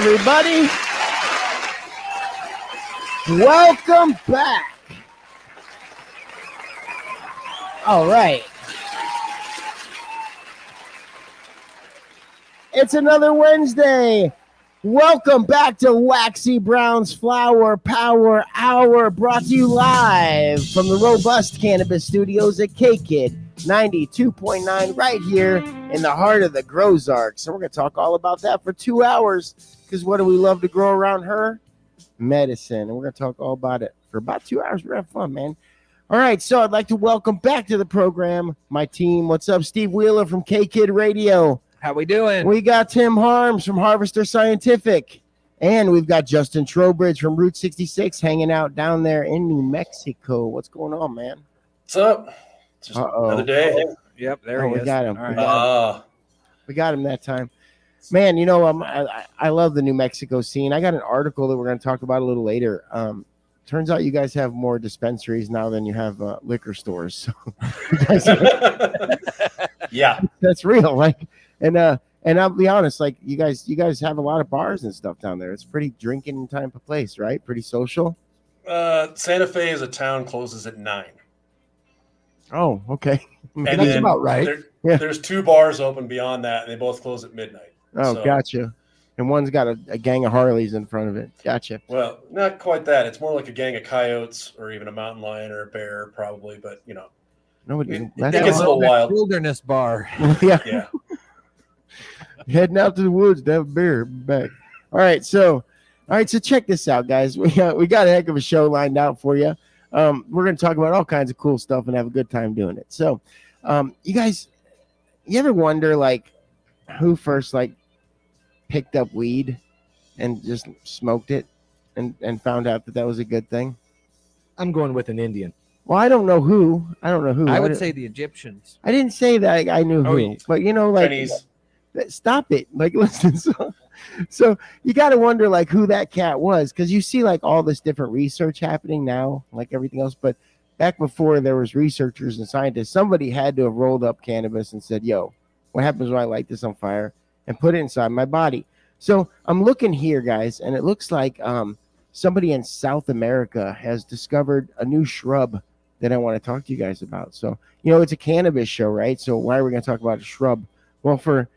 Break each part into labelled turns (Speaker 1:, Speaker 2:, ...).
Speaker 1: everybody. Welcome back. All right. It's another Wednesday. Welcome back to Waxy Brown's Flower Power Hour, brought to you live from the robust Cannabis Studios at K-Kid 92.9 right here in the heart of the Grozark. So we're going to talk all about that for 2 hours, because what do we love to grow around her? Medicine. And we're going to talk all about it for about 2 hours. We're having fun, man. All right, so I'd like to welcome back to the program my team. What's up? Steve Wheeler from K-Kid Radio.
Speaker 2: How we doing?
Speaker 1: We got Tim Harms from Harvester Scientific. And we've got Justin Trowbridge from Route 66 hanging out down there in New Mexico. What's going on, man?
Speaker 3: What's up? Just another day.
Speaker 2: Yep, there he is.
Speaker 1: We got him.
Speaker 2: Right.
Speaker 1: We got him that time. Man, you know, I love the New Mexico scene. I got an article that we're going to talk about a little later. Turns out you guys have more dispensaries now than you have liquor stores. So
Speaker 3: yeah,
Speaker 1: that's real. Like, and I'll be honest, like you guys have a lot of bars and stuff down there. It's pretty drinking type of place, right? Pretty social.
Speaker 3: Santa Fe is a town, closes at 9.
Speaker 1: Oh, okay.
Speaker 3: And
Speaker 2: that's about right.
Speaker 3: There's 2 bars open beyond that, and they both close at midnight.
Speaker 1: Oh,
Speaker 3: so,
Speaker 1: gotcha. And one's got a gang of Harleys in front of it. Gotcha.
Speaker 3: Well, not quite that. It's more like a gang of coyotes or even a mountain lion or a bear, probably. But, you know, it gets a little wild.
Speaker 2: Wilderness bar.
Speaker 1: Yeah. Heading out to the woods to have a beer back. All right, so check this out, guys. We got a heck of a show lined out for you. We're going to talk about all kinds of cool stuff and have a good time doing it. So, you guys, you ever wonder, like, who first, like, picked up weed and just smoked it and found out that was a good thing?
Speaker 2: I'm going with an Indian.
Speaker 1: Well, I don't know who. I
Speaker 2: would say the Egyptians.
Speaker 1: I didn't say that I knew who.
Speaker 3: Yeah.
Speaker 1: But, you know, like,
Speaker 3: Chinese.
Speaker 1: Stop it. Like, listen, so you got to wonder, like, who that cat was, because you see, like, all this different research happening now, like everything else. But back before there was researchers and scientists, somebody had to have rolled up cannabis and said, yo, what happens when I light this on fire and put it inside my body? So I'm looking here, guys, and it looks like somebody in South America has discovered a new shrub that I want to talk to you guys about. So, you know, it's a cannabis show, right? So why are we going to talk about a shrub? Well, for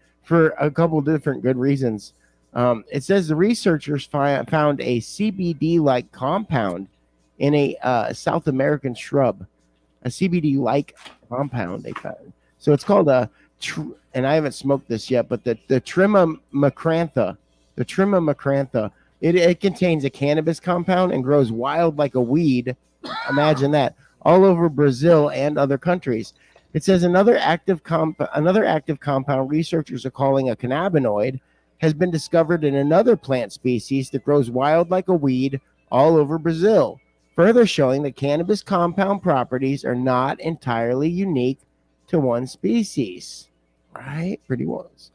Speaker 1: a couple of different good reasons. It says the researchers found a CBD-like compound in a South American shrub. A CBD-like compound they found. So it's called and I haven't smoked this yet, but the Trimma macrantha. The Trimma macrantha. It contains a cannabis compound and grows wild like a weed. Imagine that. All over Brazil and other countries. It says another active compound researchers are calling a cannabinoid has been discovered in another plant species that grows wild like a weed all over Brazil, further showing that cannabis compound properties are not entirely unique to one species. Right? Pretty was.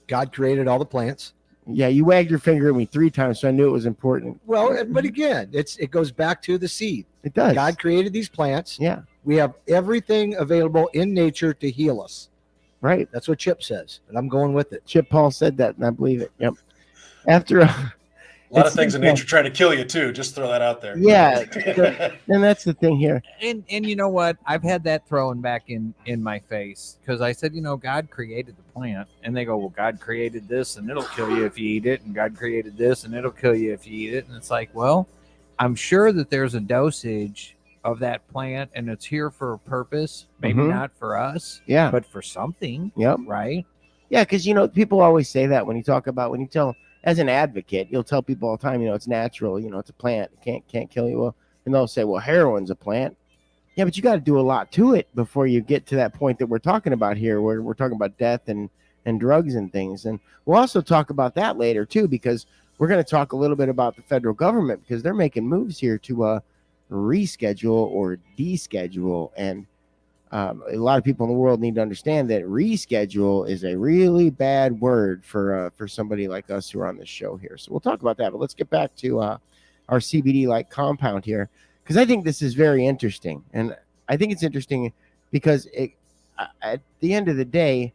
Speaker 2: God created all the plants.
Speaker 1: Yeah, you wagged your finger at me 3 times, so I knew it was important.
Speaker 2: Well, but again, it goes back to the seed.
Speaker 1: It does.
Speaker 2: God created these plants.
Speaker 1: Yeah.
Speaker 2: We have everything available in nature to heal us.
Speaker 1: Right.
Speaker 2: That's what Chip says, and I'm going with it.
Speaker 1: Chip Paul said that, and I believe it. Yep. After
Speaker 3: A lot of things in nature trying to kill you, too. Just throw that out there.
Speaker 1: Yeah. And that's the thing here.
Speaker 4: And you know what? I've had that thrown back in my face, because I said, you know, God created the plant. And they go, well, God created this and it'll kill you if you eat it. And God created this and it'll kill you if you eat it. And it's like, well, I'm sure that there's a dosage of that plant and it's here for a purpose. Maybe not for us.
Speaker 1: Yeah.
Speaker 4: But for something.
Speaker 1: Yep.
Speaker 4: Right?
Speaker 1: Yeah, because, you know, people always say that when you tell, as an advocate, you'll tell people all the time, you know, it's natural, you know, it's a plant. It can't kill you. Well, and they'll say, well, heroin's a plant. Yeah, but you got to do a lot to it before you get to that point that we're talking about here, where we're talking about death and drugs and things. And we'll also talk about that later, too, because we're going to talk a little bit about the federal government, because they're making moves here to reschedule or deschedule. And a lot of people in the world need to understand that reschedule is a really bad word for somebody like us who are on this show here. So we'll talk about that. But let's get back to our CBD-like compound here, because I think this is very interesting. And I think it's interesting because at the end of the day,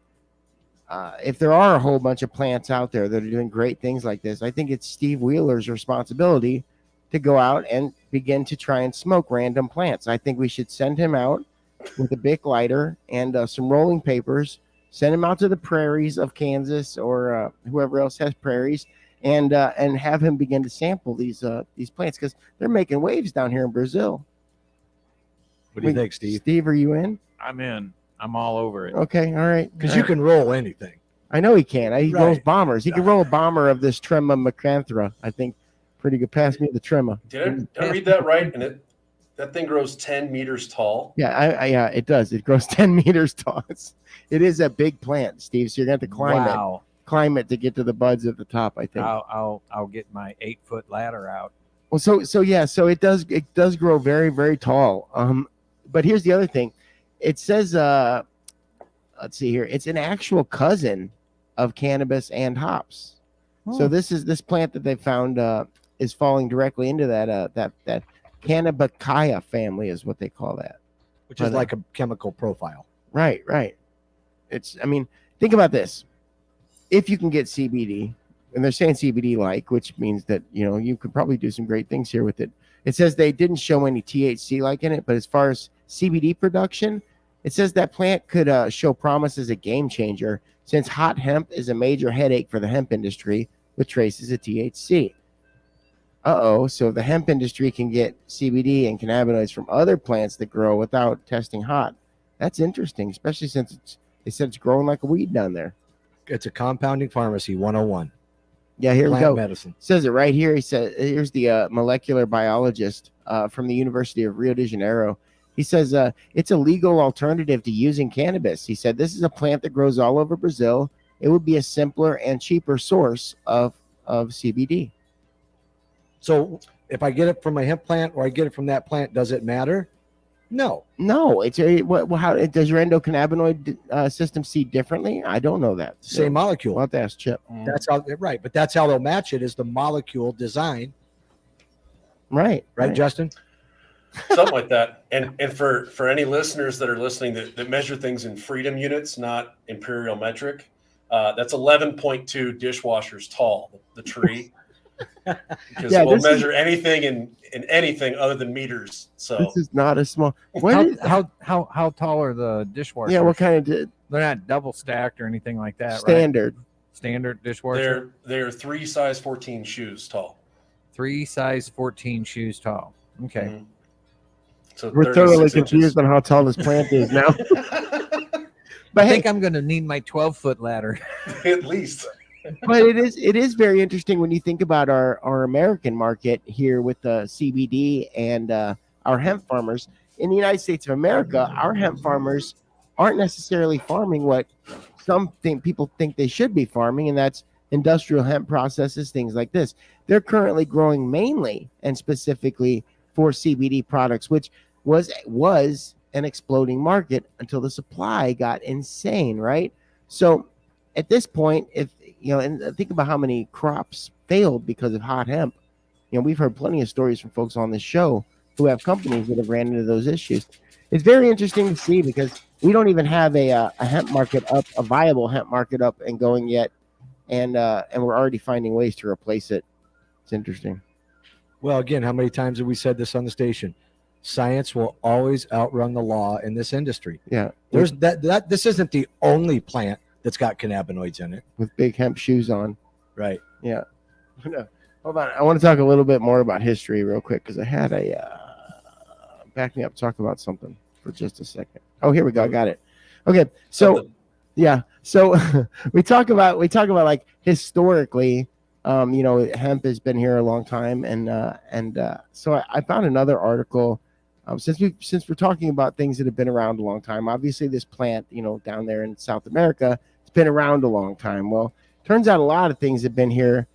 Speaker 1: if there are a whole bunch of plants out there that are doing great things like this, I think it's Steve Wheeler's responsibility to go out and begin to try and smoke random plants. I think we should send him out with a big lighter and some rolling papers, send him out to the prairies of Kansas or whoever else has prairies, and have him begin to sample these plants, because they're making waves down here in Brazil.
Speaker 2: What do you think, Steve?
Speaker 1: Steve, are you in?
Speaker 4: I'm in. I'm all over it.
Speaker 1: Okay, all right.
Speaker 2: Because you can roll anything.
Speaker 1: I know he can. He
Speaker 2: Right.
Speaker 1: rolls bombers. He can roll a bomber of this Trema macranthera. I think pretty good. Pass me the Trema.
Speaker 3: Did I read that right? And that thing grows 10 meters tall.
Speaker 1: Yeah, yeah, it does. It grows 10 meters tall. It is a big plant, Steve. So you're going to have to climb it to get to the buds at the top, I think.
Speaker 4: I'll get my 8-foot ladder out.
Speaker 1: Well, so it does grow very, very tall. But here's the other thing. It says, let's see here. It's an actual cousin of cannabis and hops.
Speaker 2: Oh.
Speaker 1: So this plant that they found is falling directly into that Cannabicaya family is what they call that.
Speaker 2: Which is like a chemical profile.
Speaker 1: Right. Think about this. If you can get CBD, and they're saying CBD-like, which means that, you could probably do some great things here with it. It says they didn't show any THC-like in it, but as far as CBD production, it says that plant could show promise as a game changer, since hot hemp is a major headache for the hemp industry with traces of THC. So the hemp industry can get CBD and cannabinoids from other plants that grow without testing hot. That's interesting, especially since they said it's growing like a weed down there.
Speaker 2: It's a compounding pharmacy 101.
Speaker 1: Yeah, here
Speaker 2: Plant
Speaker 1: we go.
Speaker 2: Medicine.
Speaker 1: It says it right here. He said, here's the molecular biologist from the University of Rio de Janeiro. He says it's a legal alternative to using cannabis. He said this is a plant that grows all over Brazil. It would be a simpler and cheaper source of CBD.
Speaker 2: So if I get it from a hemp plant or I get it from that plant, does it matter? No.
Speaker 1: It's how does your endocannabinoid system see differently? I don't know that.
Speaker 2: Same molecule.
Speaker 1: We'll have to ask Chip.
Speaker 2: That's how right, but that's how they'll match it is the molecule design.
Speaker 1: Right,
Speaker 2: Justin?
Speaker 3: Something like that. And for any listeners that are listening that measure things in freedom units, not imperial metric, that's 11.2 dishwashers tall, the tree. Because we'll measure anything in anything other than meters. So
Speaker 1: this is not a small.
Speaker 4: How tall are the dishwashers?
Speaker 1: Yeah, what kind of?
Speaker 4: They're not double stacked or anything like that.
Speaker 1: Standard.
Speaker 4: Right? Standard dishwasher.
Speaker 3: They're 3 size 14 shoes tall.
Speaker 4: 3 size 14 shoes tall. Okay.
Speaker 3: Mm-hmm. So
Speaker 1: we're thoroughly confused on how tall this plant is now.
Speaker 4: But I think I'm going to need my 12-foot ladder.
Speaker 3: At least.
Speaker 1: But it is very interesting when you think about our American market here with the CBD and our hemp farmers. In the United States of America, our hemp farmers aren't necessarily farming what people think they should be farming, and that's industrial hemp processes, things like this. They're currently growing mainly and specifically for CBD products, which was an exploding market until the supply got insane, right? So at this point, and think about how many crops failed because of hot hemp. We've heard plenty of stories from folks on this show who have companies that have ran into those issues. It's very interesting to see because we don't even have a hemp market up, a viable hemp market up and going yet, and we're already finding ways to replace it. It's interesting.
Speaker 2: Well, again, how many times have we said this on the station? Science will always outrun the law in this industry.
Speaker 1: Yeah,
Speaker 2: there's that. This isn't the only plant that's got cannabinoids in it
Speaker 1: with big hemp shoes on.
Speaker 2: Right.
Speaker 1: Yeah. No, hold on. I want to talk a little bit more about history real quick because I had back me up, talk about something for just a second. Oh, here we go. I got it. Okay. So yeah. So we talk about like historically, hemp has been here a long time. And so I found another article since we're talking about things that have been around a long time. Obviously this plant, down there in South America, it's been around a long time. Well, turns out a lot of things have been here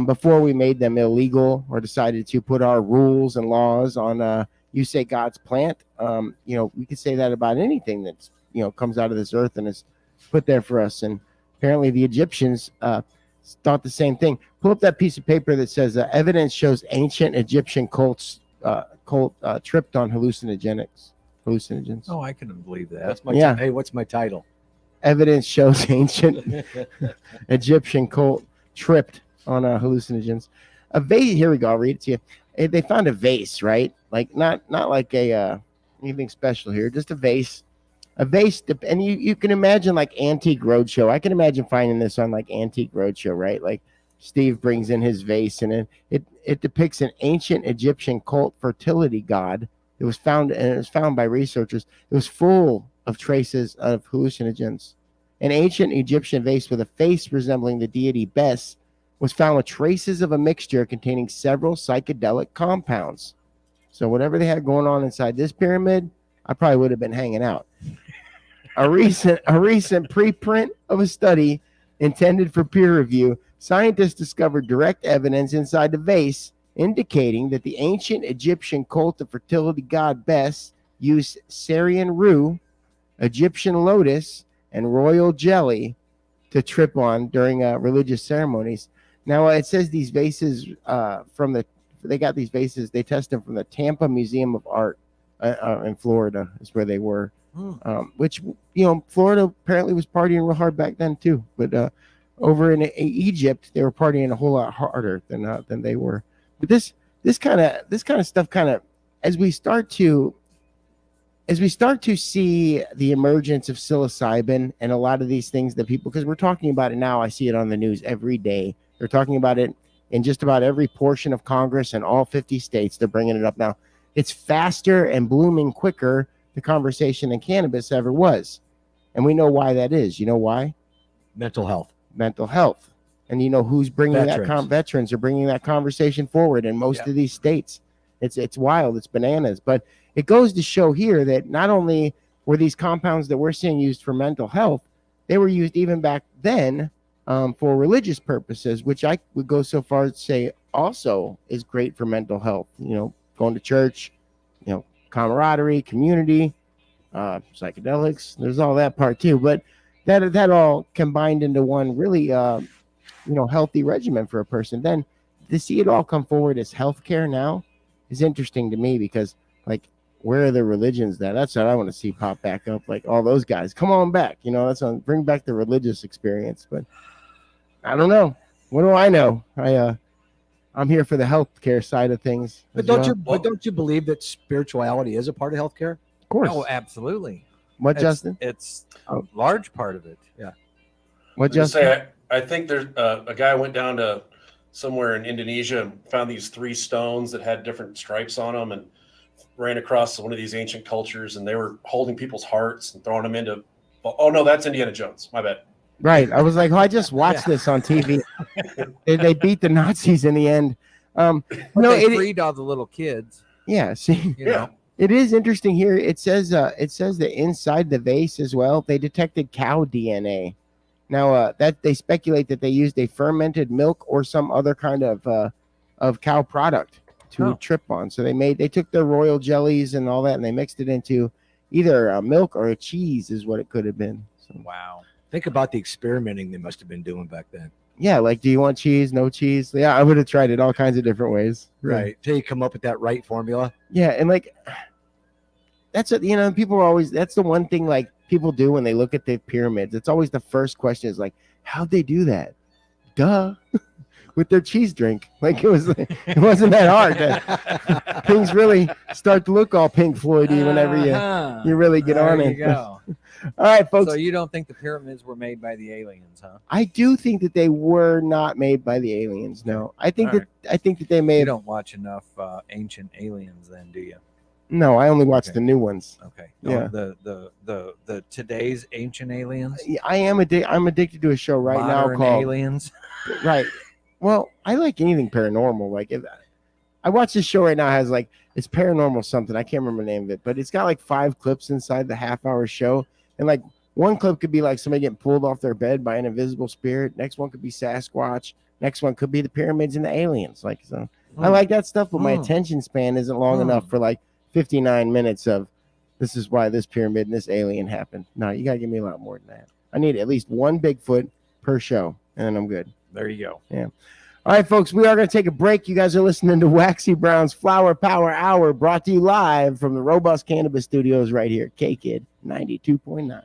Speaker 1: before we made them illegal or decided to put our rules and laws on you say God's plant. We could say that about anything that's comes out of this earth and is put there for us. And apparently the Egyptians thought the same thing. Pull up that piece of paper that says evidence shows ancient Egyptian cults tripped on hallucinogens.
Speaker 4: Oh, I couldn't believe that.
Speaker 2: Hey, what's my title?
Speaker 1: Evidence shows ancient Egyptian cult tripped on hallucinogens. A vase. Here we go. I'll read it to you. They found a vase, right? Like not like a anything special here, just a vase. A vase, and you can imagine like Antique Roadshow. I can imagine finding this on like Antique Roadshow, right? Like Steve brings in his vase, and it depicts an ancient Egyptian cult fertility god. It was found by researchers. It was full of traces of hallucinogens. An ancient Egyptian vase with a face resembling the deity Bes was found with traces of a mixture containing several psychedelic compounds. So whatever they had going on inside this pyramid, I probably would have been hanging out. A recent preprint of a study intended for peer review, scientists discovered direct evidence inside the vase indicating that the ancient Egyptian cult of fertility god Bes used Syrian rue, Egyptian lotus, and royal jelly to trip on during religious ceremonies. Now it says these vases they got these vases. They test them from the Tampa Museum of Art in Florida is where they were. Which Florida apparently was partying real hard back then too. But over in Egypt, they were partying a whole lot harder than they were. But this kind of stuff as we start to see the emergence of psilocybin and a lot of these things that people, because we're talking about it now, I see it on the news every day. They're talking about it in just about every portion of Congress in all 50 states. They're bringing it up now. It's faster and blooming quicker, the conversation than cannabis ever was. And we know why that is. You know why?
Speaker 2: Mental health. And you know who's bringing veterans are bringing that conversation forward in most of these states. It's wild. It's bananas. But it goes to show here that not only were these compounds that we're seeing used for mental health, they were used even back then for religious purposes, which I would go so far as to say also is great for mental health. Going to church, camaraderie, community, psychedelics. There's all that part too. But that all combined into one really healthy regimen for a person. Then to see it all come forward as healthcare now is interesting to me, because like, where are the religions that? That's what I want to see pop back up. Like all those guys, come on back. Bring back the religious experience. But I don't know. What do I know? I'm here for the healthcare side of things. But don't you believe that spirituality is a part of healthcare?
Speaker 1: Of course.
Speaker 4: Oh, absolutely.
Speaker 1: What, Justin?
Speaker 4: It's a large part of it.
Speaker 2: Yeah.
Speaker 1: What, Justin?
Speaker 3: I think there's a guy went down to somewhere in Indonesia and found these 3 stones that had different stripes on them, and ran across one of these ancient cultures, and they were holding people's hearts and throwing them into. Oh no, that's Indiana Jones. My bad.
Speaker 1: Right. I was like, I just watched this on TV. they beat the Nazis in the end.
Speaker 4: They freed all the little kids.
Speaker 1: Yeah. See, it is interesting here. It says that inside the vase as well, they detected cow DNA. Now that they speculate that they used a fermented milk or some other kind of cow product to trip on. So they took their royal jellies and all that, and they mixed it into either a milk or a cheese is what it could have been. So,
Speaker 4: wow.
Speaker 2: Think about the experimenting they must have been doing back then.
Speaker 1: Yeah, like, do you want cheese? No cheese? Yeah, I would have tried it all kinds of different ways.
Speaker 2: Right. Till you come up with that right formula.
Speaker 1: Yeah, and like, that's what, people are always, that's the one thing like people do when they look at the pyramids. It's always the first question is like, how'd they do that? Duh. With their cheese drink. Like it wasn't that hard. Things really start to look all Pink Floydy whenever you really get on it.
Speaker 4: Go.
Speaker 1: All right, folks.
Speaker 4: So you don't think the pyramids were made by the aliens, huh?
Speaker 1: I do think that they were not made by the aliens. No, I think that they may.
Speaker 4: You don't watch enough Ancient Aliens, then, do you?
Speaker 1: No, I only watch the new ones.
Speaker 4: Okay.
Speaker 1: Yeah.
Speaker 4: The today's Ancient Aliens.
Speaker 1: I am I'm addicted to a show right
Speaker 4: Modern
Speaker 1: now called
Speaker 4: Aliens.
Speaker 1: Right. Well, I like anything paranormal. Like I watch this show right now, has like it's paranormal something. I can't remember the name of it, but it's got like 5 clips inside the half-hour show. And like one clip could be like somebody getting pulled off their bed by an invisible spirit. Next one could be Sasquatch. Next one could be the pyramids and the aliens. Like, so I like that stuff, but my attention span isn't long enough for like 59 minutes of this is why this pyramid and this alien happened. No, you gotta give me a lot more than that. I need at least one Bigfoot per show, and then I'm good.
Speaker 4: There you go.
Speaker 1: Yeah. All right, folks, we are going to take a break. You guys are listening to Waxy Brown's Flower Power Hour, brought to you live from the Robust Cannabis Studios right here, K-Kid 92.9.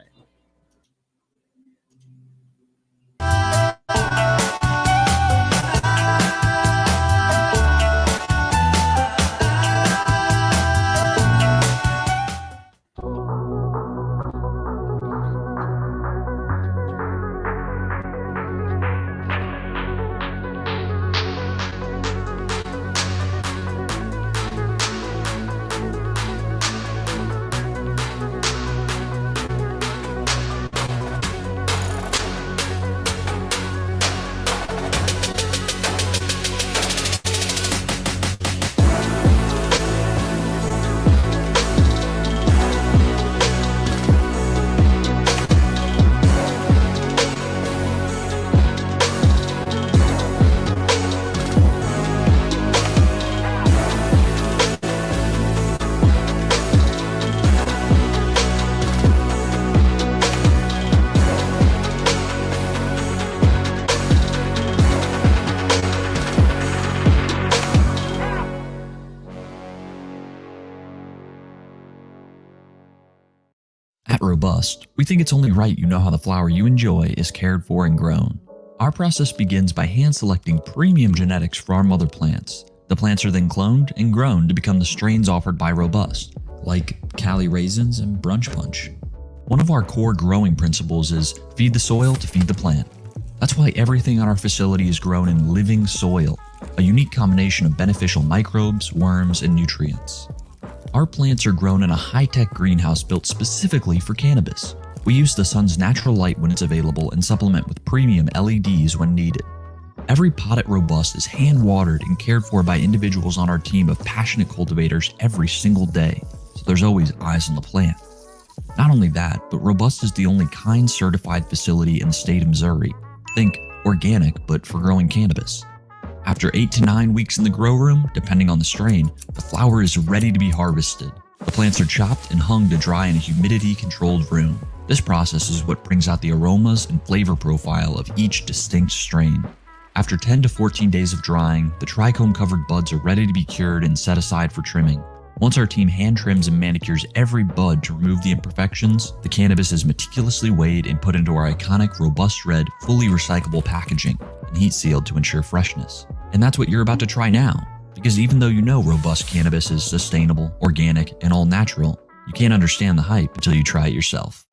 Speaker 5: robust, we think it's only right you know how the flower you enjoy is cared for and grown. Our process begins by hand-selecting premium genetics for our mother plants. The plants are then cloned and grown to become the strains offered by Robust, like Cali Raisins and Brunch Punch. One of our core growing principles is feed the soil to feed the plant. That's why everything on our facility is grown in living soil, a unique combination of beneficial microbes, worms, and nutrients. Our plants are grown in a high-tech greenhouse built specifically for cannabis. We use the sun's natural light when it's available and supplement with premium LEDs when needed. Every pot at Robust is hand-watered and cared for by individuals on our team of passionate cultivators every single day, so there's always eyes on the plant. Not only that, but Robust is the only kind certified facility in the state of Missouri. Think organic, but for growing cannabis. After 8 to 9 weeks in the grow room, depending on the strain, the flower is ready to be harvested. The plants are chopped and hung to dry in a humidity-controlled room. This process is what brings out the aromas and flavor profile of each distinct strain. After 10 to 14 days of drying, the trichome-covered buds are ready to be cured and set aside for trimming. Once our team hand trims and manicures every bud to remove the imperfections, the cannabis is meticulously weighed and put into our iconic Robust Red, fully recyclable packaging and heat sealed to ensure freshness. And that's what you're about to try now, because even though you know Robust cannabis is sustainable, organic, and all natural, you can't understand the hype until you try it yourself.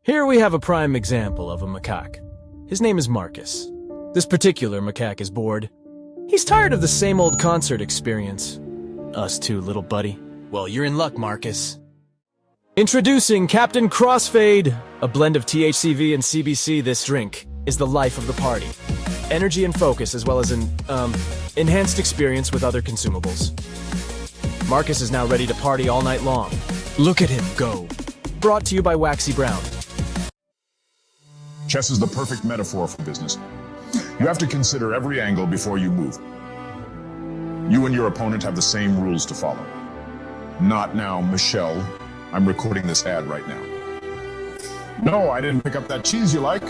Speaker 6: Here we have a prime example of a macaque. His name is Marcus. This particular macaque is bored. He's tired of the same old concert experience. Us too, little buddy. Well, you're in luck, Marcus. Introducing Captain Crossfade, a blend of THCV and CBC. This drink is the life of the party. Energy and focus, as well as an, enhanced experience with other consumables. Marcus is now ready to party all night long. Look at him go. Brought to you by Waxy Brown.
Speaker 7: Chess is the perfect metaphor for business. You have to consider every angle before you move. You and your opponent have the same rules to follow. Not now, Michelle. I'm recording this ad right now. No, I didn't pick up that cheese you like.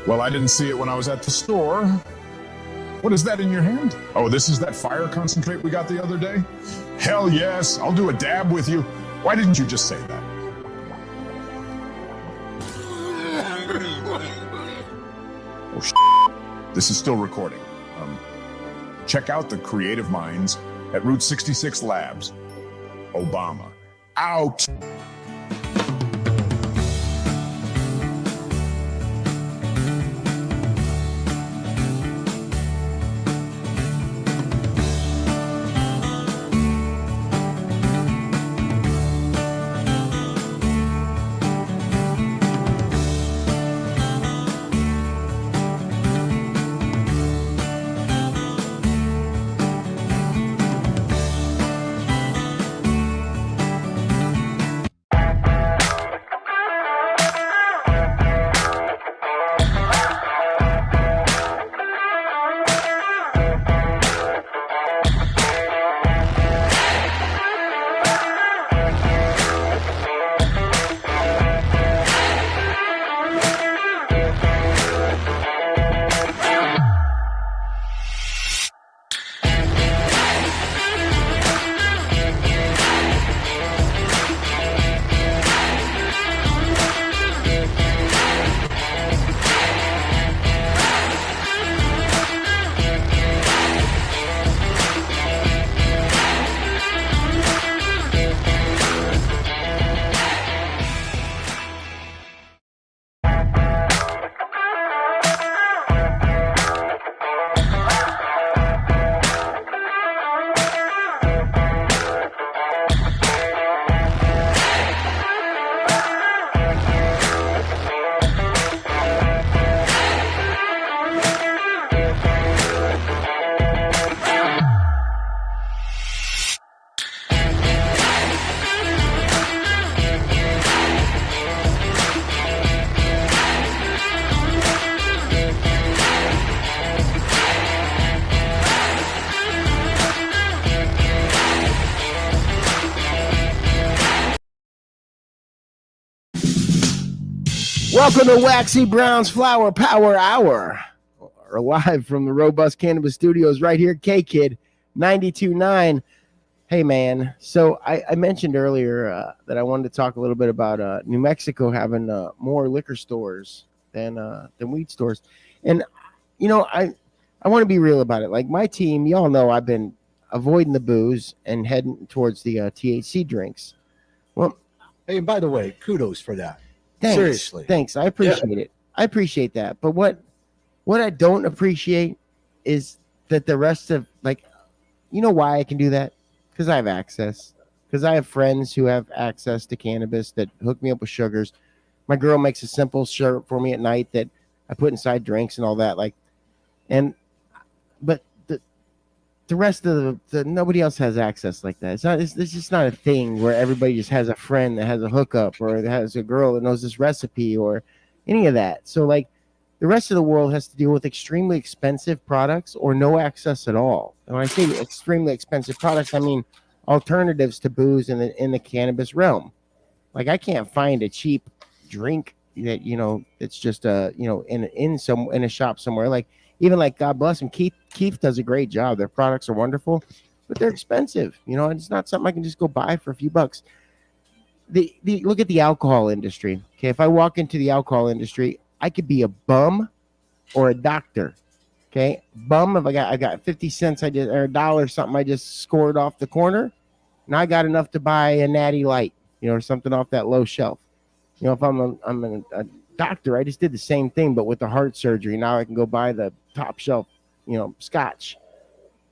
Speaker 7: Well, I didn't see it when I was at the store. What is that in your hand? Oh, this is that fire concentrate we got the other day? Hell yes, I'll do a dab with you. Why didn't you just say that? Oh, this is still recording. Check out the creative minds at Route 66 Labs. Obama. Out!
Speaker 2: Welcome to Waxy Brown's Flower Power Hour. We're live from the Robust Cannabis Studios right here, K-Kid 92.9. Hey, man. So I mentioned earlier that I wanted to talk a little bit about New Mexico having more liquor stores than weed stores. And, you know, I want to be real about it. Like my team, y'all know I've been avoiding the booze and heading towards the THC drinks. Well,
Speaker 8: hey, and by the way, kudos for that.
Speaker 2: Thanks.
Speaker 8: Seriously.
Speaker 2: Thanks. I appreciate it. I appreciate that. But what I don't appreciate is that the rest of, like, you know why I can do that? Because I have access. Because I have friends who have access to cannabis that hook me up with sugars. My girl makes a simple syrup for me at night that I put inside drinks and all that. But the rest of the nobody else has access like that. It's just not a thing where everybody just has a friend that has a hookup or that has a girl that knows this recipe or any of that. So like the rest of the world has to deal with extremely expensive products or no access at all. And when I say extremely expensive products, I mean alternatives to booze in the cannabis realm. Like I can't find a cheap drink that, you know, it's just in a shop somewhere. Like even like God bless him, Keith does a great job. Their products are wonderful, but they're expensive. You know, it's not something I can just go buy for a few bucks. The look at the alcohol industry. Okay, if I walk into the alcohol industry, I could be a bum or a doctor. Okay, bum if I got 50 cents or $1 something I just scored off the corner, and I got enough to buy a Natty Light, you know, or something off that low shelf. You know, if I'm a doctor, I just did the same thing, but with the heart surgery. Now I can go buy the top shelf, you know, scotch.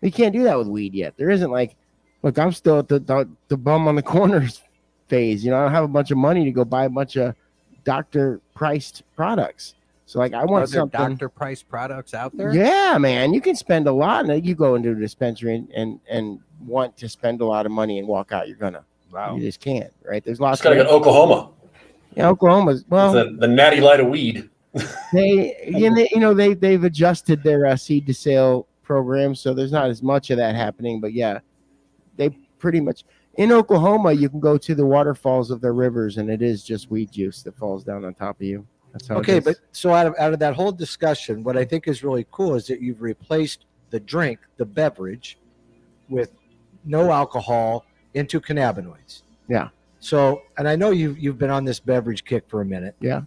Speaker 2: You can't do that with weed yet. There isn't like, look, I'm still at the bum on the corners phase. You know, I don't have a bunch of money to go buy a bunch of doctor priced products. So like I want something.
Speaker 4: Doctor price products out there?
Speaker 2: Yeah, man. You can spend a lot. And you go into a dispensary and want to spend a lot of money and walk out, you're gonna.
Speaker 4: Wow.
Speaker 2: You just can't, right? There's lots.
Speaker 3: Just gotta go to Oklahoma.
Speaker 2: Yeah, Oklahoma's well.
Speaker 3: The Natty Light of weed.
Speaker 2: They've adjusted their seed to sale program, so there's not as much of that happening. But yeah, they pretty much in Oklahoma you can go to the waterfalls of their rivers, and it is just weed juice that falls down on top of you. That's how.
Speaker 8: Okay,
Speaker 2: it is.
Speaker 8: but so out of that whole discussion, what I think is really cool is that you've replaced the drink, the beverage, with no alcohol into cannabinoids.
Speaker 2: Yeah.
Speaker 8: So, and I know you've been on this beverage kick for a minute.
Speaker 2: Yeah.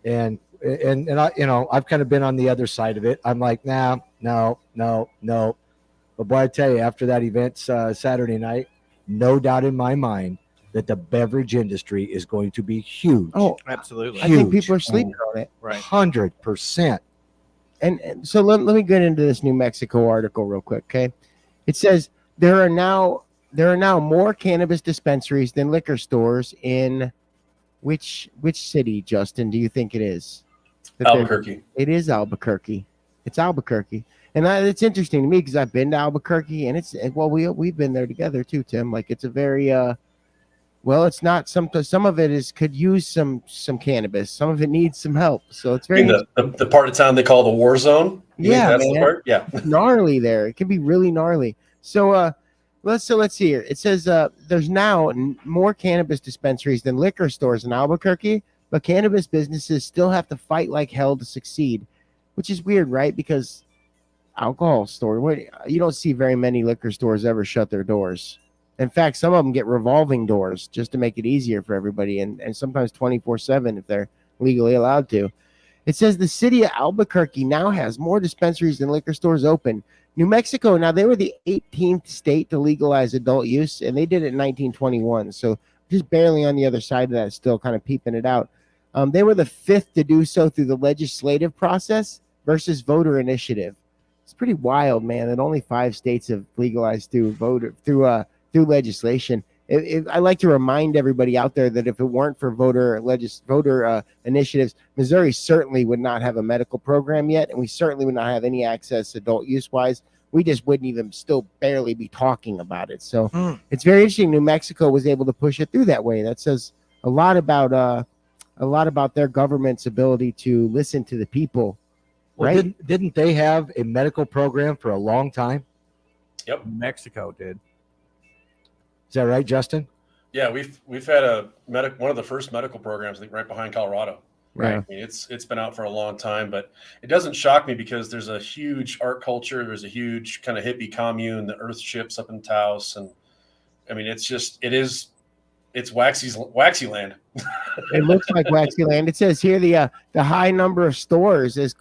Speaker 8: And I, you know, I've kind of been on the other side of it. I'm like, nah, no. But boy, I tell you, after that event Saturday night, no doubt in my mind that the beverage industry is going to be huge.
Speaker 2: Oh,
Speaker 4: absolutely.
Speaker 2: I think people are sleeping on it.
Speaker 4: Right.
Speaker 8: 100%.
Speaker 2: And so let me get into this New Mexico article real quick, okay? It says there are now more cannabis dispensaries than liquor stores in which city, Justin, do you think it is?
Speaker 3: Albuquerque.
Speaker 2: It is Albuquerque. It's Albuquerque. And it's interesting to me because I've been to Albuquerque, and we've been there together too, Tim. Like it's a very it's not some of it could use some cannabis. Some of it needs some help. So it's very
Speaker 3: the part of town they call the war zone.
Speaker 2: Yeah,
Speaker 3: that's
Speaker 2: man.
Speaker 3: the part? Yeah.
Speaker 2: Gnarly there. It can be really gnarly. So let's see here. It says there's now more cannabis dispensaries than liquor stores in Albuquerque, but cannabis businesses still have to fight like hell to succeed, which is weird, right? Because alcohol store, you don't see very many liquor stores ever shut their doors. In fact, some of them get revolving doors just to make it easier for everybody, and sometimes 24/7 if they're legally allowed to. It says the city of Albuquerque now has more dispensaries than liquor stores open. New Mexico, now they were the 18th state to legalize adult use, and they did it in 1921. So just barely on the other side of that, still kind of peeping it out. They were the 5th to do so through the legislative process versus voter initiative. It's pretty wild, man, that only 5 states have legalized through legislation. I like to remind everybody out there that if it weren't for voter initiatives, Missouri certainly would not have a medical program yet, and we certainly would not have any access adult use wise. We just wouldn't even still barely be talking about it. So It's very interesting. New Mexico was able to push it through that way. That says a lot about their government's ability to listen to the people.
Speaker 8: Well,
Speaker 2: right?
Speaker 8: Didn't they have a medical program for a long time?
Speaker 3: Yep.
Speaker 4: Mexico did.
Speaker 8: Is that right, Justin?
Speaker 3: Yeah, we've had one of the first medical programs, I think, right behind Colorado. Right. I mean, it's been out for a long time, but it doesn't shock me because there's a huge art culture. There's a huge kind of hippie commune, the Earth ships up in Taos. And I mean, it's Waxy land.
Speaker 2: It looks like Waxy land. It says here the high number of stores is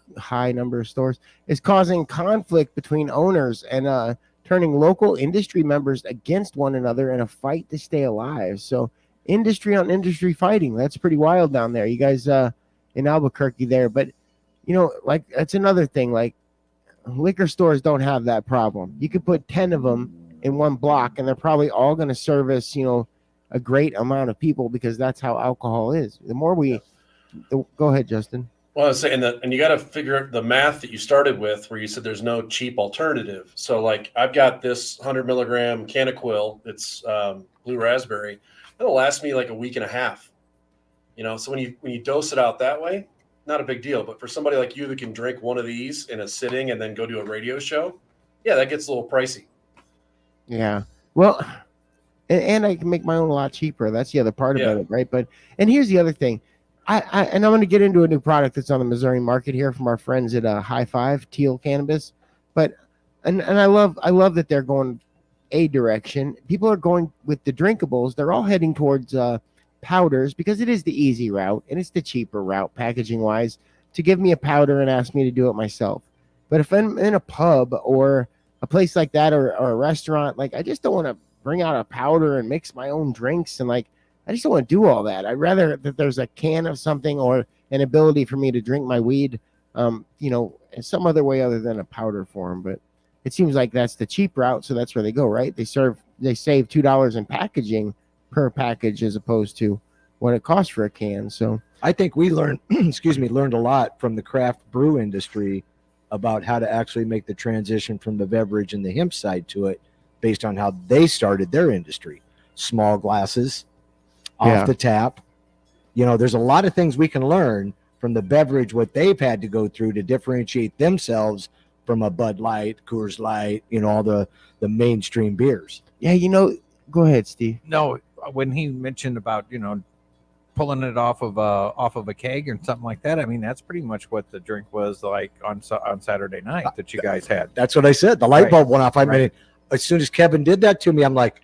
Speaker 2: causing conflict between owners and turning local industry members against one another in a fight to stay alive. So industry on industry fighting. That's pretty wild down there. You guys in Albuquerque there. But like that's another thing. Like liquor stores don't have that problem. You could put 10 of them in one block and they're probably all going to service, a great amount of people because that's how alcohol is. The more go ahead, Justin.
Speaker 3: Well, I was saying that, and you got to figure out the math that you started with, where you said there's no cheap alternative. So, like, I've got this 100 milligram Canaquil. It's blue raspberry. It'll last me like a week and a half. So when you dose it out that way, not a big deal. But for somebody like you that can drink one of these in a sitting and then go to a radio show, yeah, that gets a little pricey.
Speaker 2: Yeah. Well. And I can make my own a lot cheaper. That's the other part about it, right? And here's the other thing. I'm going to get into a new product that's on the Missouri market here from our friends at High Five Teal Cannabis. But and I love that they're going a direction. People are going with the drinkables. They're all heading towards powders because it is the easy route and it's the cheaper route packaging wise to give me a powder and ask me to do it myself. But if I'm in a pub or a place like that or a restaurant, like I just don't want to bring out a powder and mix my own drinks. And like, I just don't want to do all that. I'd rather that there's a can of something or an ability for me to drink my weed, in some other way other than a powder form. But it seems like that's the cheap route. So that's where they go, right? They save $2 in packaging per package as opposed to what it costs for a can. So
Speaker 8: I think we learned a lot from the craft brew industry about how to actually make the transition from the beverage and the hemp side to it, based on how they started their industry. Small glasses, off the tap. There's a lot of things we can learn from the beverage, what they've had to go through to differentiate themselves from a Bud Light, Coors Light, all the mainstream beers.
Speaker 2: Yeah, go ahead, Steve.
Speaker 4: No, when he mentioned about, pulling it off of a keg or something like that, I mean, that's pretty much what the drink was like on Saturday night that you guys had.
Speaker 8: That's what I said. The light bulb went off. I mean, as soon as Kevin did that to me, I'm like,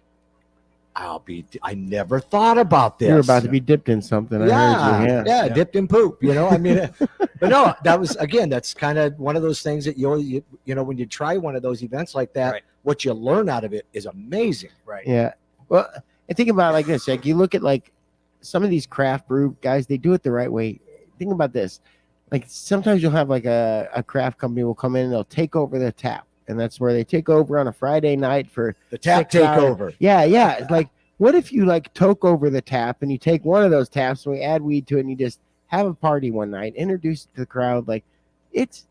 Speaker 8: I never thought about this.
Speaker 2: You're about to be dipped in something. I heard you.
Speaker 8: Yeah, dipped in poop, I mean, but no, that's kind of one of those things that you when you try one of those events like that, what you learn out of it is amazing.
Speaker 4: Right.
Speaker 2: Yeah. Well, I think about it like this, like you look at like some of these craft brew guys, they do it the right way. Think about this. Like sometimes you'll have like a craft company will come in and they'll take over the tap. And that's where they take over on a Friday night for
Speaker 8: the tap takeover.
Speaker 2: Yeah. It's like, what if you like toke over the tap and you take one of those taps and we add weed to it and you just have a party one night, introduce it to the crowd? Like it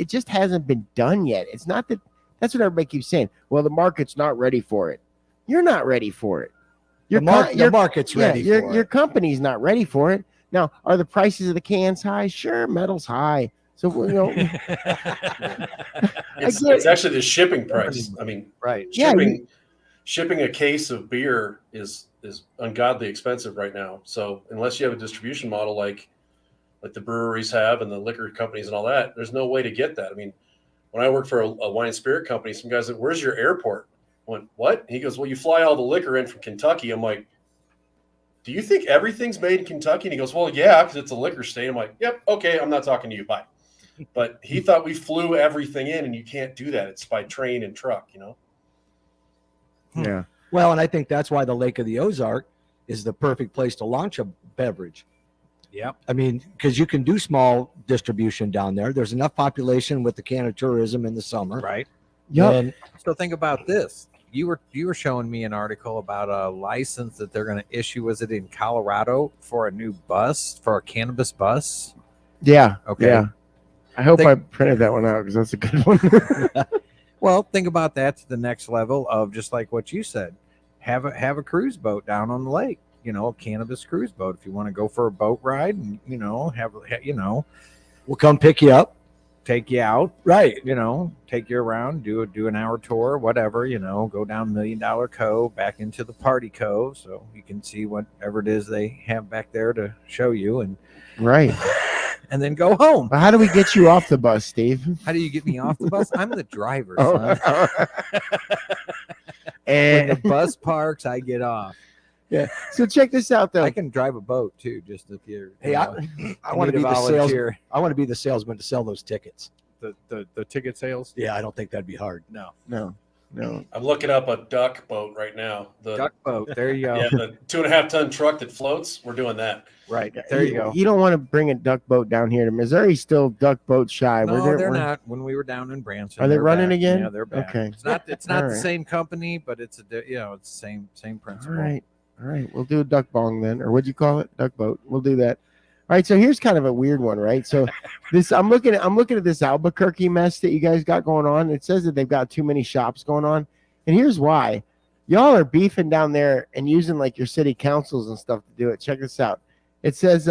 Speaker 2: just hasn't been done yet. It's not that's what everybody keeps saying. Well, the market's not ready for it. You're not ready for it.
Speaker 8: The market's ready for it.
Speaker 2: Your company's not ready for it. Now, are the prices of the cans high? Sure, metal's high. So
Speaker 3: it's actually the shipping price. I mean,
Speaker 4: right?
Speaker 3: Shipping a case of beer is ungodly expensive right now. So unless you have a distribution model like the breweries have and the liquor companies and all that, there's no way to get that. I mean, when I worked for a wine and spirit company, some guys said, "Where's your airport?" I went, "What?" And he goes, "Well, you fly all the liquor in from Kentucky." I'm like, "Do you think everything's made in Kentucky?" And he goes, "Well, yeah, because it's a liquor state." I'm like, "Yep, okay, I'm not talking to you. Bye." But he thought we flew everything in, and you can't do that. It's by train and truck,
Speaker 2: Yeah.
Speaker 8: Well, and I think that's why the Lake of the Ozark is the perfect place to launch a beverage.
Speaker 4: Yeah.
Speaker 8: I mean, because you can do small distribution down there. There's enough population with the can of tourism in the summer.
Speaker 4: Right.
Speaker 8: Yeah.
Speaker 4: So think about this. You were showing me an article about a license that they're going to issue. Was it in Colorado for a new bus, for a cannabis bus?
Speaker 2: Yeah.
Speaker 4: Okay.
Speaker 2: Yeah. I hope I printed that one out because that's a good one.
Speaker 4: Well, think about that to the next level of just like what you said. Have a cruise boat down on the lake. A cannabis cruise boat. If you want to go for a boat ride, and
Speaker 8: we'll come pick you up,
Speaker 4: take you out,
Speaker 8: right?
Speaker 4: Take you around, do an hour tour, whatever. Go down $1 Million Cove, back into the Party Cove, so you can see whatever it is they have back there to show you. And
Speaker 2: Right.
Speaker 4: and then go home.
Speaker 2: Well, how do we get you off the bus, Steve?
Speaker 4: How do you get me off the bus? I'm the driver,
Speaker 2: Oh.
Speaker 4: son.
Speaker 2: And
Speaker 4: When the bus parks, I get off.
Speaker 2: yeah. So check this out, though.
Speaker 4: I can drive a boat too, just if you're.
Speaker 8: Hey, I want to
Speaker 4: need
Speaker 8: be
Speaker 4: a
Speaker 8: the sales.
Speaker 4: volunteer.
Speaker 8: I want to be the salesman to sell those tickets.
Speaker 4: The ticket sales.
Speaker 8: Yeah, I don't think that'd be hard.
Speaker 4: No.
Speaker 3: I'm looking up a duck boat right now. The
Speaker 4: Duck boat. There you go.
Speaker 3: yeah, the 2.5 ton truck that floats. We're doing that.
Speaker 4: Right. There you go.
Speaker 2: You don't want to bring a duck boat down here to Missouri. Still duck boat shy.
Speaker 4: No, they're not. When we were down in Branson,
Speaker 2: Are they
Speaker 4: they're
Speaker 2: running
Speaker 4: back.
Speaker 2: again?
Speaker 4: Yeah, they're back.
Speaker 2: Okay.
Speaker 4: It's not. It's not
Speaker 2: All
Speaker 4: the
Speaker 2: right.
Speaker 4: same company, but it's it's the same principle.
Speaker 2: All right. We'll do a duck bong then, or what'd you call it? Duck boat. We'll do that. All right. So here's kind of a weird one, right? So this I'm looking at this Albuquerque mess that you guys got going on. It says that they've got too many shops going on, and here's why. Y'all are beefing down there and using like your city councils and stuff to do it. Check this out. It says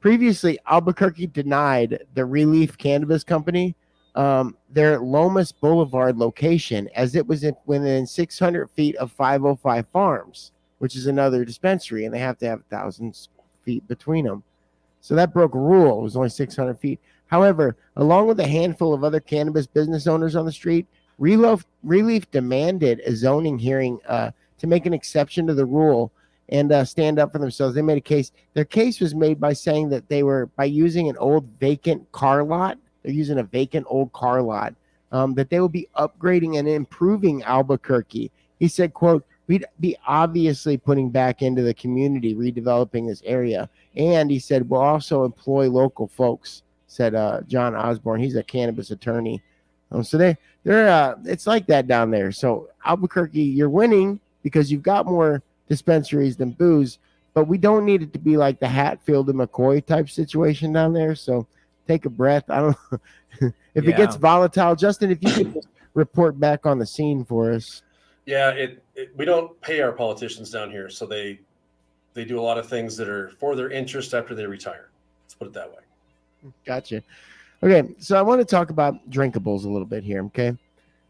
Speaker 2: previously Albuquerque denied the Relief Cannabis Company their Lomas Boulevard location as it was within 600 feet of 505 Farms, which is another dispensary, and they have to have 1,000 feet between them. So that broke a rule. It was only 600 feet. However, along with a handful of other cannabis business owners on the street, Relief demanded a zoning hearing to make an exception to the rule and stand up for themselves. They made a case. Their case was made by saying that they were, by using an old vacant car lot, they're using a vacant old car lot, that they will be upgrading and improving Albuquerque. He said, quote, "We'd be obviously putting back into the community, redeveloping this area." And he said, "We'll also employ local folks," said John Osborne. He's a cannabis attorney. So they're it's like that down there. So Albuquerque, you're winning because you've got more dispensaries than booze, but we don't need it to be like the Hatfield and McCoy type situation down there. So take a breath. I don't know if it gets volatile. Justin, if you could just report back on the scene for us.
Speaker 3: Yeah, we don't pay our politicians down here, so they do a lot of things that are for their interest after they retire. Let's put it that way.
Speaker 2: Gotcha. Okay, so I want to talk about drinkables a little bit here, okay?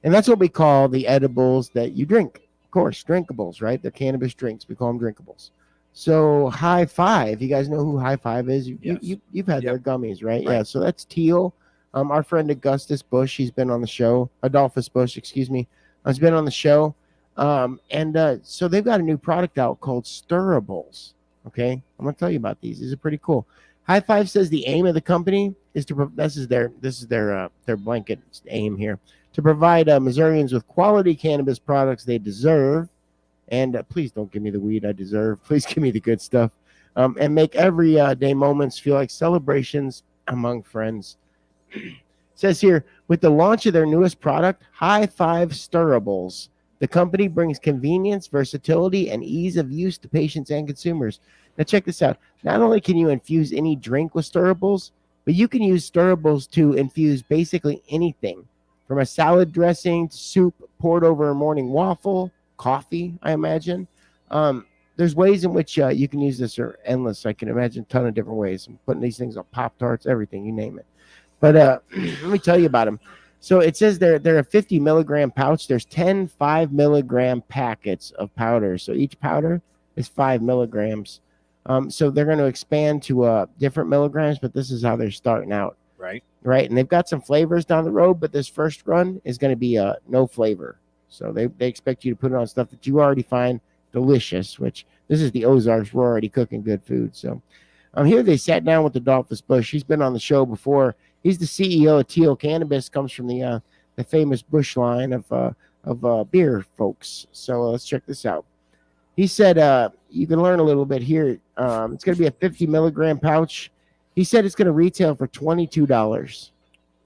Speaker 2: And that's what we call the edibles that you drink. Of course, drinkables, right? They're cannabis drinks. We call them drinkables. So High Five, you guys know who High Five is? You've had their gummies, right? Yeah, so that's Teal. Our friend Adolphus Bush, he's been on the show. Adolphus Bush, excuse me, has been on the show. So they've got a new product out called Stirrables. Okay, I'm gonna tell you about these. These are pretty cool. High Five says the aim of the company is to this is their blanket aim here, to provide Missourians with quality cannabis products they deserve. And please don't give me the weed I deserve. Please give me the good stuff. And make every day moments feel like celebrations among friends. It says here, with the launch of their newest product, High Five Stirrables, the company brings convenience, versatility, and ease of use to patients and consumers. Now check this out. Not only can you infuse any drink with Stirrables, but you can use Stirrables to infuse basically anything, from a salad dressing to soup poured over a morning waffle, coffee, I imagine. There's ways in which you can use this are endless. I can imagine a ton of different ways. I'm putting these things on Pop-Tarts, everything, you name it. But let me tell you about them. So it says they're a 50 milligram pouch. There's 10 5 milligram packets of powder. So each powder is 5 milligrams. So they're going to expand to different milligrams, but this is how they're starting out.
Speaker 4: Right.
Speaker 2: And they've got some flavors down the road, but this first run is going to be no flavor. So they expect you to put it on stuff that you already find delicious, which this is the Ozarks. We're already cooking good food. So here they sat down with Adolphus Bush. He's been on the show before. He's the CEO of Teal Cannabis, comes from the famous Bush line of beer folks. So let's check this out. He said you can learn a little bit here. It's going to be a 50 milligram pouch. He said it's going to retail for $22.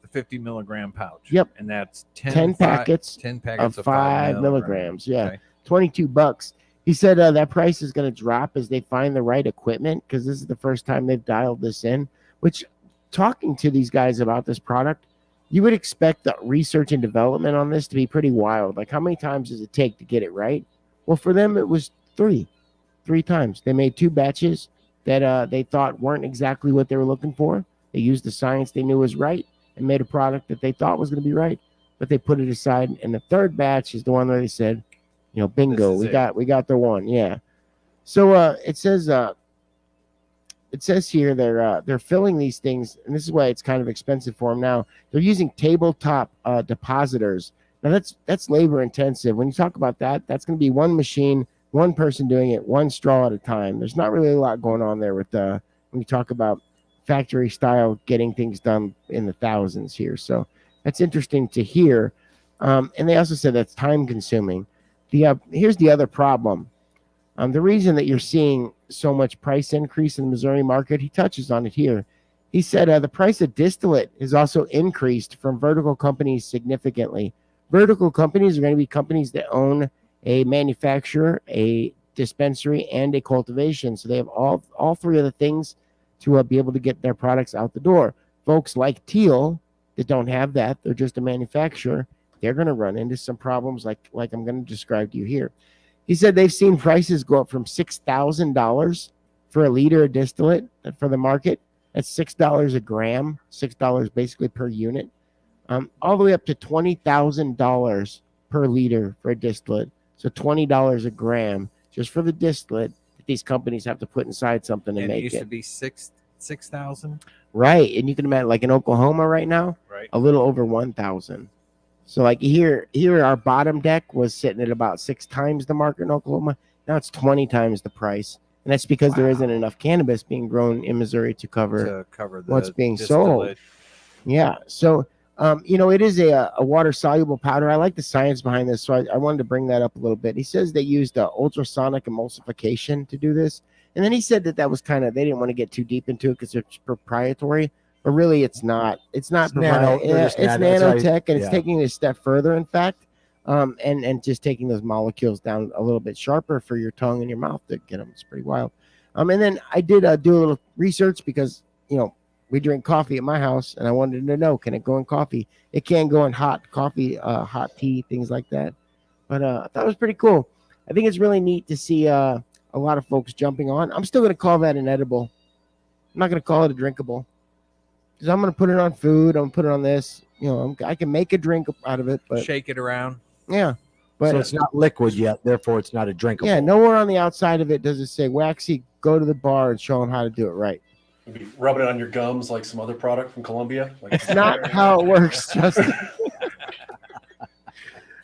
Speaker 4: The 50 milligram pouch.
Speaker 2: Yep.
Speaker 4: And that's
Speaker 2: 10 packets of 5 milligrams. Yeah. Okay. $22. He said that price is going to drop as they find the right equipment, because this is the first time they've dialed this in, which, talking to these guys about this product, you would expect the research and development on this to be pretty wild. Like, how many times does it take to get it right? Well, for them, it was three times. They made 2 batches that they thought weren't exactly what they were looking for. They used the science they knew was right and made a product that they thought was going to be right, but they put it aside. And the third batch is the one where they said, bingo, we got the one. Yeah. So it says it says here they're filling these things, and this is why it's kind of expensive for them now. They're using tabletop depositors. Now that's labor intensive. When you talk about that, that's going to be one machine, one person doing it, one straw at a time. There's not really a lot going on there with when you talk about factory style getting things done in the thousands here. So that's interesting to hear. And they also said that's time consuming. Here's the other problem. The reason that you're seeing so much price increase in the Missouri market, he touches on it here. He said the price of distillate has also increased from vertical companies significantly. Vertical companies are going to be companies that own a manufacturer, a dispensary, and a cultivation. So they have all three of the things to be able to get their products out the door. Folks like Teal that don't have that, they're just a manufacturer, they're going to run into some problems like I'm going to describe to you here. He said they've seen prices go up from $6,000 for a liter of distillate for the market. That's $6 a gram, $6 basically per unit, all the way up to $20,000 per liter for a distillate. So $20 a gram just for the distillate that these companies have to put inside something to make it.
Speaker 4: It used to be 6,000.
Speaker 2: Right, and you can imagine, like in Oklahoma right now,
Speaker 4: right,
Speaker 2: a little over 1,000. So like here our bottom deck was sitting at about 6 times the market in Oklahoma. Now it's 20 times the price, and that's because there isn't enough cannabis being grown in Missouri to cover what's being sold. Yeah, so it is a water soluble powder. I like the science behind this, so I wanted to bring that up a little bit. He says they used ultrasonic emulsification to do this, and then he said that was kind of, they didn't want to get too deep into it because it's proprietary. But really, it's not. It's nanotech, and it's taking it a step further, in fact, and just taking those molecules down a little bit sharper for your tongue and your mouth to get them. It's pretty wild. And then I did do a little research because we drink coffee at my house, and I wanted to know, can it go in coffee? It can go in hot coffee, hot tea, things like that. But I thought it was pretty cool. I think it's really neat to see a lot of folks jumping on. I'm still going to call that an edible. I'm not going to call it a drinkable. I'm going to put it on food. I'm going to put it on this. I can make a drink out of it, but
Speaker 4: shake it around.
Speaker 2: Yeah, but
Speaker 8: so it's not liquid yet. Therefore, it's not a drinkable.
Speaker 2: Yeah, nowhere on the outside of it does it say, Waxy, go to the bar and show them how to do it right.
Speaker 3: Maybe rub it on your gums like some other product from Colombia.
Speaker 2: It's not how it works, Justin.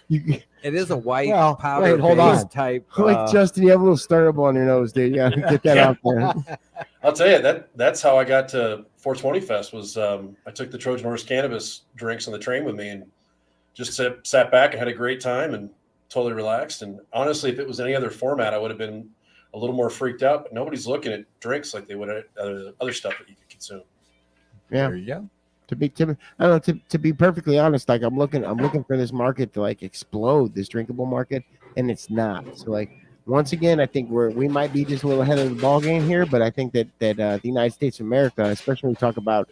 Speaker 4: It is a white powder.
Speaker 8: Wait, hold on.
Speaker 4: Type.
Speaker 2: Like Justin, you have a little stirrable on your nose, dude. You got to get that out there.
Speaker 3: I'll tell you that's how I got to 420 Fest. Was I took the Trojan Horse Cannabis drinks on the train with me and just sat back and had a great time and totally relaxed. And honestly, if it was any other format, I would have been a little more freaked out. But nobody's looking at drinks like they would at other stuff that you could consume.
Speaker 2: Yeah.
Speaker 4: There you go.
Speaker 2: To be perfectly honest, like I'm looking for this market to like explode, this drinkable market, and it's not. So like once again, I think we might be just a little ahead of the ball game here, but I think that the United States of America, especially when we talk about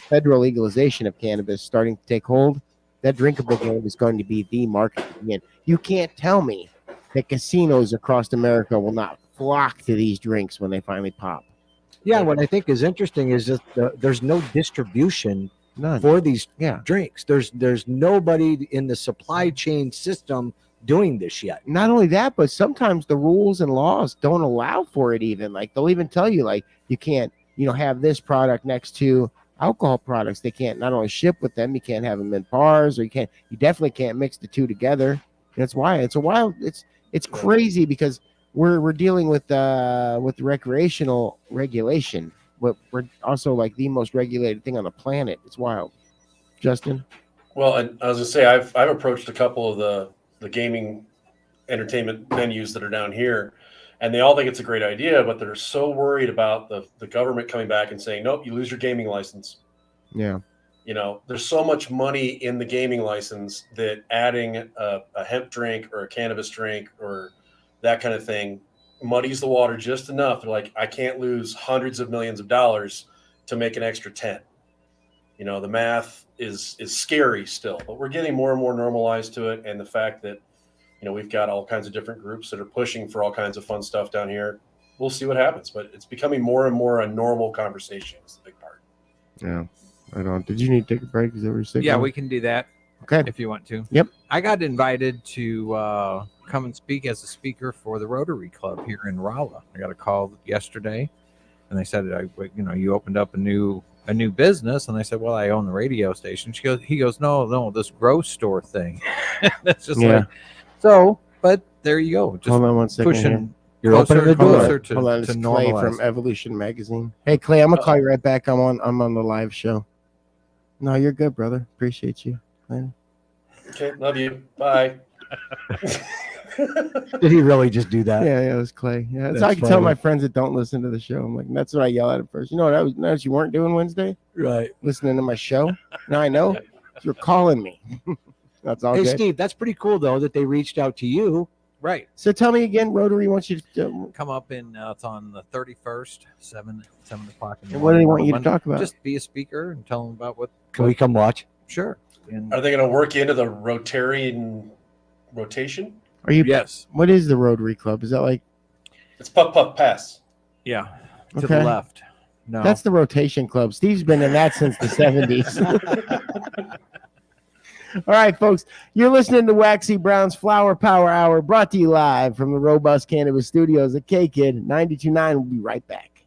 Speaker 2: federal legalization of cannabis starting to take hold, that drinkable game is going to be the market again. You can't tell me that casinos across America will not flock to these drinks when they finally pop.
Speaker 8: Yeah, what I think is interesting is that there's no distribution for these drinks. There's nobody in the supply chain system doing this yet.
Speaker 2: Not only that, but sometimes the rules and laws don't allow for it even. Like they'll even tell you like you can't, have this product next to alcohol products. They can't not only ship with them, you can't have them in bars, or you definitely can't mix the two together. That's why it's crazy because we're dealing with recreational regulation. We're also like the most regulated thing on the planet. It's wild. Justin?
Speaker 3: Well, I was gonna say I've approached a couple of the gaming entertainment venues that are down here, and they all think it's a great idea, but they're so worried about the government coming back and saying, nope, you lose your gaming license.
Speaker 2: Yeah.
Speaker 3: There's so much money in the gaming license that adding a hemp drink or a cannabis drink or that kind of thing muddies the water just enough. They're like, I can't lose hundreds of millions of dollars to make an extra 10. The math is scary still, but we're getting more and more normalized to it. And the fact that, we've got all kinds of different groups that are pushing for all kinds of fun stuff down here. We'll see what happens, but it's becoming more and more a normal conversation. Is the big part.
Speaker 2: Yeah. I don't. Did you need to take a break? Is that what you're saying?
Speaker 4: Yeah, we can do that.
Speaker 2: Okay.
Speaker 4: If you want to.
Speaker 2: Yep.
Speaker 4: I got invited to come and speak as a speaker for the Rotary Club here in Rolla. I got a call yesterday. And they said, you opened up a new business. And I said, well, I own the radio station. He goes, no, this grocery store thing. That's just like, so, but there you go. Just
Speaker 2: hold on one second.
Speaker 4: pushing.
Speaker 8: You're opening the door.
Speaker 2: Hold on, it's Clay from Evolution Magazine. Hey, Clay, I'm gonna call you right back. I'm on the live show. No, you're good, brother. Appreciate you.
Speaker 3: Okay, love you. Bye.
Speaker 8: Did he really just do that?
Speaker 2: Yeah, it was Clay. Yeah,
Speaker 8: That's
Speaker 2: so I can
Speaker 8: funny.
Speaker 2: tell my friends that don't listen to the show. I'm like, that's what I yell at him first. You know what? Notice you weren't doing Wednesday,
Speaker 8: Right.
Speaker 2: listening to my show. Now I know you're calling me. That's all
Speaker 8: Hey,
Speaker 2: good.
Speaker 8: Steve, that's pretty cool, though, that they reached out to you.
Speaker 4: Right.
Speaker 2: So tell me again, Rotary wants you to.
Speaker 4: Come up it's on the 31st, 7 o'clock. In the
Speaker 2: What do they
Speaker 4: morning.
Speaker 2: want you to talk about?
Speaker 4: Just be a speaker and tell them about what.
Speaker 8: Can we come watch?
Speaker 4: Sure. And
Speaker 3: Are they going to work you into the Rotarian rotation?
Speaker 2: Are you?
Speaker 4: yes.
Speaker 2: What is the Rotary Club? Is that like?
Speaker 3: It's Puff Puff Pass.
Speaker 4: Yeah. To
Speaker 2: Okay.
Speaker 4: the left. No.
Speaker 2: That's the Rotation Club. Steve's been in that since the 70s. All right, folks, you're listening to Waxy Brown's Flower Power Hour, brought to you live from the Robust Cannabis Studios at K-Kid 92.9. We'll be right back.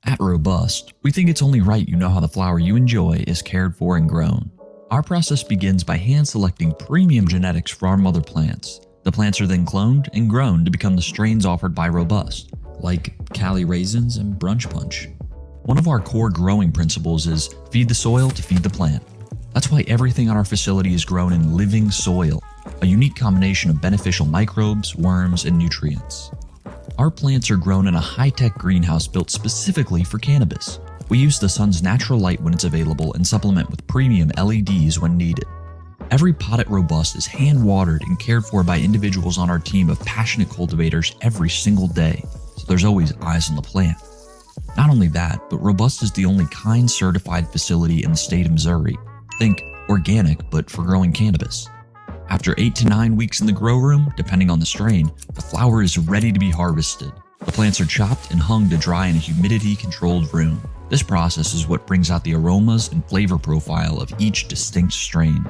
Speaker 5: At Robust, we think it's only right you know how the flower you enjoy is cared for and grown. Our process begins by hand-selecting premium genetics for our mother plants. The plants are then cloned and grown to become the strains offered by Robust, like Cali Raisins and Brunch Punch. One of our core growing principles is feed the soil to feed the plant. That's why everything on our facility is grown in living soil, a unique combination of beneficial microbes, worms, and nutrients. Our plants are grown in a high-tech greenhouse built specifically for cannabis. We use the sun's natural light when it's available and supplement with premium LEDs when needed. Every pot at Robust is hand-watered and cared for by individuals on our team of passionate cultivators every single day, so there's always eyes on the plant. Not only that, but Robust is the only KIND certified facility in the state of Missouri. Think organic, but for growing cannabis. After 8 to 9 weeks in the grow room, depending on the strain, the flower is ready to be harvested. The plants are chopped and hung to dry in a humidity-controlled room. This process is what brings out the aromas and flavor profile of each distinct strain.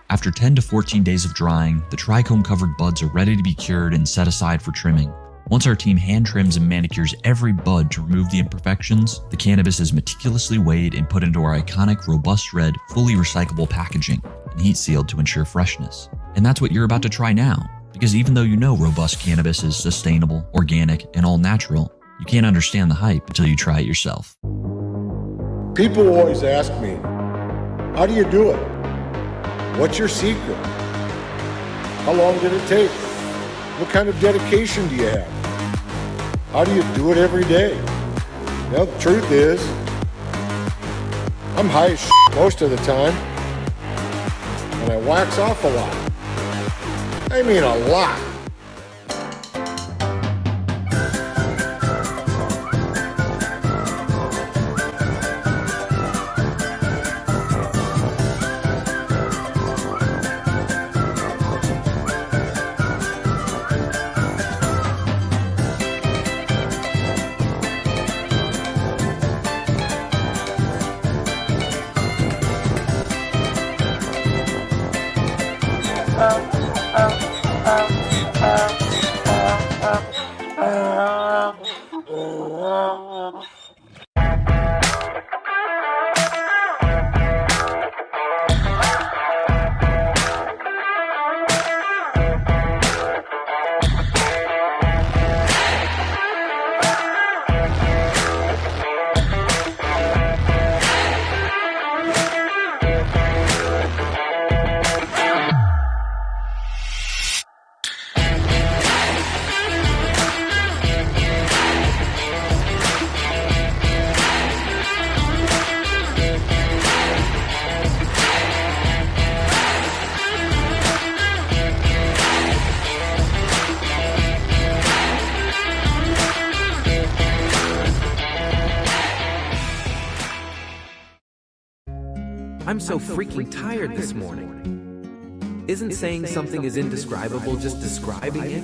Speaker 5: After 10 to 14 days of drying, the trichome-covered buds are ready to be cured and set aside for trimming. Once our team hand trims and manicures every bud to remove the imperfections, the cannabis is meticulously weighed and put into our iconic Robust Red, fully recyclable packaging and heat sealed to ensure freshness. And that's what you're about to try now, because even though you know Robust cannabis is sustainable, organic, and all natural, you can't understand the hype until you try it yourself.
Speaker 9: People always ask me, how do you do it? What's your secret? How long did it take? What kind of dedication do you have? How do you do it every day? Well, the truth is, I'm high as shit most of the time, and I wax off a lot. I mean a lot.
Speaker 10: I'm so freaking tired this morning. Isn't saying something is indescribable just describing it?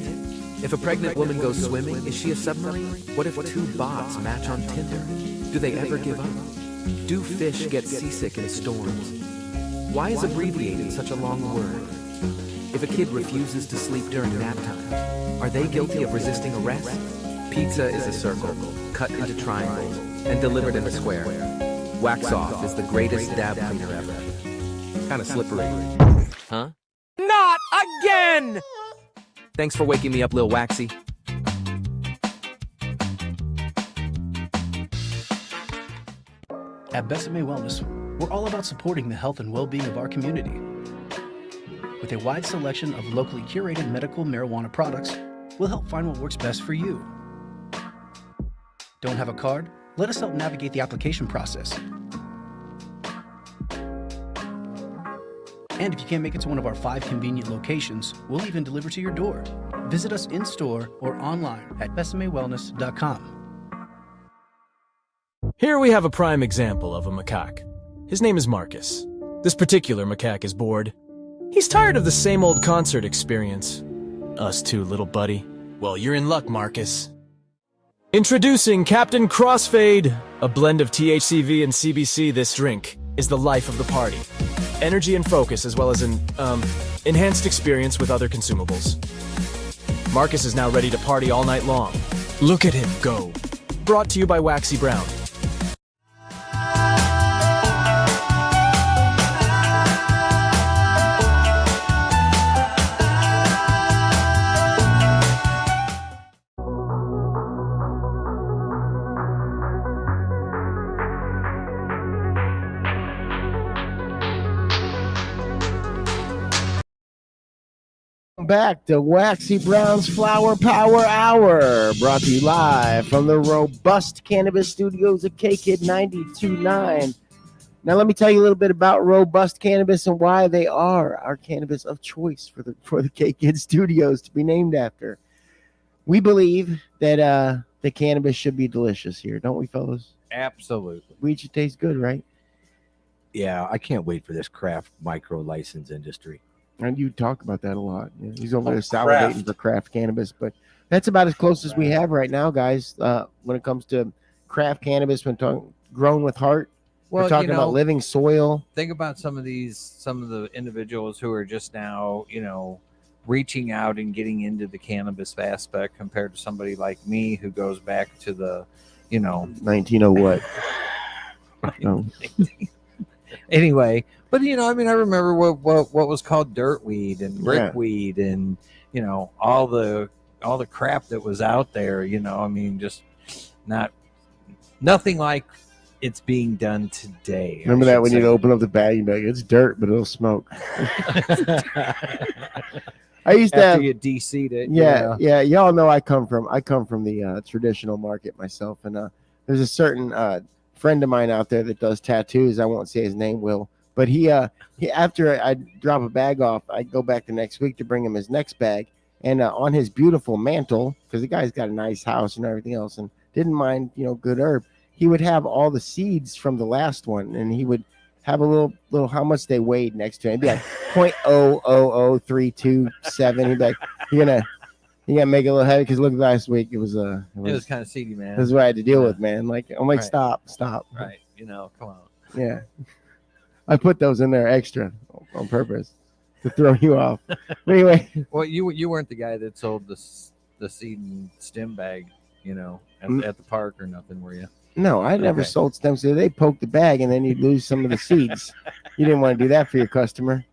Speaker 10: If a pregnant woman goes swimming, is she a submarine? What if two bots match on Tinder? Do they ever give up? Do fish get seasick in storms? Why is abbreviated such a long word? If a kid refuses to sleep during nap time, are they guilty of resisting arrest? Pizza is a circle, cut into triangles, and delivered in a square. Wax Off is the greatest dab cleaner ever. Kinda slippery. Huh? Not again! Thanks for waking me up, Lil Waxy.
Speaker 11: At BesaMe Wellness, we're all about supporting the health and well-being of our community. With a wide selection of locally curated medical marijuana products, we'll help find what works best for you. Don't have a card? Let us help navigate the application process. And if you can't make it to one of our 5 convenient locations, we'll even deliver to your door. Visit us in-store or online at besamewellness.com.
Speaker 6: Here we have a prime example of a macaque. His name is Marcus. This particular macaque is bored. He's tired of the same old concert experience. Us too, little buddy. Well, you're in luck, Marcus. Introducing Captain Crossfade, a blend of THCV and CBC. This drink is the life of the party. Energy and focus, as well as an, enhanced experience with other consumables. Marcus is now ready to party all night long. Look at him go. Brought to you by Waxy Brown.
Speaker 2: Back to Waxy Brown's Flower Power Hour, brought to you live from the robust Cannabis Studios of K-Kid 92.9. Now, let me tell you a little bit about robust cannabis and why they are our cannabis of choice for the K-Kid Studios to be named after. We believe that the cannabis should be delicious here, don't we, fellas?
Speaker 4: Absolutely.
Speaker 2: Weed should taste good, right?
Speaker 8: Yeah, I can't wait for this craft micro license industry.
Speaker 2: And you talk about that a lot. Yeah, he's over there salivating for craft cannabis, but that's about as close as we have right now, guys. When it comes to craft cannabis, when grown with heart, we're talking about living soil.
Speaker 4: Think about some of the individuals who are just now, reaching out and getting into the cannabis aspect compared to somebody like me who goes back to the,
Speaker 2: 1900 what? No.
Speaker 4: Anyway, but I remember what was called dirt weed and brickweed and all the crap that was out there. Just nothing like it's being done today.
Speaker 2: Remember that when you'd open up the bag, you'd be like, "It's dirt, but it'll smoke." I used to have,
Speaker 4: you de-seed it.
Speaker 2: Yeah. Y'all know I come from the traditional market myself, and there's a certain friend of mine out there that does tattoos. I won't say his name, Will, but he after I drop a bag off, I go back the next week to bring him his next bag, and on his beautiful mantle, because the guy's got a nice house and everything else, and didn't mind good herb. He would have all the seeds from the last one, and he would have a little how much they weighed next to him. He'd be like 0.000327. He'd be like, you gotta make it a little heavy because look, last week it was
Speaker 4: kind of seedy, man.
Speaker 2: This is what I had to deal with, man. Like I'm like,
Speaker 4: right.
Speaker 2: Stop.
Speaker 4: Right. Come on.
Speaker 2: Yeah. I put those in there extra on purpose to throw you off. But anyway.
Speaker 4: Well, you weren't the guy that sold the seed and stem bag, at the park or nothing, were you?
Speaker 2: No, I never sold stems. So they poke the bag and then you'd lose some of the seeds. You didn't want to do that for your customer.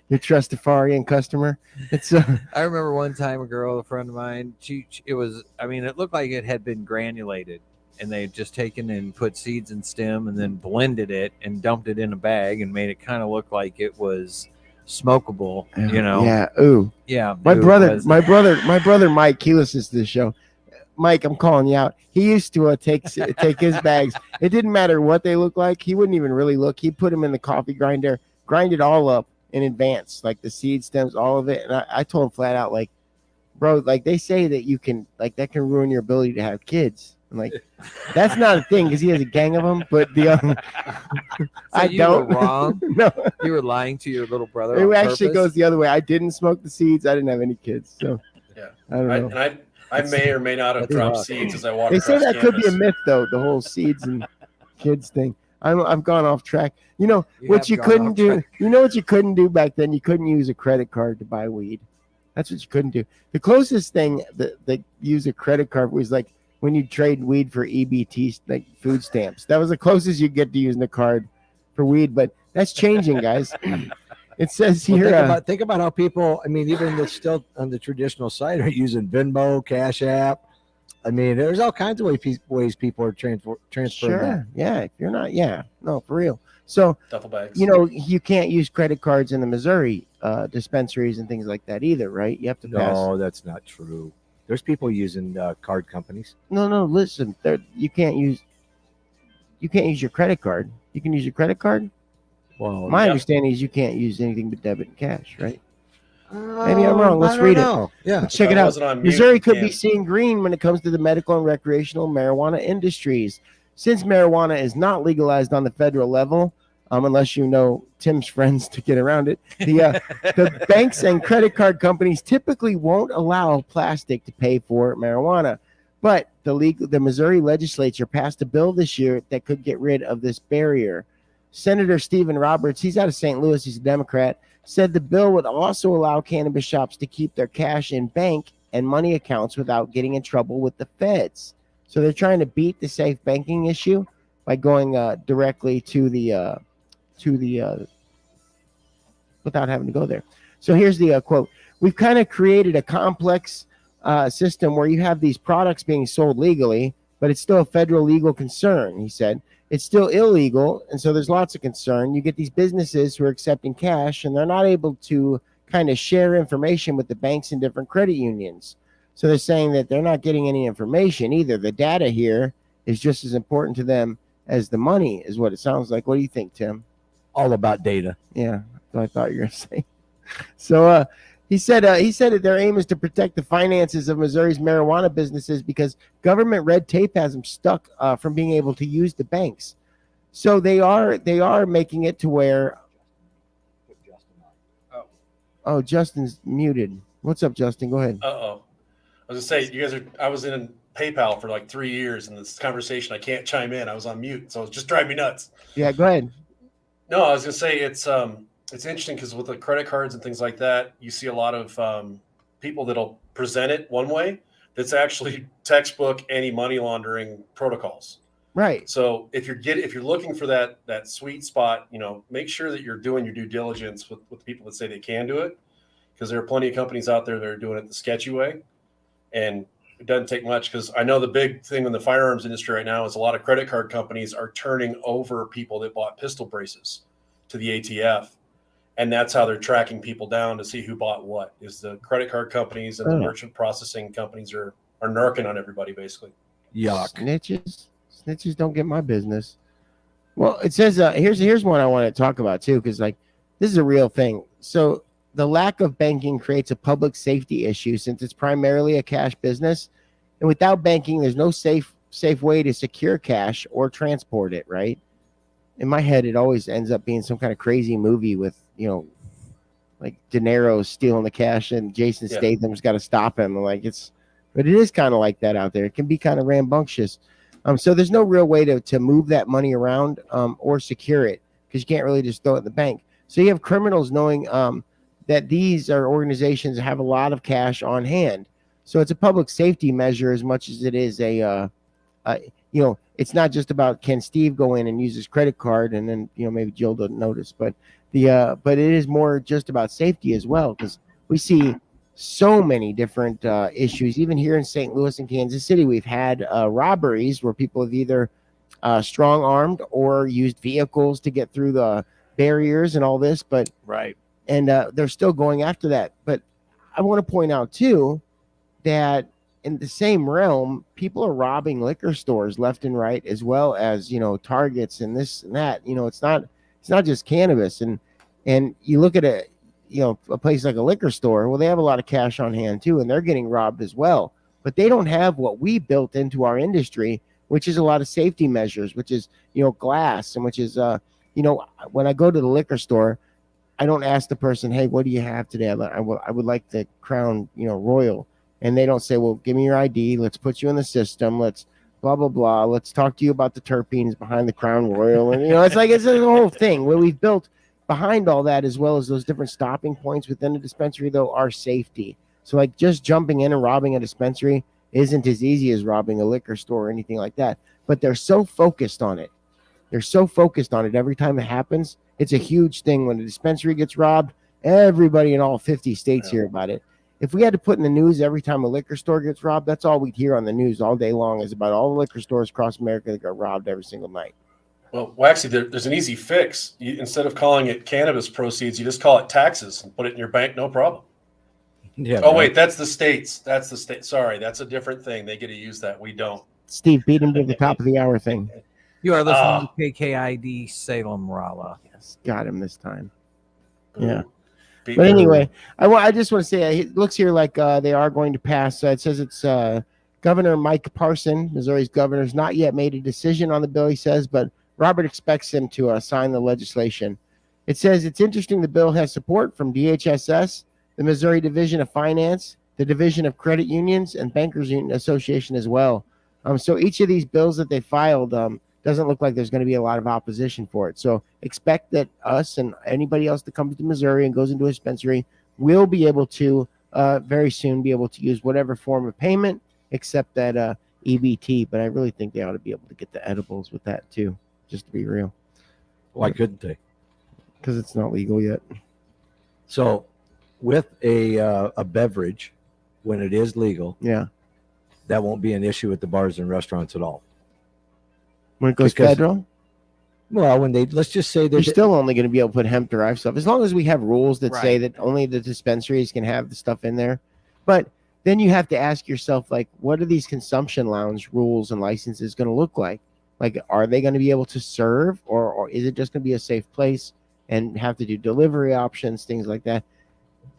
Speaker 2: Your Trustafarian customer. It's
Speaker 4: I remember one time a friend of mine, it looked like it had been granulated and they had just taken and put seeds and stem and then blended it and dumped it in a bag and made it kind of look like it was smokable,
Speaker 2: Yeah. Ooh.
Speaker 4: Yeah.
Speaker 2: My brother Mike, he listens to this show. Mike, I'm calling you out. He used to take his bags. It didn't matter what they looked like. He wouldn't even really look. He'd put them in the coffee grinder, grind it all up in advance, like the seed stems, all of it. And I told him flat out, like, bro, like they say that you can, like that can ruin your ability to have kids. I'm like, that's not a thing because he has a gang of them. But the
Speaker 4: So you were wrong.
Speaker 2: No,
Speaker 4: You were lying to your little brother.
Speaker 2: it
Speaker 4: on
Speaker 2: actually
Speaker 4: purpose?
Speaker 2: goes the other way. I didn't smoke the seeds. I didn't have any kids, so
Speaker 3: Yeah.
Speaker 2: I don't know.
Speaker 3: And I may or may not have
Speaker 8: That's
Speaker 3: dropped
Speaker 8: rough.
Speaker 3: seeds as I walked
Speaker 2: They say
Speaker 3: across
Speaker 2: that could be a
Speaker 3: campus.
Speaker 2: myth, though. The whole seeds and kids thing. I've gone off track. You know what
Speaker 4: have
Speaker 2: you
Speaker 4: gone
Speaker 2: couldn't
Speaker 4: off
Speaker 2: do.
Speaker 4: track.
Speaker 2: You know what you couldn't do back then. You couldn't use a credit card to buy weed. That's what you couldn't do. The closest thing that use a credit card was like when you trade weed for EBT, like food stamps. That was the closest you get to using the card for weed. But that's changing, guys. It says
Speaker 8: Well,
Speaker 2: here.
Speaker 8: think about how people, I mean, even that's still on the traditional side are using Venmo, Cash App. I mean, there's all kinds of ways people are transferring that.
Speaker 2: Sure. Yeah. If you're not, yeah. No, for real. So,
Speaker 3: Duffel bags.
Speaker 2: you know, you can't use credit cards in the Missouri dispensaries and things like that either, right? You have to pass.
Speaker 8: No, that's not true. There's people using card companies.
Speaker 2: No. Listen, you can't use your credit card. You can use your credit card.
Speaker 8: Well,
Speaker 2: My
Speaker 3: Yep.
Speaker 2: understanding is you can't use anything but debit and cash, right? Maybe I'm wrong. Let's read it.
Speaker 8: Yeah.
Speaker 2: Let's check
Speaker 3: If
Speaker 2: it
Speaker 3: I
Speaker 2: out.
Speaker 3: wasn't on mute,
Speaker 2: Missouri
Speaker 3: you
Speaker 2: could be
Speaker 3: can.
Speaker 2: seeing green when it comes to the medical and recreational marijuana industries. Since marijuana is not legalized on the federal level, unless you know Tim's friends to get around it, the banks and credit card companies typically won't allow plastic to pay for marijuana. But the Missouri legislature passed a bill this year that could get rid of this barrier. Senator Stephen Roberts, he's out of St. Louis, he's a Democrat, said the bill would also allow cannabis shops to keep their cash in bank and money accounts without getting in trouble with the feds. So they're trying to beat the safe banking issue by going directly to the without having to go there. So here's the quote. We've kind of created a complex system where you have these products being sold legally, but it's still a federal legal concern, he said. It's still illegal, and so there's lots of concern. You get these businesses who are accepting cash, and they're not able to kind of share information with the banks and different credit unions. So they're saying that they're not getting any information either. The data here is just as important to them as the money, is what it sounds like. What do you think, Tim?
Speaker 8: All about data.
Speaker 2: Yeah, that's what I thought you were going to say. So he said that their aim is to protect the finances of Missouri's marijuana businesses because government red tape has them stuck from being able to use the banks. So they are making it to where. Oh, Justin's muted. What's up, Justin? Go ahead.
Speaker 3: Uh-oh. I was going to say, I was in PayPal for like 3 years, and this conversation, I can't chime in. I was on mute, so it's just driving me nuts.
Speaker 2: Yeah, go ahead.
Speaker 3: No, I was going to say it's interesting because with the credit cards and things like that, you see a lot of people that'll present it one way that's actually textbook anti-money laundering protocols.
Speaker 2: Right.
Speaker 3: So if you're looking for that sweet spot, make sure that you're doing your due diligence with people that say they can do it, because there are plenty of companies out there that are doing it the sketchy way, and it doesn't take much. Because I know the big thing in the firearms industry right now is a lot of credit card companies are turning over people that bought pistol braces to the ATF. And that's how they're tracking people down to see who bought what. Is the credit card companies and the merchant processing companies are narking on everybody, basically.
Speaker 8: Yuck.
Speaker 2: Snitches don't get my business. Well, it says here's one I want to talk about too, because like this is a real thing. So the lack of banking creates a public safety issue since it's primarily a cash business, and without banking, there's no safe way to secure cash or transport it. Right? In my head, it always ends up being some kind of crazy movie with, like De Niro stealing the cash and Jason Statham's got to stop him. But it is kind of like that out there. It can be kind of rambunctious. So there's no real way to move that money around or secure it because you can't really just throw it in the bank. So you have criminals knowing that these are organizations that have a lot of cash on hand. So it's a public safety measure as much as it is it's not just about can Steve go in and use his credit card and then maybe Jill doesn't notice, but it is more just about safety as well, because we see so many different issues. Even here in St. Louis and Kansas City, we've had robberies where people have either strong armed or used vehicles to get through the barriers and all this. But and they're still going after that. But I want to point out too that in the same realm, people are robbing liquor stores left and right, as well as Targets and this and that. It's not just cannabis. And you look at a place like a liquor store. Well, they have a lot of cash on hand too, and they're getting robbed as well. but they don't have what we built into our industry, which is a lot of safety measures, which is, glass, and which is, when I go to the liquor store, I don't ask the person, hey, what do you have today? I would like the Crown, Royal. And they don't say, well, give me your ID. Let's put you in the system. Let's blah, blah, blah. Let's talk to you about the terpenes behind the Crown Royal. And, it's a whole thing. What we've built behind all that, as well as those different stopping points within the dispensary, though, are safety. So, like, just jumping in and robbing a dispensary isn't as easy as robbing a liquor store or anything like that. But they're so focused on it. They're so focused on it every time it happens. It's a huge thing. When a dispensary gets robbed, everybody in all 50 states hear about it. If we had to put in the news every time a liquor store gets robbed, that's all we'd hear on the news all day long, is about all the liquor stores across America that got robbed every single night.
Speaker 3: Well, Waxy, there's an easy fix. Instead of calling it cannabis proceeds, you just call it taxes and put it in your bank, no problem.
Speaker 8: Yeah.
Speaker 3: Oh, wait, that's the states. That's the state. Sorry, that's a different thing. They get to use that. We don't.
Speaker 2: Steve, beat him to the top of the hour thing.
Speaker 4: You are listening to KKID Salem Rala.
Speaker 2: Yes, got him this time. Yeah. But anyway, I just want to say, it looks here like they are going to pass. It says it's Governor Mike Parson, Missouri's governor, has not yet made a decision on the bill, he says, but Robert expects him to sign the legislation. It says it's interesting the bill has support from DHSS, the Missouri Division of Finance, the Division of Credit Unions, and Bankers Union Association as well. So each of these bills that they filed doesn't look like there's going to be a lot of opposition for it. So expect that us and anybody else that comes to Missouri and goes into a dispensary will be able to very soon be able to use whatever form of payment except that EBT. But I really think they ought to be able to get the edibles with that too, just to be real.
Speaker 8: Why couldn't they?
Speaker 2: Because it's not legal yet.
Speaker 8: So with a beverage, when it is legal, that won't be an issue at the bars and restaurants at all.
Speaker 2: When it goes federal?
Speaker 8: Well, let's just say
Speaker 2: they're still only going to be able to put hemp-derived stuff, as long as we have rules that say that only the dispensaries can have the stuff in there. But then you have to ask yourself, like, what are these consumption lounge rules and licenses going to look like? Like, are they going to be able to serve, or is it just going to be a safe place and have to do delivery options, things like that?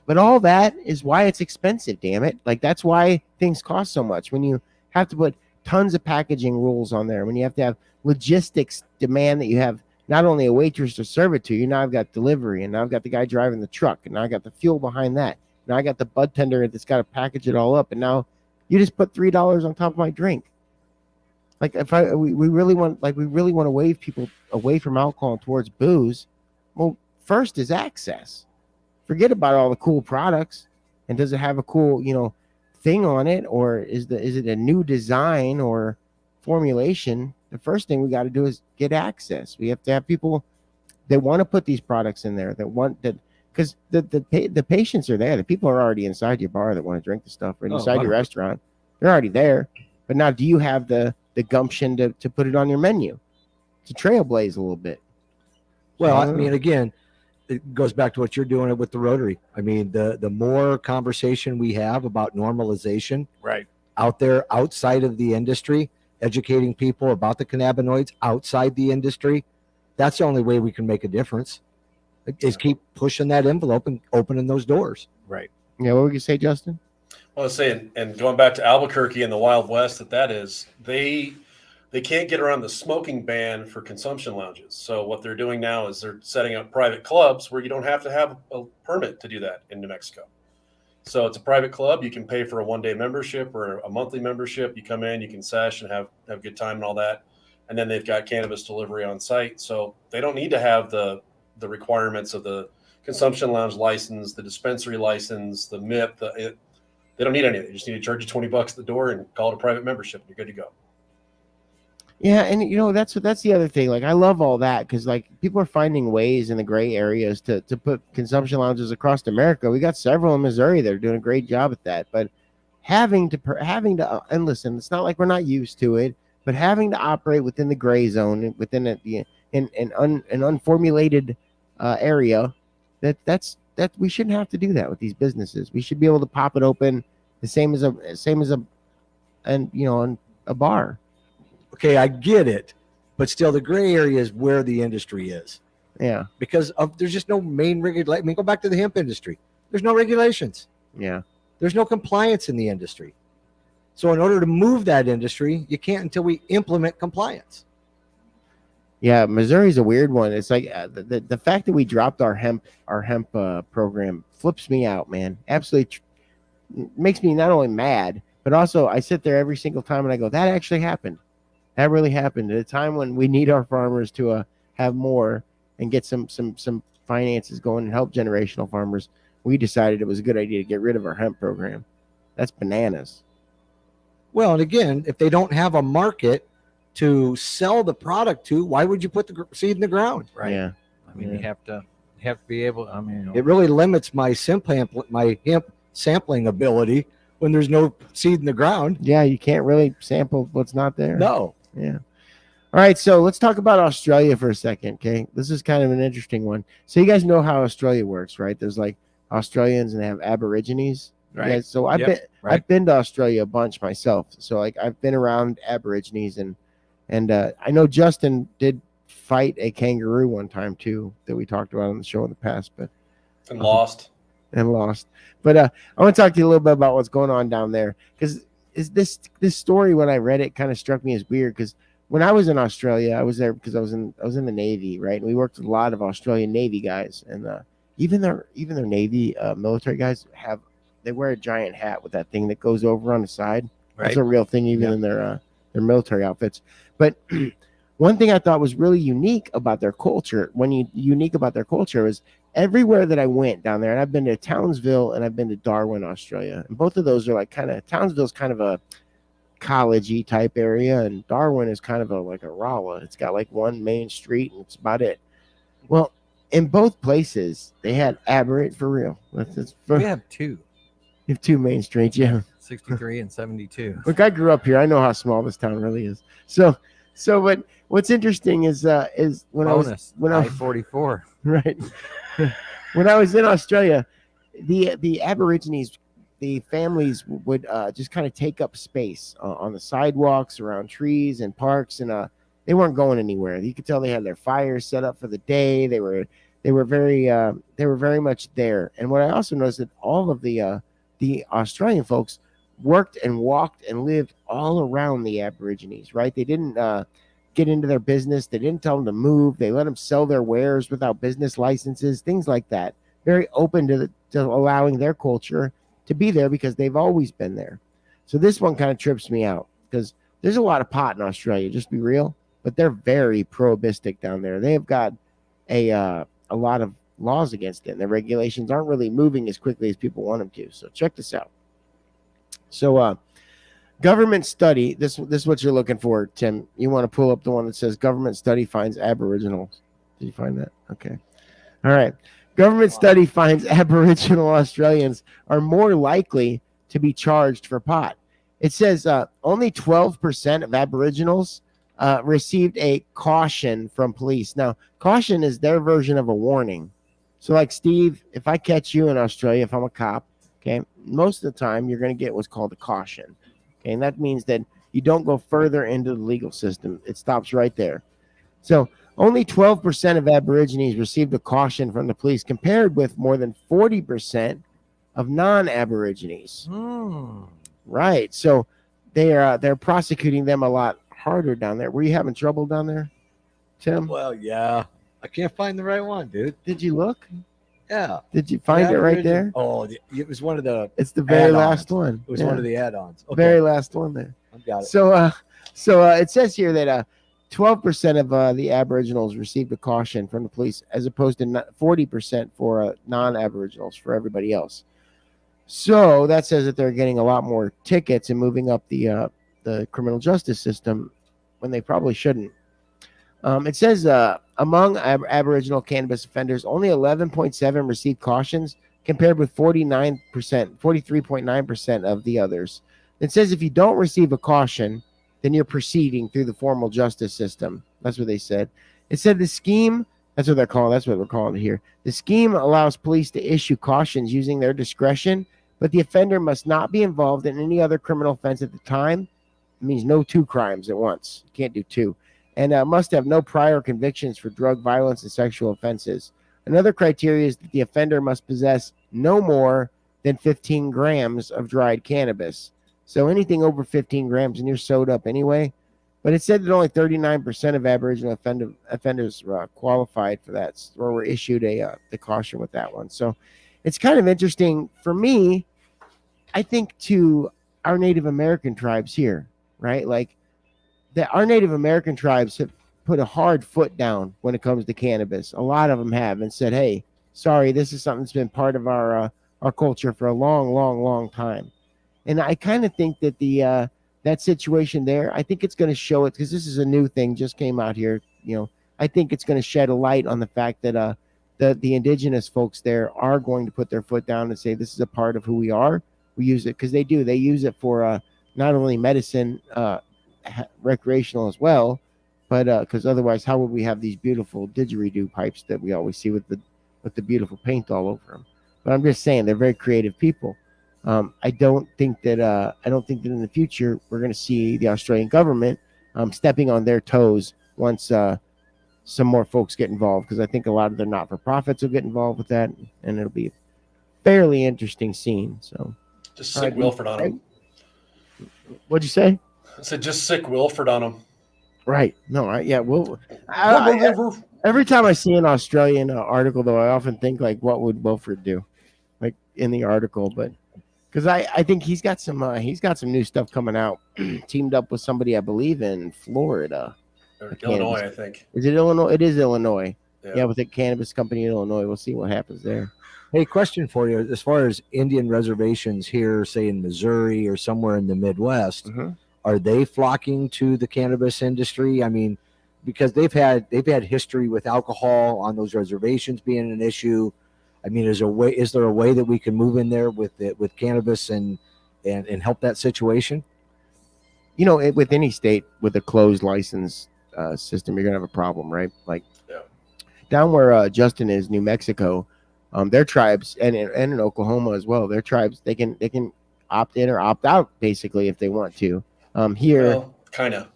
Speaker 2: But all that is why it's expensive, damn it. Like, that's why things cost so much. When you have to put tons of packaging rules on there, when you have to have logistics demand that you have not only a waitress to serve it to you, now I've got delivery, and now I've got the guy driving the truck, and now I got the fuel behind that. Now I got the bud tender that's got to package it all up, and now you just put $3 on top of my drink. Like, we really want to wave people away from alcohol and towards booze. Well, first is access. Forget about all the cool products, and does it have a cool, thing on it, or is it a new design or formulation? The first thing we got to do is get access. We have to have people that want to put these products in there, that want that, because the patients are there. The people are already inside your bar that want to drink the stuff, or inside your restaurant. They're already there. But now, do you have the gumption to put it on your menu, to trailblaze a little bit?
Speaker 8: Well, I mean, again, it goes back to what you're doing with the Rotary. I mean, the more conversation we have about normalization out there, outside of the industry, educating people about the cannabinoids outside the industry, that's the only way we can make a difference, is keep pushing that envelope and opening those doors.
Speaker 2: Right. Yeah, what would you say, Justin?
Speaker 3: Well, I was saying, and going back to Albuquerque and the Wild West, that is, they can't get around the smoking ban for consumption lounges. So what they're doing now is they're setting up private clubs where you don't have to have a permit to do that in New Mexico. So it's a private club. You can pay for a one-day membership or a monthly membership. You come in, you can sesh and have a good time and all that. And then they've got cannabis delivery on site. So they don't need to have the requirements of the consumption lounge license, the dispensary license, the MIP. They don't need any of it. You just need to charge you $20 at the door and call it a private membership. You're good to go.
Speaker 2: Yeah, and that's the other thing. Like, I love all that, because like people are finding ways in the gray areas to put consumption lounges across America. We got several in Missouri that are doing a great job at that. But having to and listen, it's not like we're not used to it, but having to operate within the gray zone, within an unformulated area, that we shouldn't have to do that with these businesses. We should be able to pop it open the same as a bar.
Speaker 8: Okay, I get it, but still, the gray area is where the industry is.
Speaker 2: Yeah,
Speaker 8: because there's just no main regulation. I mean, go back to the hemp industry. There's no regulations.
Speaker 2: Yeah,
Speaker 8: there's no compliance in the industry. So in order to move that industry, you can't until we implement compliance.
Speaker 2: Yeah, Missouri's a weird one. It's like the fact that we dropped our hemp program flips me out, man. Absolutely makes me not only mad, but also I sit there every single time and I go, that actually happened. That really happened at a time when we need our farmers to have more and get some finances going and help generational farmers. We decided it was a good idea to get rid of our hemp program. That's bananas.
Speaker 8: Well, and again, if they don't have a market to sell the product to, why would you put the seed in the ground?
Speaker 4: Right.
Speaker 2: Yeah.
Speaker 4: I mean, you have to be able. I mean,
Speaker 8: It really limits my hemp sampling ability when there's no seed in the ground.
Speaker 2: Yeah, you can't really sample what's not there.
Speaker 8: No.
Speaker 2: Yeah. All right, so let's talk about Australia for a second, okay? This is kind of an interesting one. So you guys know how Australia works, right? There's like Australians and they have Aborigines.
Speaker 4: Right.
Speaker 2: Yeah, so I've been to Australia a bunch myself. So like I've been around Aborigines and I know Justin did fight a kangaroo one time too that we talked about on the show in the past, but
Speaker 3: and lost.
Speaker 2: But I want to talk to you a little bit about what's going on down there, because this story, when I read it, kind of struck me as weird. Because when I was in Australia, I was there because I was in the Navy, right? And we worked with a lot of Australian Navy guys, and even their Navy military guys they wear a giant hat with that thing that goes over on the side. Right. That's a real thing, even in their military outfits. But one thing I thought was really unique about their culture, was everywhere that I went down there, and I've been to Townsville and I've been to Darwin, Australia, and both of those are like Townsville's kind of a college-y type area, and Darwin is kind of like a Rolla. It's got like one main street and it's about it. Well, in both places they had for real.
Speaker 4: We have two.
Speaker 2: You have two main streets, yeah.
Speaker 4: 63 and 72.
Speaker 2: Look, I grew up here. I know how small this town really is. So but what's interesting is when I was
Speaker 4: 44.
Speaker 2: Right. When I was in Australia, the Aborigines, the families would just kind of take up space on the sidewalks, around trees and parks, and they weren't going anywhere. You could tell they had their fires set up for the day. They were very much there. And what I also noticed that all of the Australian folks worked and walked and lived all around the Aborigines, right? They didn't get into their business. They didn't tell them to move. They let them sell their wares without business licenses, things like that. Very open to allowing their culture to be there because they've always been there. So this one kind of trips me out because there's a lot of pot in Australia, just be real, but they're very prohibistic down there. They've got a lot of laws against it, and their regulations aren't really moving as quickly as people want them to. So check this out. So government study, this is what you're looking for, Tim. You want to pull up the one that says government study finds Aboriginals. Did you find that? Okay. All right. Government study finds Aboriginal Australians are more likely to be charged for pot. It says only 12% of Aboriginals received a caution from police. Now, caution is their version of a warning. So like, Steve, if I catch you in Australia, if I'm a cop, okay, most of the time you're going to get what's called a caution. Okay, and that means that you don't go further into the legal system. It stops right there. So only 12% of Aborigines received a caution from the police, compared with more than 40% of non-Aborigines. Right. So they're prosecuting them a lot harder down there. Were you having trouble down there, Tim?
Speaker 8: Well, yeah. I can't find the right one, dude.
Speaker 2: Did you look?
Speaker 8: Yeah.
Speaker 2: Did you find it right there?
Speaker 8: Oh, it was one of the.
Speaker 2: It's the very last one.
Speaker 8: It was one of the add-ons.
Speaker 2: Okay. Very last one there.
Speaker 8: I've got it.
Speaker 2: So it says here that 12% of the Aboriginals received a caution from the police, as opposed to 40% for non-Aboriginals, for everybody else. So that says that they're getting a lot more tickets and moving up the criminal justice system when they probably shouldn't. It says among Aboriginal cannabis offenders, only 11.7 received cautions, compared with 43.9% of the others. It says if you don't receive a caution, then you're proceeding through the formal justice system. That's what they said. It said the scheme, that's what we're calling it here. The scheme allows police to issue cautions using their discretion, but the offender must not be involved in any other criminal offense at the time. It means no two crimes at once. You can't do two. And must have no prior convictions for drug, violence, and sexual offenses. Another criteria is that the offender must possess no more than 15 grams of dried cannabis. So anything over 15 grams and you're sewed up anyway. But it said that only 39% of Aboriginal offenders qualified for that, or were issued the caution with that one. So it's kind of interesting for me. I think to our Native American tribes here, right? Like that, our Native American tribes have put a hard foot down when it comes to cannabis. A lot of them have, and said, "Hey, sorry, this is something that's been part of our culture for a long, long, long time." And I kind of think that that situation there, I think it's going to show it, because this is a new thing, just came out here. I think it's going to shed a light on the fact that the indigenous folks there are going to put their foot down and say, this is a part of who we are. We use it because they do. They use it for not only medicine, recreational as well, but because otherwise, how would we have these beautiful didgeridoo pipes that we always see with the beautiful paint all over them? But I'm just saying, they're very creative people. I don't think that in the future we're going to see the Australian government stepping on their toes once some more folks get involved, because I think a lot of their not-for-profits will get involved with that, and it'll be a fairly interesting scene. So
Speaker 3: just sick Wilford on them.
Speaker 2: What'd you say?
Speaker 3: I said just sick Wilford on them.
Speaker 2: Right. No. Every time I see an Australian article, though, I often think, like, what would Wilford do, like in the article? But because I think he's got some new stuff coming out. Teamed up with somebody, I believe, in Florida.
Speaker 3: Or Illinois, I think.
Speaker 2: Is it Illinois? It is Illinois.
Speaker 3: Yeah,
Speaker 2: with a cannabis company in Illinois. We'll see what happens there.
Speaker 8: Hey, question for you. As far as Indian reservations here, say in Missouri or somewhere in the Midwest, are they flocking to the cannabis industry? I mean, because they've had history with alcohol on those reservations being an issue. I mean, is there a way that we can move in there with cannabis and help that situation?
Speaker 2: With any state with a closed license system, you're gonna have a problem, right? Like down where Justin is, New Mexico, their tribes, and in Oklahoma as well, their tribes, they can opt in or opt out basically if they want to. Here,
Speaker 3: kind of.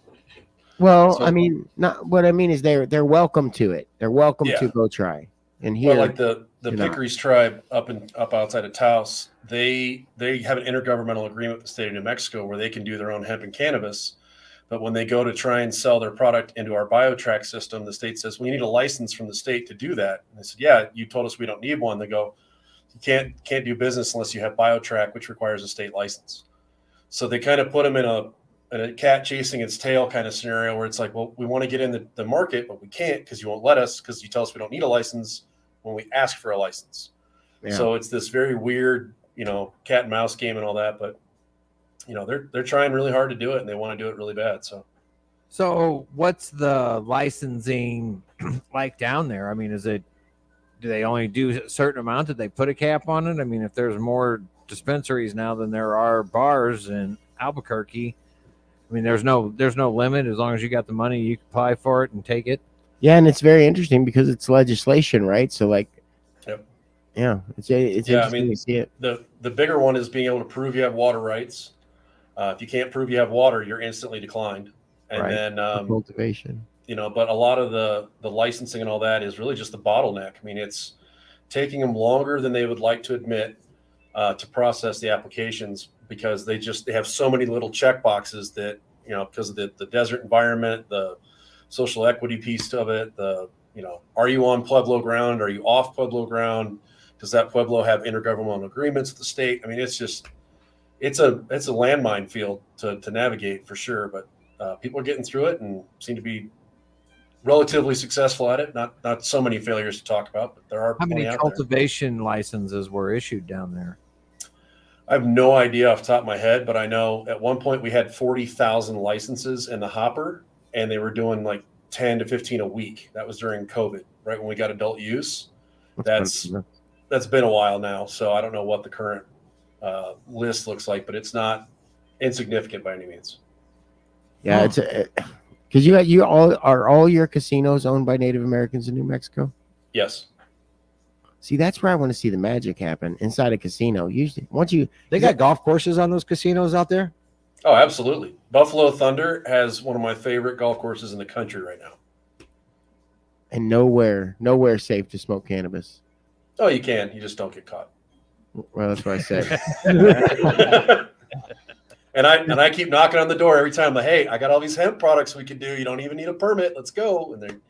Speaker 2: Well, so, I mean, not what I mean is they're welcome to it. They're welcome to go try. And here,
Speaker 3: like the Pickeries tribe up outside of Taos, they have an intergovernmental agreement with the state of New Mexico where they can do their own hemp and cannabis. But when they go to try and sell their product into our BioTrack system, the state says, we need a license from the state to do that. And they said, yeah, you told us we don't need one. They go, you can't do business unless you have BioTrack, which requires a state license. So they kind of put them in a cat chasing its tail kind of scenario where it's like, well, we want to get in the market, but we can't because you won't let us, because you tell us we don't need a license when we ask for a license. Yeah. So it's this very weird, cat and mouse game and all that, but they're trying really hard to do it, and they want to do it really bad.
Speaker 4: So what's the licensing like down there? I mean, do they only do a certain amount? Did they put a cap on it? I mean, if there's more dispensaries now than there are bars in Albuquerque, I mean, there's no limit. As long as you got the money, you can apply for it and take it.
Speaker 2: Yeah, and it's very interesting because it's legislation, right? So, like, it's interesting to see it.
Speaker 3: The bigger one is being able to prove you have water rights. If you can't prove you have water, you're instantly declined. And then
Speaker 2: cultivation.
Speaker 3: But a lot of the licensing and all that is really just the bottleneck. I mean, it's taking them longer than they would like to admit to process the applications, because they have so many little check boxes that, because of the desert environment, the social equity piece of it, are you on Pueblo ground? Are you off Pueblo ground? Does that Pueblo have intergovernmental agreements with the state? I mean, it's a landmine field to navigate for sure, but people are getting through it and seem to be relatively successful at it. Not so many failures to talk about, but there are.
Speaker 4: How many cultivation licenses were issued down there?
Speaker 3: I have no idea off the top of my head, but I know at one point we had 40,000 licenses in the hopper, and they were doing like 10 to 15 a week. That was during COVID, right when we got adult use. That's been a while now, so I don't know what the current list looks like, but it's not insignificant by any means.
Speaker 2: Yeah, it's because all your casinos owned by Native Americans in New Mexico?
Speaker 3: Yes.
Speaker 2: See, that's where I want to see the magic happen, inside a casino. Usually,
Speaker 8: they got golf courses on those casinos out there.
Speaker 3: Oh, absolutely. Buffalo Thunder has one of my favorite golf courses in the country right now.
Speaker 2: And nowhere safe to smoke cannabis.
Speaker 3: Oh, you can. You just don't get caught.
Speaker 2: Well, that's what I said.
Speaker 3: And I keep knocking on the door every time. Like, hey, I got all these hemp products we could do. You don't even need a permit. Let's go. And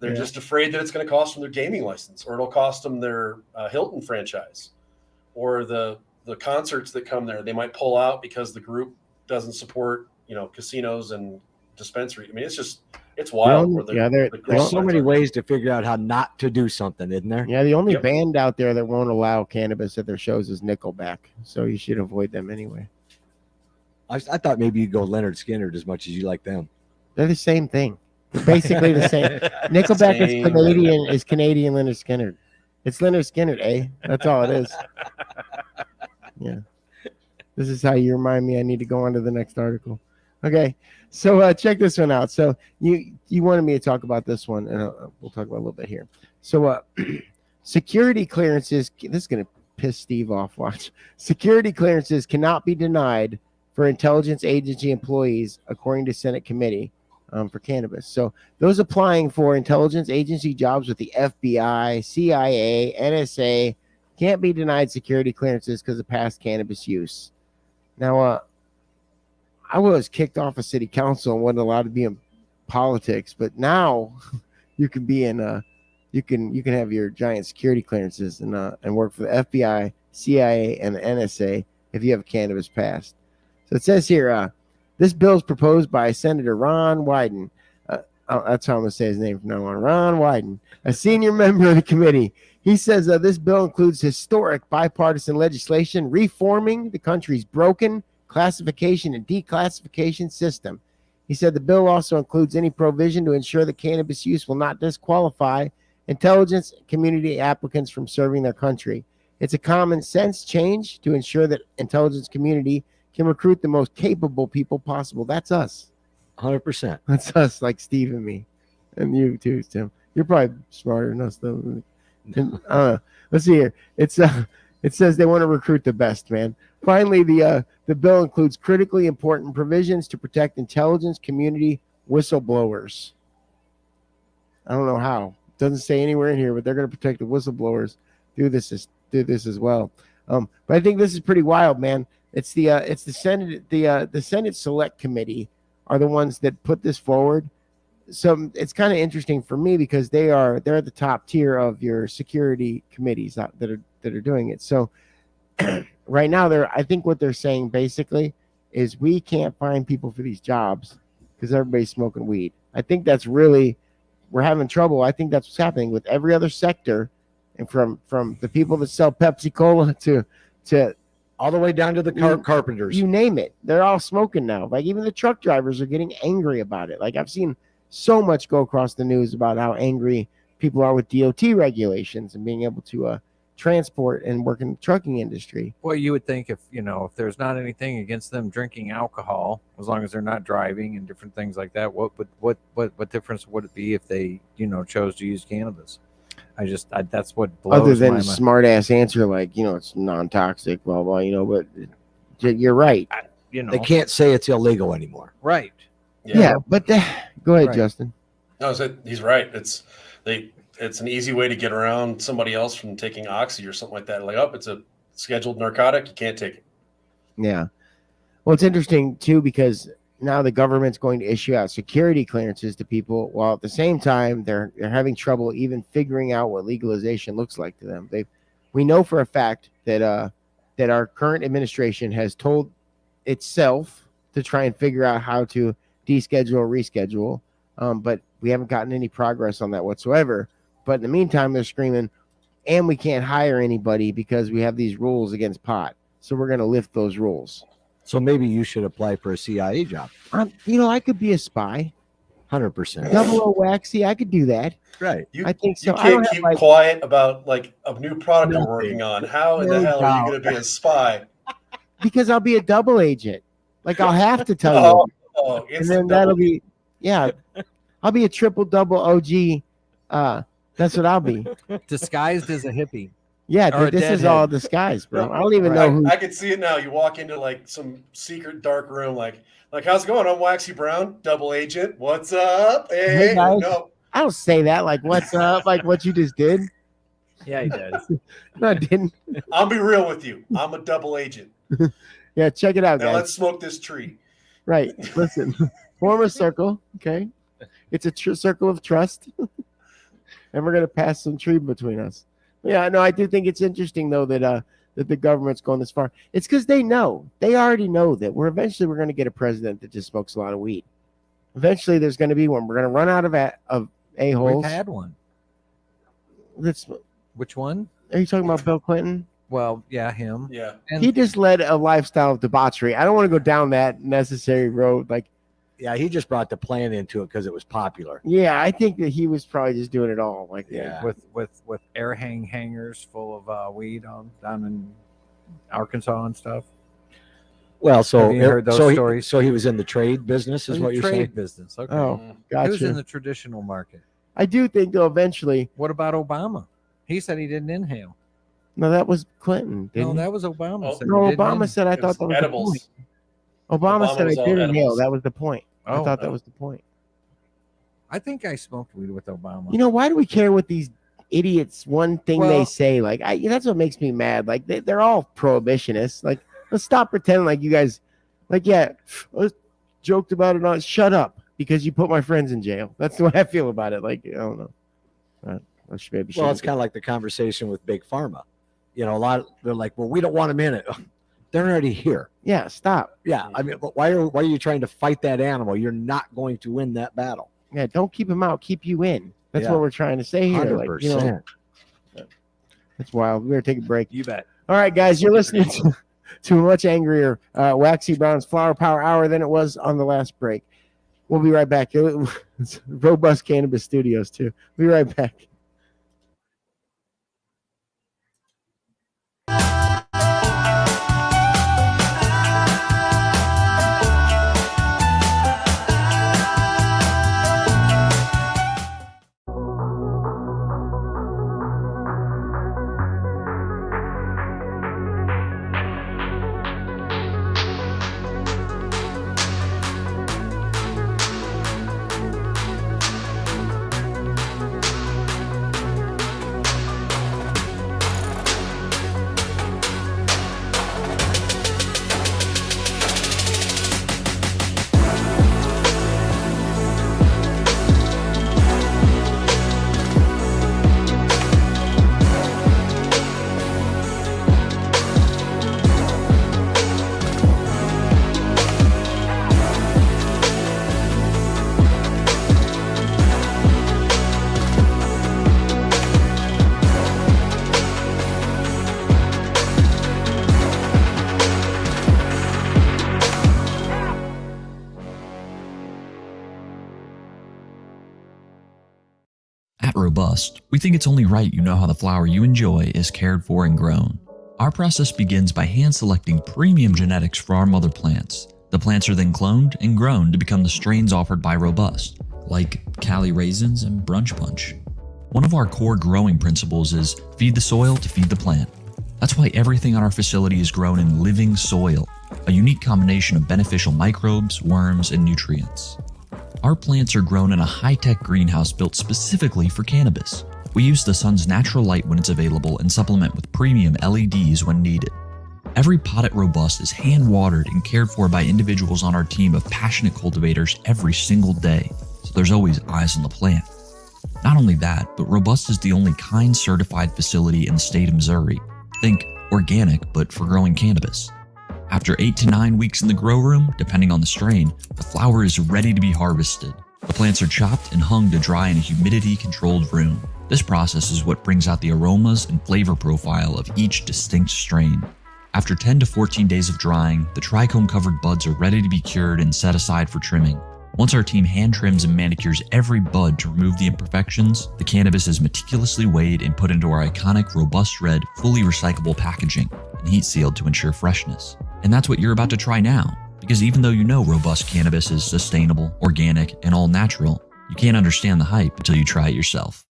Speaker 3: they're just afraid that it's going to cost them their gaming license, or it'll cost them their Hilton franchise, or the concerts that come there. They might pull out because the group doesn't support, casinos and dispensaries. I mean, it's wild.
Speaker 8: There's so many ways to figure out how not to do something, isn't there?
Speaker 2: Yeah, the only band out there that won't allow cannabis at their shows is Nickelback. So you should avoid them anyway.
Speaker 8: I thought maybe you'd go Leonard Skinner as much as you like them.
Speaker 2: They're the same thing. They're basically the same. Nickelback is Canadian Leonard Skinner. It's Leonard Skinner, eh? That's all it is. Yeah. This is how you remind me I need to go on to the next article. Okay. So check this one out. So you wanted me to talk about this one, and we'll talk about a little bit here. So security clearances, this is going to piss Steve off. Watch. Security clearances cannot be denied for intelligence agency employees, according to Senate committee for cannabis. So those applying for intelligence agency jobs with the FBI, CIA, NSA can't be denied security clearances because of past cannabis use. Now, I was kicked off of city council and wasn't allowed to be in politics, but now you can be in you can have your giant security clearances and work for the FBI, CIA, and the NSA if you have cannabis passed. So it says here, this bill is proposed by Senator Ron Wyden. That's how I'm going to say his name from now on. Ron Wyden, a senior member of the committee. He says this bill includes historic bipartisan legislation reforming the country's broken classification and declassification system. He said the bill also includes any provision to ensure that cannabis use will not disqualify intelligence community applicants from serving their country. It's a common sense change to ensure that intelligence community can recruit the most capable people possible. That's us.
Speaker 8: 100%.
Speaker 2: That's us, like Steve and me. And you too, Tim. You're probably smarter than us, though. Let's see here. It says they want to recruit the best, man. Finally, the bill includes critically important provisions to protect intelligence community whistleblowers. I don't know how. It doesn't say anywhere in here, but they're going to protect the whistleblowers. Do this as well. But I think this is pretty wild, man. It's the Senate the Senate Select Committee are the ones that put this forward. So it's kind of interesting for me because they're at the top tier of your security committees that are doing it. So right now I think what they're saying basically is we can't find people for these jobs because everybody's smoking weed. I think that's really, we're having trouble. I think that's what's happening with every other sector, and from the people that sell Pepsi Cola to
Speaker 8: all the way down to the carpenters.
Speaker 2: You name it. They're all smoking now. Like even the truck drivers are getting angry about it. Like I've seen so much go across the news about how angry people are with DOT regulations and being able to transport and work in the trucking industry.
Speaker 4: Well, you would think if there's not anything against them drinking alcohol, as long as they're not driving and different things like that, what difference would it be if they chose to use cannabis? That's what blows
Speaker 2: other than
Speaker 4: my
Speaker 2: a smart ass answer like it's non-toxic, blah blah. But you're right.
Speaker 8: They can't say it's illegal anymore.
Speaker 4: Right.
Speaker 2: Yeah, but go ahead,
Speaker 4: Right.
Speaker 2: Justin.
Speaker 3: No, he's right. It's an easy way to get around somebody else from taking oxy or something like that. Like, it's a scheduled narcotic, you can't take it.
Speaker 2: Yeah. Well, it's interesting too because now the government's going to issue out security clearances to people, while at the same time they're having trouble even figuring out what legalization looks like to them. We know for a fact that our current administration has told itself to try and figure out how to deschedule or reschedule, but we haven't gotten any progress on that whatsoever. But in the meantime, they're screaming, and we can't hire anybody because we have these rules against pot. So we're going to lift those rules.
Speaker 8: So maybe you should apply for a CIA job.
Speaker 2: I could be a spy.
Speaker 8: 100%.
Speaker 2: Double O Waxy, I could do that.
Speaker 8: Right.
Speaker 2: I think so.
Speaker 3: You can't keep quiet about like a new product you're working on. How in the hell are you going to be a spy?
Speaker 2: Because I'll be a double agent. Like I'll have to tell you. And then that'll be, I'll be a triple double OG. That's what I'll be.
Speaker 4: disguised as a hippie.
Speaker 2: Yeah,
Speaker 4: Or a
Speaker 2: dude, this is
Speaker 4: deadhead.
Speaker 2: all disguise, bro. I don't even know who.
Speaker 3: I can see it now. You walk into like some secret dark room, like how's it going? I'm Waxy Brown, double agent. What's up? Hey,
Speaker 2: guys.
Speaker 3: no.
Speaker 2: I don't say that like what's up, like what you just did.
Speaker 4: Yeah, he does.
Speaker 2: No, I didn't.
Speaker 3: I'll be real with you. I'm a double agent.
Speaker 2: Yeah, check it out,
Speaker 3: Now
Speaker 2: guys.
Speaker 3: let's smoke this tree.
Speaker 2: Right. Listen, form a circle. Okay. It's a circle of trust. And we're going to pass some tree between us. Yeah, no, I do think it's interesting, though, that the government's going this far. It's because they already know that we're going to get a president that just smokes a lot of weed. Eventually, there's going to be one. We're going to run out of a-holes.
Speaker 4: We've had one. Which one?
Speaker 2: Are you talking about Bill Clinton?
Speaker 4: Well, yeah, him.
Speaker 3: Yeah.
Speaker 4: And
Speaker 2: He just led a lifestyle of debauchery. I don't want to go down that necessary road. Like,
Speaker 8: Yeah, he just brought the plan into it because it was popular.
Speaker 2: yeah, I think that he was probably just doing it all. Like,
Speaker 8: Yeah.
Speaker 4: with air hangers full of weed down in Arkansas and stuff.
Speaker 8: Well, so
Speaker 4: Have you heard those
Speaker 8: so
Speaker 4: stories?
Speaker 8: So he was in the trade business, is
Speaker 4: In
Speaker 8: what
Speaker 4: the
Speaker 8: you're
Speaker 4: trade
Speaker 8: saying?
Speaker 4: business. Okay.
Speaker 2: Oh,
Speaker 4: He was in
Speaker 2: gotcha.
Speaker 4: the traditional market.
Speaker 2: I do think, though, eventually.
Speaker 4: What about Obama? He said he didn't inhale.
Speaker 2: No, that was Clinton.
Speaker 4: No,
Speaker 2: Didn't he?
Speaker 4: that was Obama.
Speaker 3: Oh.
Speaker 4: said
Speaker 2: No,
Speaker 4: he didn't
Speaker 2: Obama
Speaker 4: inhale.
Speaker 2: said I
Speaker 3: It was
Speaker 2: thought that was
Speaker 3: edibles.
Speaker 2: the point. Obama said I
Speaker 3: was all
Speaker 2: did inhale.
Speaker 3: edibles.
Speaker 2: That was the point. I
Speaker 4: Oh,
Speaker 2: thought that was the point.
Speaker 4: I think I smoked weed with Obama.
Speaker 2: You know, why do we care what these idiots one thing they
Speaker 4: Well-
Speaker 2: say? Like, that's what makes me mad. Like, they're all prohibitionists. Like, let's stop pretending like you guys, like, yeah, I joked about it on. Shut up, because you put my friends in jail. That's the way I feel about it. Like, I don't know. Maybe
Speaker 8: Well, it's kind of like the conversation with Big Pharma. You know, they're like, well, we don't want them in it. They're already here.
Speaker 2: yeah. Stop.
Speaker 8: Yeah, I mean, but why are you trying to fight that animal? You're not going to win that battle.
Speaker 2: Yeah, don't keep them out. Keep you in. That's
Speaker 8: Yeah.
Speaker 2: what we're trying to say here.
Speaker 8: 100%.
Speaker 2: Like, you know, it's wild. We're gonna take a break.
Speaker 4: You bet.
Speaker 2: All right, guys, you're listening to a much angrier Waxy Brown's Flower Power Hour than it was on the last break. We'll be right back. It's Robust Cannabis Studios, too. We'll be right back.
Speaker 5: At Robust, we think it's only right you know how the flower you enjoy is cared for and grown. Our process begins by hand-selecting premium genetics for our mother plants. The plants are then cloned and grown to become the strains offered by Robust, like Cali Raisins and Brunch Punch. One of our core growing principles is feed the soil to feed the plant. That's why everything on our facility is grown in living soil, a unique combination of beneficial microbes, worms, and nutrients. Our plants are grown in a high-tech greenhouse built specifically for cannabis. We use the sun's natural light when it's available and supplement with premium LEDs when needed. Every pot at Robust is hand-watered and cared for by individuals on our team of passionate cultivators every single day, so there's always eyes on the plant. Not only that, but Robust is the only kind certified facility in the state of Missouri. Think organic, but for growing cannabis. After 8 to 9 weeks in the grow room, depending on the strain, the flower is ready to be harvested. The plants are chopped and hung to dry in a humidity-controlled room. This process is what brings out the aromas and flavor profile of each distinct strain. After 10 to 14 days of drying, the trichome-covered buds are ready to be cured and set aside for trimming. Once our team hand trims and manicures every bud to remove the imperfections, the cannabis is meticulously weighed and put into our iconic Robust Red, fully recyclable packaging and heat sealed to ensure freshness. And that's what you're about to try now, because even though you know Robust Cannabis is sustainable, organic, and all natural, you can't understand the hype until you try it yourself.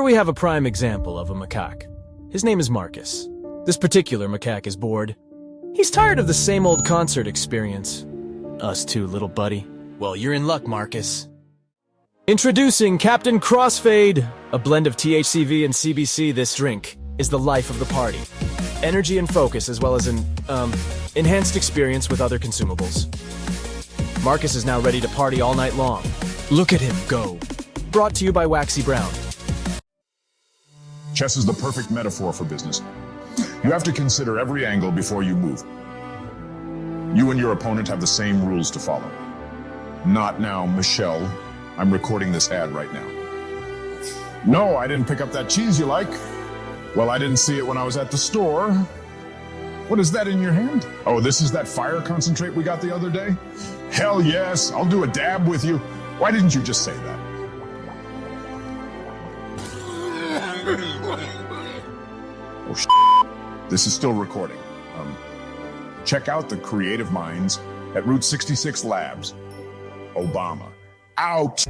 Speaker 6: we have a prime example of a macaque. His name is Marcus. This particular macaque is bored. He's tired of the same old concert experience. Us too, little buddy. Well, you're in luck, Marcus. Introducing Captain Crossfade, a blend of THCV and CBC. This drink is the life of the party. Energy and focus, as well as an, enhanced experience with other consumables. Marcus is now ready to party all night long. Look at him go. Brought to you by Waxy Brown.
Speaker 7: Chess is the perfect metaphor for business. You have to consider every angle before you move. You and your opponent have the same rules to follow. Not now, Michelle. I'm recording this ad right now. No, I didn't pick up that cheese you like. Well, I didn't see it when I was at the store. What is that in your hand? Oh, this is that fire concentrate we got the other day? Hell yes, I'll do a dab with you. Why didn't you just say that? Oh, this is still recording. Check out the creative minds at Route 66 Labs. Obama. Out!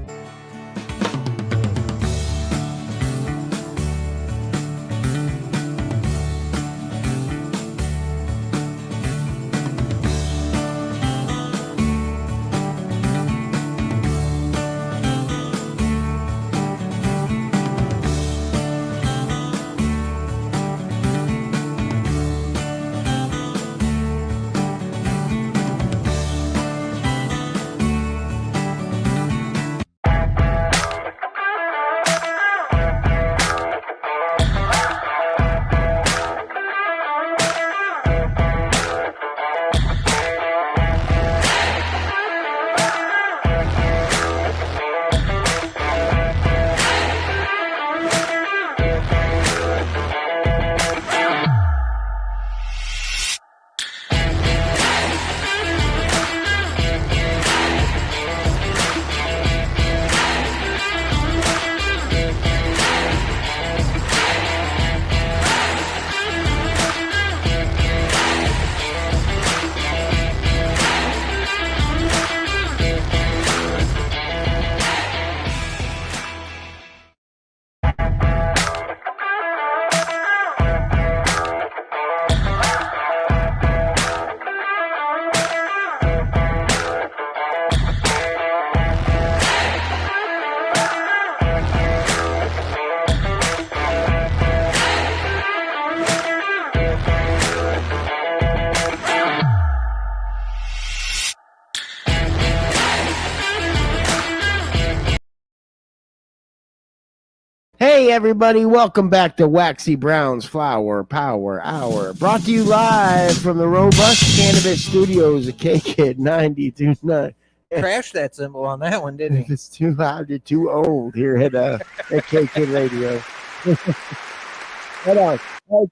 Speaker 2: Hey everybody, welcome back to Waxy Brown's Flower Power Hour, brought to you live from the Robust Cannabis Studios at KKID 92.9.
Speaker 4: Crashed that symbol on that one, didn't
Speaker 2: If
Speaker 4: he?
Speaker 2: it's too loud, you're too old here at KKID Radio.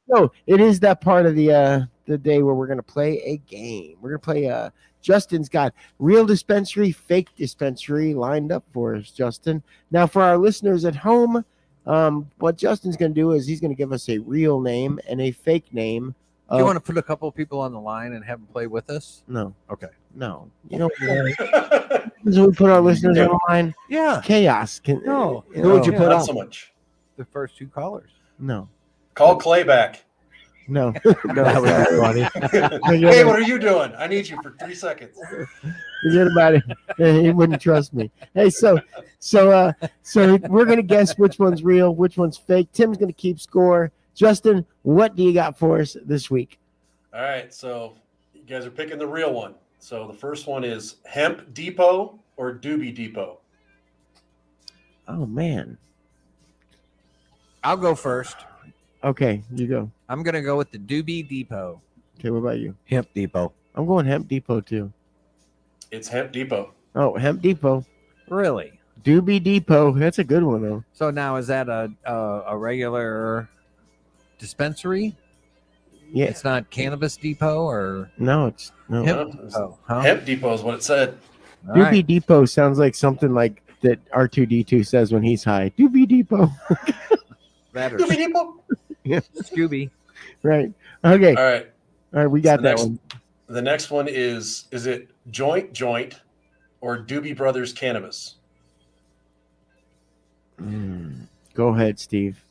Speaker 2: So it is that part of the day where we're gonna play a game. We're gonna play Justin's got real dispensary, fake dispensary lined up for us, Justin. Now for our listeners at home, what Justin's going to do is he's going to give us a real name and a fake name.
Speaker 4: Do you want to put a couple of people on the line and have them play with us?
Speaker 2: No.
Speaker 4: Okay.
Speaker 2: No. You know, we put our listeners on the line.
Speaker 4: Yeah.
Speaker 2: Chaos.
Speaker 4: No.
Speaker 8: Who would you put
Speaker 3: Not
Speaker 8: on?
Speaker 3: so much.
Speaker 4: The first two callers.
Speaker 2: No.
Speaker 3: Call Clay back.
Speaker 2: No.
Speaker 8: That was funny.
Speaker 3: Hey, what are you doing? I need you for 3 seconds.
Speaker 2: Forget about it. He wouldn't trust me. Hey, so we're gonna guess which one's real, which one's fake. Tim's gonna keep score. Justin, what do you got for us this week?
Speaker 3: All right, so you guys are picking the real one. So the first one is Hemp Depot or Doobie Depot.
Speaker 2: Oh man.
Speaker 4: I'll go first.
Speaker 2: Okay, you go.
Speaker 4: I'm going to go with the Doobie Depot.
Speaker 2: Okay, what about you?
Speaker 8: Hemp Depot.
Speaker 2: I'm going Hemp Depot too.
Speaker 3: It's Hemp Depot.
Speaker 2: Oh, Hemp Depot.
Speaker 4: Really?
Speaker 2: Doobie Depot. That's a good one though.
Speaker 4: So now is that a regular dispensary?
Speaker 2: Yeah.
Speaker 4: It's not Cannabis Depot or
Speaker 2: No, it's no.
Speaker 4: Hemp
Speaker 3: No,
Speaker 4: Depot, huh?
Speaker 3: Hemp Depot is what it said.
Speaker 4: All
Speaker 2: Doobie
Speaker 4: right.
Speaker 2: Depot sounds like something like that R2D2 says when he's high. Doobie Depot.
Speaker 4: That or
Speaker 3: Doobie Depot.
Speaker 4: Scooby.
Speaker 2: Right. Okay.
Speaker 3: All right.
Speaker 2: All right. We got
Speaker 3: So
Speaker 2: that
Speaker 3: next-
Speaker 2: one.
Speaker 3: The next one is it Joint or Doobie Brothers Cannabis?
Speaker 2: Go ahead, Steve.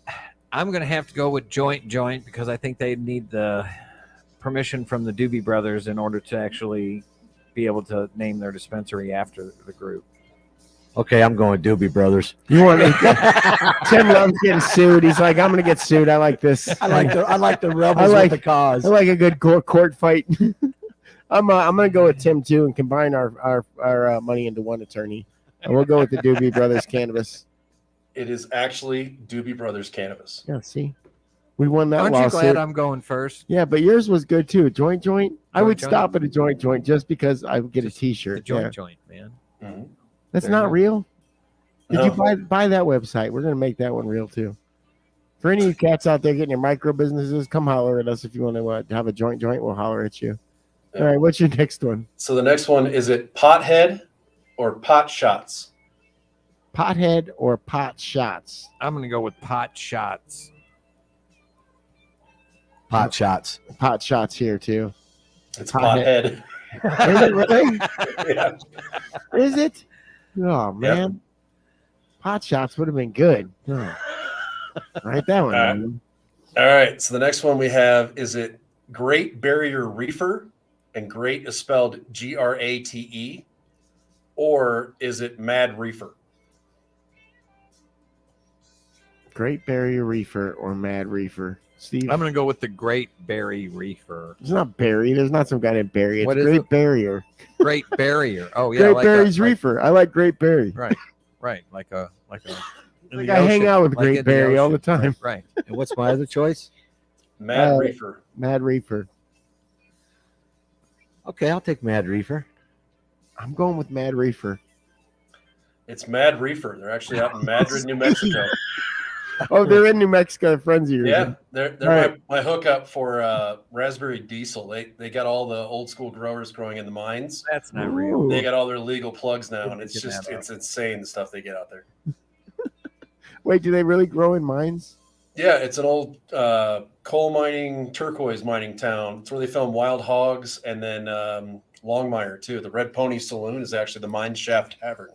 Speaker 4: I'm going to have to go with joint because I think they need the permission from the Doobie Brothers in order to actually be able to name their dispensary after the group.
Speaker 8: Okay, I'm going Doobie Brothers.
Speaker 2: You want Tim loves getting sued. He's like, I'm going to get sued. I like this.
Speaker 8: I like the rebels with the cause.
Speaker 2: I like a good court fight. I'm going to go with Tim too and combine our money into one attorney. And we'll go with the Doobie Brothers Cannabis.
Speaker 3: It is actually Doobie Brothers Cannabis.
Speaker 2: Yeah, see, we won that
Speaker 4: Aren't
Speaker 2: lawsuit.
Speaker 4: you glad I'm going first?
Speaker 2: Yeah, but yours was good too. Joint. I would stop at a joint just because I would get a T-shirt.
Speaker 4: Joint, man.
Speaker 3: Mm-hmm.
Speaker 2: That's not real. Did you buy that website? We're gonna make that one real too. For any of you cats out there getting your micro businesses, come holler at us if you want to have a joint. We'll holler at you. All right, what's your next one?
Speaker 3: So the next one, is it pothead or pot shots?
Speaker 2: Pothead or pot shots?
Speaker 4: I'm going to go with pot shots.
Speaker 8: Pot shots.
Speaker 2: Pot shots here too.
Speaker 3: It's pothead.
Speaker 2: Is it really?
Speaker 3: Yeah.
Speaker 2: Is it? Oh man,
Speaker 3: Yep.
Speaker 2: pot shots would have been good. Oh. Write that one down.
Speaker 3: All right. So the next one we have, is it Great Barrier Reefer? And great is spelled Grate, or is it Mad Reefer?
Speaker 2: Great Barrier Reefer or Mad Reefer? Steve?
Speaker 4: I'm going to go with the Great Berry Reefer.
Speaker 2: It's not Barry. There's not some guy named Barry. It's
Speaker 4: What is
Speaker 2: Great
Speaker 4: it?
Speaker 2: Barrier.
Speaker 4: Great Barrier. Oh yeah,
Speaker 2: Great
Speaker 4: like
Speaker 2: Barry's Reefer. I like Great Barry.
Speaker 4: Right. Like a.
Speaker 2: Like I hang out with Great Barry all the time.
Speaker 4: Right.
Speaker 8: And what's my other choice?
Speaker 3: Mad Reefer.
Speaker 2: Mad Reefer.
Speaker 8: Okay, I'll take Mad Reefer.
Speaker 2: I'm going with Mad Reefer.
Speaker 3: It's Mad Reefer. They're actually out in Madrid, New Mexico.
Speaker 2: Oh, they're in New Mexico. They're friends of yours.
Speaker 3: Yeah, they're
Speaker 2: Right.
Speaker 3: my hookup for raspberry diesel. They got all the old school growers growing in the mines.
Speaker 4: That's not real.
Speaker 2: Ooh.
Speaker 3: They got all their legal plugs now, and it's
Speaker 4: Get
Speaker 3: just
Speaker 4: that up.
Speaker 3: it's insane the stuff they get out there.
Speaker 2: Wait, do they really grow in mines?
Speaker 3: Yeah, it's an old coal mining, turquoise mining town. It's where they film Wild Hogs, and then Longmire too. The Red Pony Saloon is actually the Mine Shaft Tavern.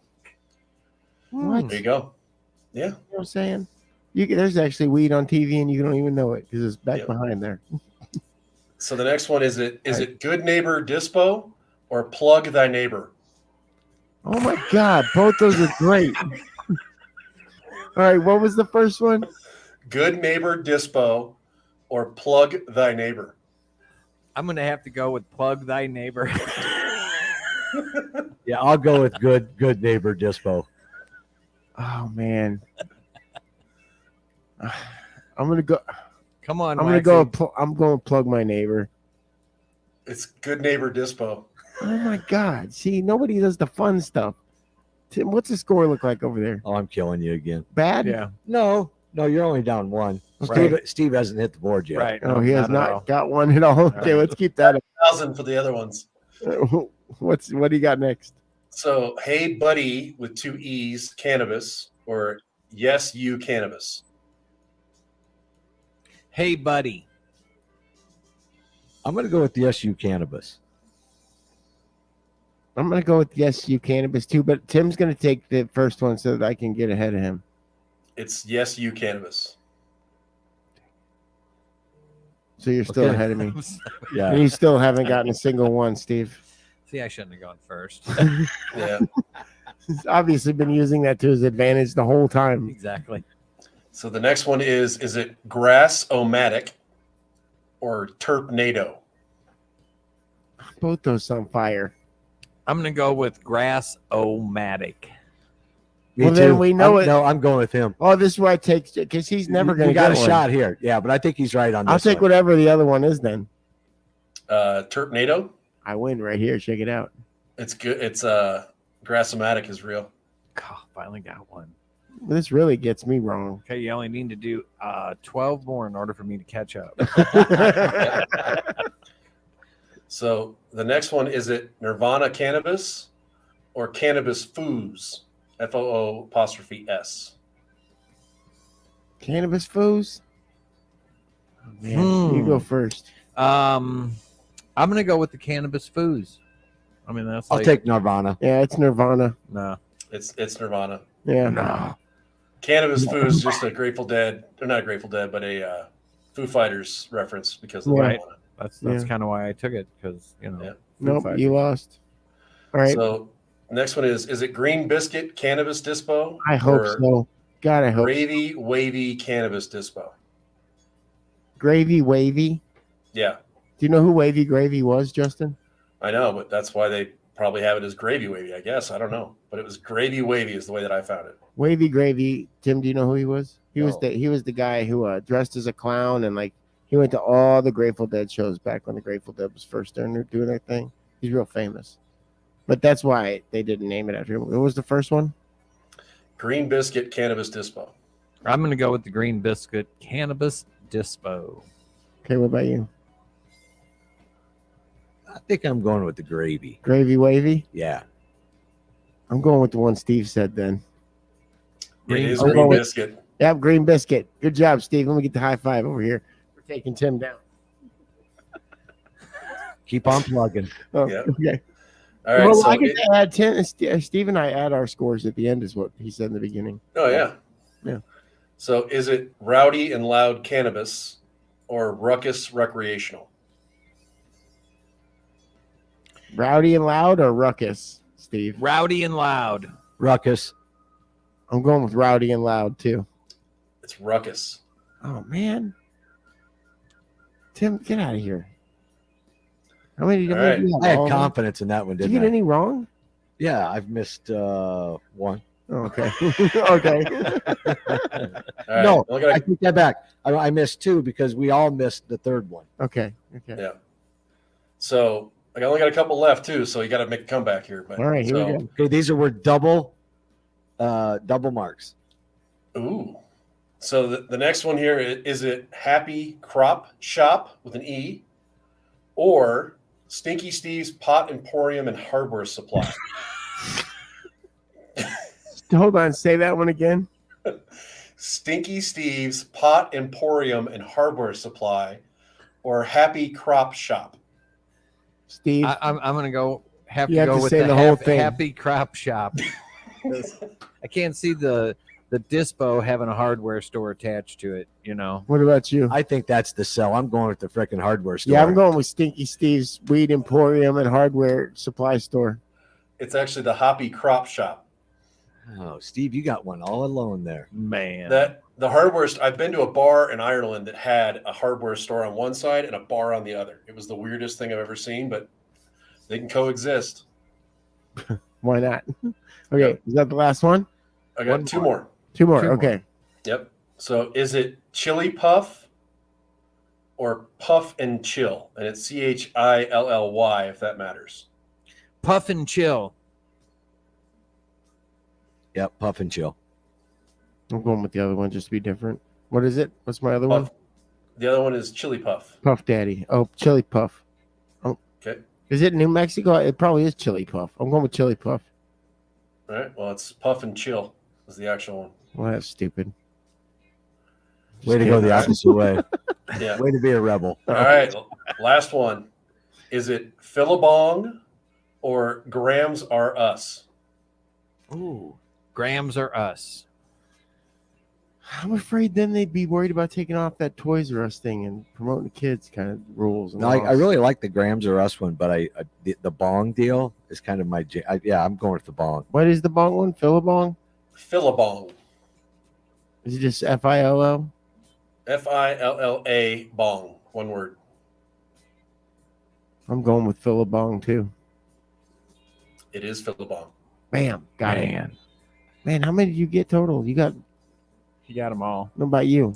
Speaker 2: What?
Speaker 3: There you go. Yeah.
Speaker 2: You know what I'm saying? There's actually weed on TV and you don't even know it because it's back
Speaker 3: Yep.
Speaker 2: behind there.
Speaker 3: So the next one, is it Good Neighbor Dispo or Plug Thy Neighbor?
Speaker 2: Oh my God, both those are great. All right, what was the first one?
Speaker 3: Good Neighbor Dispo or Plug Thy Neighbor?
Speaker 4: I'm going to have to go with Plug Thy Neighbor.
Speaker 8: Yeah, I'll go with good neighbor dispo.
Speaker 2: Oh man, I'm gonna go.
Speaker 4: Come on,
Speaker 2: I'm gonna
Speaker 4: Waxy.
Speaker 2: go. I'm going to plug my neighbor.
Speaker 3: It's Good Neighbor Dispo.
Speaker 2: Oh my God! See, nobody does the fun stuff. Tim, what's the score look like over there?
Speaker 8: Oh, I'm killing you again.
Speaker 2: Bad?
Speaker 4: Yeah.
Speaker 8: No, you're only down one.
Speaker 2: Okay.
Speaker 8: Steve hasn't hit the board yet.
Speaker 4: Right.
Speaker 2: Oh, he has
Speaker 4: at all.
Speaker 2: not got one at all. Okay, let's keep that up.
Speaker 3: 1,000 for the other ones.
Speaker 2: What do you got next?
Speaker 3: So, Hey Buddy with 2 E's, Cannabis, or Yes You Cannabis?
Speaker 4: Hey, buddy.
Speaker 8: I'm going to go with the SU Cannabis.
Speaker 2: I'm gonna go with Yes You Cannabis too, but Tim's gonna take the first one so that I can get ahead of him.
Speaker 3: It's Yes You Cannabis.
Speaker 2: So you're still
Speaker 8: Okay.
Speaker 2: ahead of me.
Speaker 8: Yeah.
Speaker 2: And you still haven't gotten a single one, Steve.
Speaker 4: See, I shouldn't have gone first.
Speaker 3: Yeah.
Speaker 2: He's obviously been using that to his advantage the whole time.
Speaker 4: Exactly.
Speaker 3: So the next one is it Grass-O-Matic or Terpnado?
Speaker 2: Both those on fire.
Speaker 4: I'm going to go with Grass-O-Matic.
Speaker 8: Me
Speaker 2: Well,
Speaker 8: too.
Speaker 2: then we know it.
Speaker 8: No, I'm going with him.
Speaker 2: Oh, this is where I take because he's never gonna
Speaker 8: You got
Speaker 2: get
Speaker 8: a
Speaker 2: one.
Speaker 8: shot here. Yeah, but I think he's right on this
Speaker 2: I'll take
Speaker 8: one.
Speaker 2: whatever the other one is then.
Speaker 3: Terpnado?
Speaker 2: I win right here. Check it out.
Speaker 3: It's good. It's Grass-O-Matic is real.
Speaker 4: God, finally got one.
Speaker 2: This really gets me wrong.
Speaker 4: Okay, you only need to do 12 more in order for me to catch up.
Speaker 3: So the next one, is it Nirvana Cannabis or Cannabis Foos? FOO''S.
Speaker 2: Cannabis foos. Oh, man, you go first.
Speaker 4: I'm going to go with the Cannabis Foos. I mean, that's
Speaker 8: I'll
Speaker 4: like,
Speaker 8: take Nirvana.
Speaker 2: Yeah, it's Nirvana.
Speaker 4: no.
Speaker 3: It's Nirvana.
Speaker 2: Yeah.
Speaker 8: No.
Speaker 3: Cannabis Foo is just a Grateful Dead, or not a Grateful Dead, but a Foo Fighters reference because of the
Speaker 4: Right.
Speaker 3: marijuana.
Speaker 4: That's kind of why I took it, because
Speaker 3: Yeah.
Speaker 2: Nope, you lost. All right.
Speaker 3: So next one is it Green Biscuit Cannabis Dispo?
Speaker 2: I hope
Speaker 3: or
Speaker 2: so. God, I hope
Speaker 3: Gravy Wavy Cannabis Dispo.
Speaker 2: Gravy Wavy.
Speaker 3: Yeah,
Speaker 2: Do you know who Wavy Gravy was, Justin?
Speaker 3: I know, but that's why they probably have it as Gravy Wavy, I guess. I don't know. But it was Gravy Wavy is the way that I found it.
Speaker 2: Wavy Gravy. Tim, do you know who he was? He was
Speaker 8: No.
Speaker 2: the guy who dressed as a clown and like he went to all the Grateful Dead shows back when the Grateful Dead was first doing their thing. He's real famous. But that's why they didn't name it after him. What was the first one?
Speaker 3: Green Biscuit Cannabis Dispo.
Speaker 4: I'm going to go with the Green Biscuit Cannabis Dispo.
Speaker 2: Okay, what about you?
Speaker 8: I think I'm going with the gravy.
Speaker 2: Gravy Wavy?
Speaker 8: Yeah.
Speaker 2: I'm going with the one Steve said then.
Speaker 3: It is
Speaker 2: I'm
Speaker 3: Green
Speaker 2: going with-
Speaker 3: Biscuit.
Speaker 2: Yep, Green Biscuit. Good job, Steve. Let me get the high five over here. We're taking Tim down.
Speaker 8: Keep on plugging.
Speaker 2: Oh,
Speaker 3: Yeah.
Speaker 2: okay.
Speaker 3: All right.
Speaker 2: Well,
Speaker 3: So
Speaker 2: I get to add 10. Steve and I add our scores at the end, is what he said in the beginning.
Speaker 3: oh, yeah.
Speaker 2: Yeah.
Speaker 3: So is it Rowdy and Loud Cannabis or Ruckus Recreational?
Speaker 2: Rowdy and Loud or Ruckus, Steve?
Speaker 4: Rowdy and Loud.
Speaker 8: Ruckus.
Speaker 2: I'm going with Rowdy and Loud, too.
Speaker 3: It's Ruckus.
Speaker 2: Oh, man. Tim, get out of here. How many did
Speaker 3: All right.
Speaker 2: you have?
Speaker 8: I had
Speaker 2: All of them?
Speaker 8: confidence in that one,
Speaker 2: Did you
Speaker 8: didn't
Speaker 2: get
Speaker 8: I?
Speaker 2: any wrong?
Speaker 8: Yeah, I've missed one.
Speaker 2: Oh, okay. Okay.
Speaker 3: All right.
Speaker 8: No,
Speaker 3: Look at
Speaker 8: I take that back. I missed two because we all missed the third one.
Speaker 2: Okay. Okay.
Speaker 3: Yeah. So I only got a couple left too, so you got to make a comeback here. But
Speaker 2: All right, here we go.
Speaker 8: Okay, these were double marks.
Speaker 3: Ooh. So the next one here is it Happy Crop Shop with an E, or Stinky Steve's Pot Emporium and Hardware Supply?
Speaker 2: Hold on. Say that one again.
Speaker 3: Stinky Steve's Pot Emporium and Hardware Supply, or Happy Crop Shop?
Speaker 2: Steve.
Speaker 4: I'm going to go have
Speaker 2: You
Speaker 4: to
Speaker 2: have
Speaker 4: go
Speaker 2: to
Speaker 4: with
Speaker 2: say
Speaker 4: the,
Speaker 2: the whole thing.
Speaker 4: Happy Crop Shop. I can't see the dispo having a hardware store attached to it, you know.
Speaker 2: What about you?
Speaker 8: I think that's the sell. I'm going with the freaking hardware store.
Speaker 2: Yeah, I'm going with Stinky Steve's Weed Emporium and Hardware Supply Store.
Speaker 3: It's actually the Happy Crop Shop.
Speaker 8: Oh, Steve, you got one all alone there.
Speaker 4: Man.
Speaker 3: That the hardware. I've been to a bar in Ireland that had a hardware store on one side and a bar on the other. It was the weirdest thing I've ever seen, but they can coexist.
Speaker 2: Why not? Okay, is that the last one?
Speaker 3: I got two more.
Speaker 2: Two more.
Speaker 4: Two more.
Speaker 2: Okay.
Speaker 3: Yep. So is it Chili Puff or Puff and Chill? And it's CHILLY, if that matters.
Speaker 4: Puff and Chill.
Speaker 8: Yep, puff and chill.
Speaker 2: I'm going with the other one just to be different. What is it? What's my other one?
Speaker 3: Puff. The other one is Chili Puff.
Speaker 2: Puff Daddy. Oh, Chili Puff. Oh,
Speaker 3: Okay.
Speaker 2: is it New Mexico? It probably is Chili Puff. I'm going with Chili Puff.
Speaker 3: All right. Well, it's Puff and Chill is the actual one.
Speaker 2: Well, that's stupid.
Speaker 8: Way to go the opposite way.
Speaker 3: Yeah.
Speaker 8: Way to be a rebel.
Speaker 3: All right. Last one. Is it Philabong or Grams Are Us?
Speaker 4: Ooh. Grams Are Us.
Speaker 2: I'm afraid then they'd be worried about taking off that Toys R Us thing and promoting the kids kind of rules. And
Speaker 8: No, I
Speaker 2: laws.
Speaker 8: really like the Grams or Us one, but the bong deal is kind of my yeah. I'm going with the bong.
Speaker 2: What is the bong one? Philabong?
Speaker 3: Philabong.
Speaker 2: Is it just FILL?
Speaker 3: FILLA bong. One word.
Speaker 2: I'm going with Philabong too.
Speaker 3: It is Philabong.
Speaker 2: Bam. Got it.
Speaker 4: Man.
Speaker 2: Man, how many did you get total? You got,
Speaker 4: You got them all.
Speaker 2: what about you?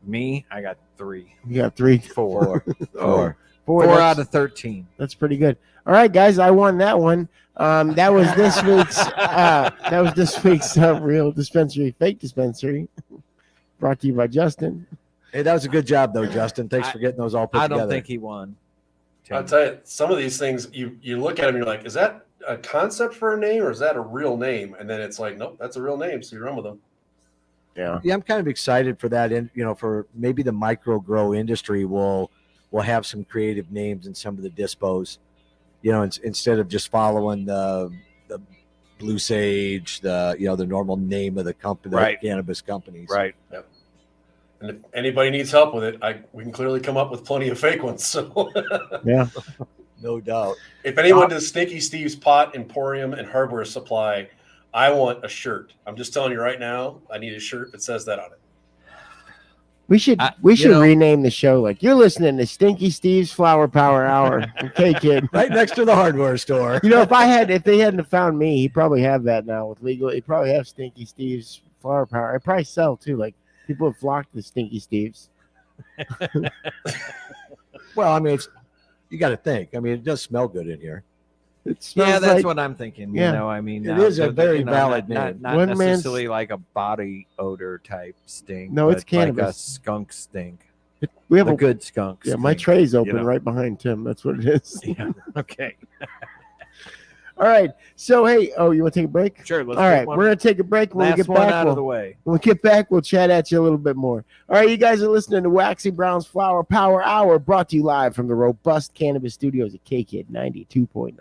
Speaker 4: Me, I got 3.
Speaker 2: You got 3.
Speaker 4: 4.
Speaker 2: Oh,
Speaker 4: 4
Speaker 2: that's-
Speaker 4: out of 13.
Speaker 2: That's pretty good. All right, guys, I won that one. That was this week's real dispensary, fake dispensary, brought to you by Justin.
Speaker 8: Hey, that was a good job though, Justin. Thanks for getting those all put
Speaker 4: I
Speaker 8: together.
Speaker 4: don't think he won.
Speaker 3: I'll tell you, some of these things you look at them, and you're like, is that a concept for a name or is that a real name? And then it's like, nope, that's a real name. So you run with them.
Speaker 2: Yeah.
Speaker 8: Yeah, I'm kind of excited for that. And for maybe the micro grow industry will have some creative names in some of the dispos. Instead of just following the Blue Sage, the normal name of the company,
Speaker 4: Right.
Speaker 8: Cannabis companies.
Speaker 4: Right.
Speaker 3: Yep. And if anybody needs help with it, we can clearly come up with plenty of fake ones. So
Speaker 2: Yeah.
Speaker 8: No doubt.
Speaker 3: if anyone does Stinky Steve's pot, emporium, and hardware supply, I want a shirt. I'm just telling you right now, I need a shirt that says that on it.
Speaker 2: We should rename the show like you're listening to Stinky Steve's Flower Power Hour. Okay, kid.
Speaker 8: Right next to the hardware store.
Speaker 2: If they hadn't have found me, he'd probably have that now with legal. He'd probably have Stinky Steve's Flower Power. I'd probably sell too. Like people have flocked to Stinky Steve's.
Speaker 8: Well, I mean, you got to think. I mean, it does smell good in here.
Speaker 4: Yeah, that's what I'm thinking.
Speaker 2: Yeah.
Speaker 4: I mean,
Speaker 8: it is a very valid
Speaker 4: not
Speaker 8: name.
Speaker 4: necessarily like a body odor type stink.
Speaker 2: No, it's
Speaker 4: but like
Speaker 2: cannabis.
Speaker 4: a skunk stink.
Speaker 2: We have
Speaker 4: a good skunk.
Speaker 2: Yeah, my
Speaker 4: stink,
Speaker 2: tray's open right behind Tim. That's what it is.
Speaker 4: Yeah. Okay.
Speaker 2: All right. So hey, you want to take a break?
Speaker 4: Sure. Let's
Speaker 2: All right, we're gonna take a break. When we get back,
Speaker 4: out of the way.
Speaker 2: When we get back, we'll chat at you a little bit more. All right, you guys are listening to Waxy Brown's Flower Power Hour, brought to you live from the Robust Cannabis Studios at K-Kid 92.9.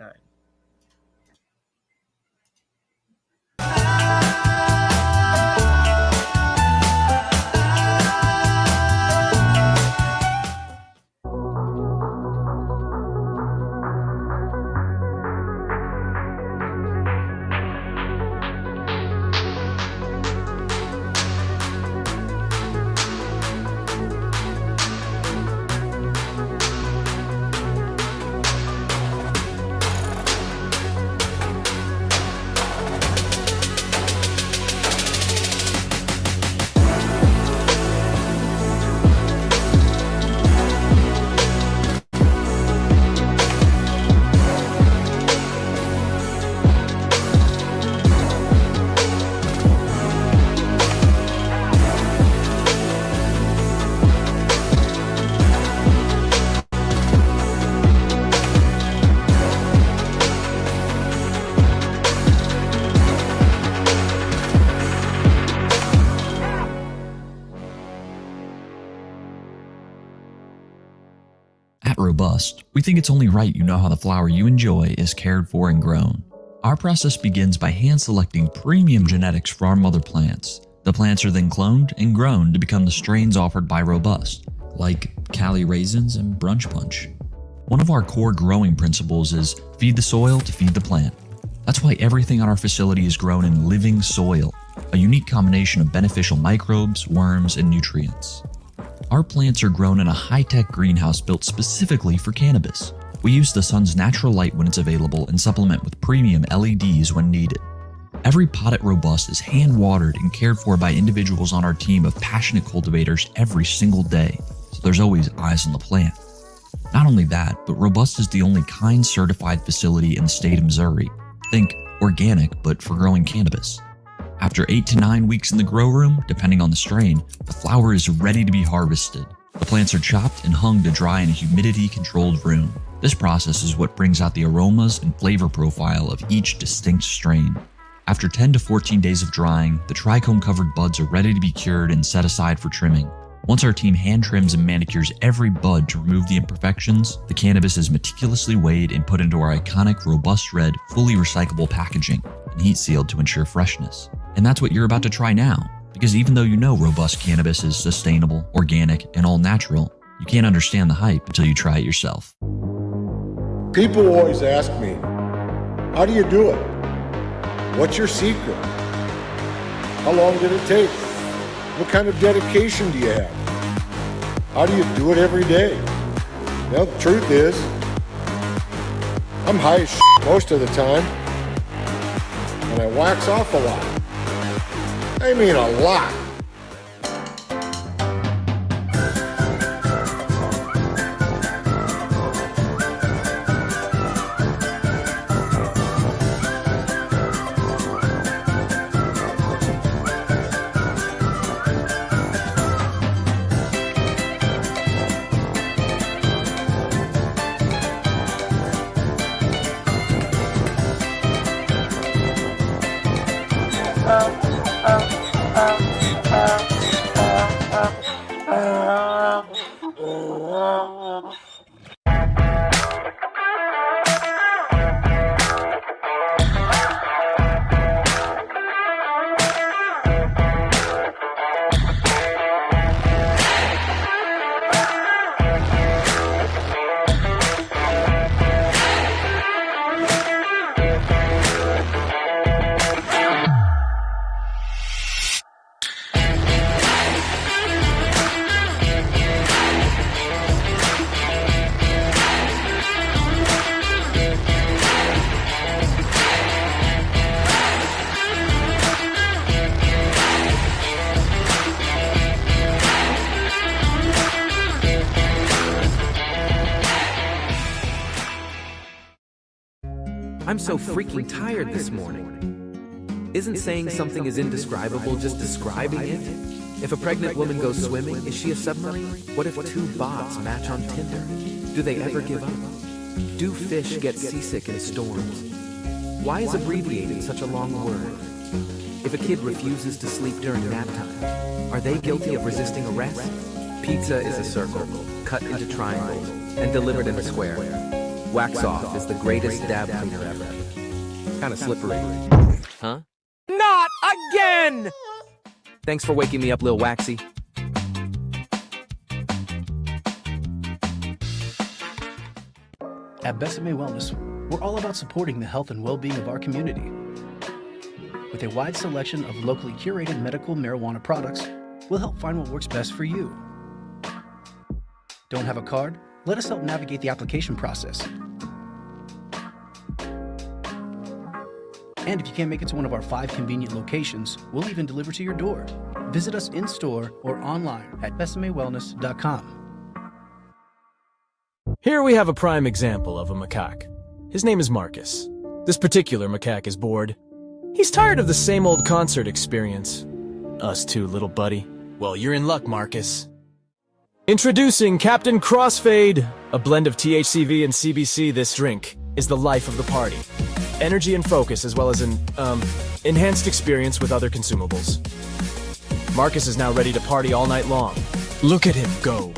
Speaker 5: At Robust, we think it's only right you know how the flower you enjoy is cared for and grown. Our process begins by hand-selecting premium genetics for our mother plants. The plants are then cloned and grown to become the strains offered by Robust, like Cali Raisins and Brunch Punch. One of our core growing principles is feed the soil to feed the plant. That's why everything on our facility is grown in living soil, a unique combination of beneficial microbes, worms, and nutrients. Our plants are grown in a high-tech greenhouse built specifically for cannabis. We use the sun's natural light when it's available and supplement with premium LEDs when needed. Every pot at Robust is hand-watered and cared for by individuals on our team of passionate cultivators every single day, so there's always eyes on the plant. Not only that, but Robust is the only kind certified facility in the state of Missouri. Think organic, but for growing cannabis. After 8 to 9 weeks in the grow room, depending on the strain, the flower is ready to be harvested. The plants are chopped and hung to dry in a humidity-controlled room. This process is what brings out the aromas and flavor profile of each distinct strain. After 10 to 14 days of drying, the trichome-covered buds are ready to be cured and set aside for trimming. Once our team hand trims and manicures every bud to remove the imperfections, the cannabis is meticulously weighed and put into our iconic Robust Red, fully recyclable packaging and heat sealed to ensure freshness. And that's what you're about to try now, because even though you know Robust cannabis is sustainable, organic, and all natural, you can't understand the hype until you try it yourself.
Speaker 9: People always ask me, how do you do it? What's your secret? How long did it take? What kind of dedication do you have? How do you do it every day? Well, the truth is, I'm high as shit most of the time, and I wax off a lot. I mean a lot.
Speaker 10: I'm so freaking tired this morning. Isn't saying something is indescribable just describing it? If a pregnant woman goes swimming, is she a submarine? What if two bots match on Tinder? Do they ever give up? Do fish get seasick in storms? Why is abbreviated such a long word? If a kid refuses to sleep during nap time, are they guilty of resisting arrest? Pizza is a circle, cut into triangles, and delivered in a square. Wax Off is the greatest dab cleaner ever. Kinda slippery. Huh? Not again! Thanks for waking me up, Lil Waxy.
Speaker 11: At BesaMe Wellness, we're all about supporting the health and well-being of our community. With a wide selection of locally curated medical marijuana products, we'll help find what works best for you. Don't have a card? Let us help navigate the application process. And if you can't make it to one of our 5 convenient locations, we'll even deliver to your door. Visit us in-store or online at besamewellness.com.
Speaker 6: Here we have a prime example of a macaque. His name is Marcus. This particular macaque is bored. He's tired of the same old concert experience. Us too, little buddy. Well, you're in luck, Marcus. Introducing Captain Crossfade, a blend of THCV and CBC. This drink is the life of the party. Energy and focus, as well as an, enhanced experience with other consumables. Marcus is now ready to party all night long. Look at him go.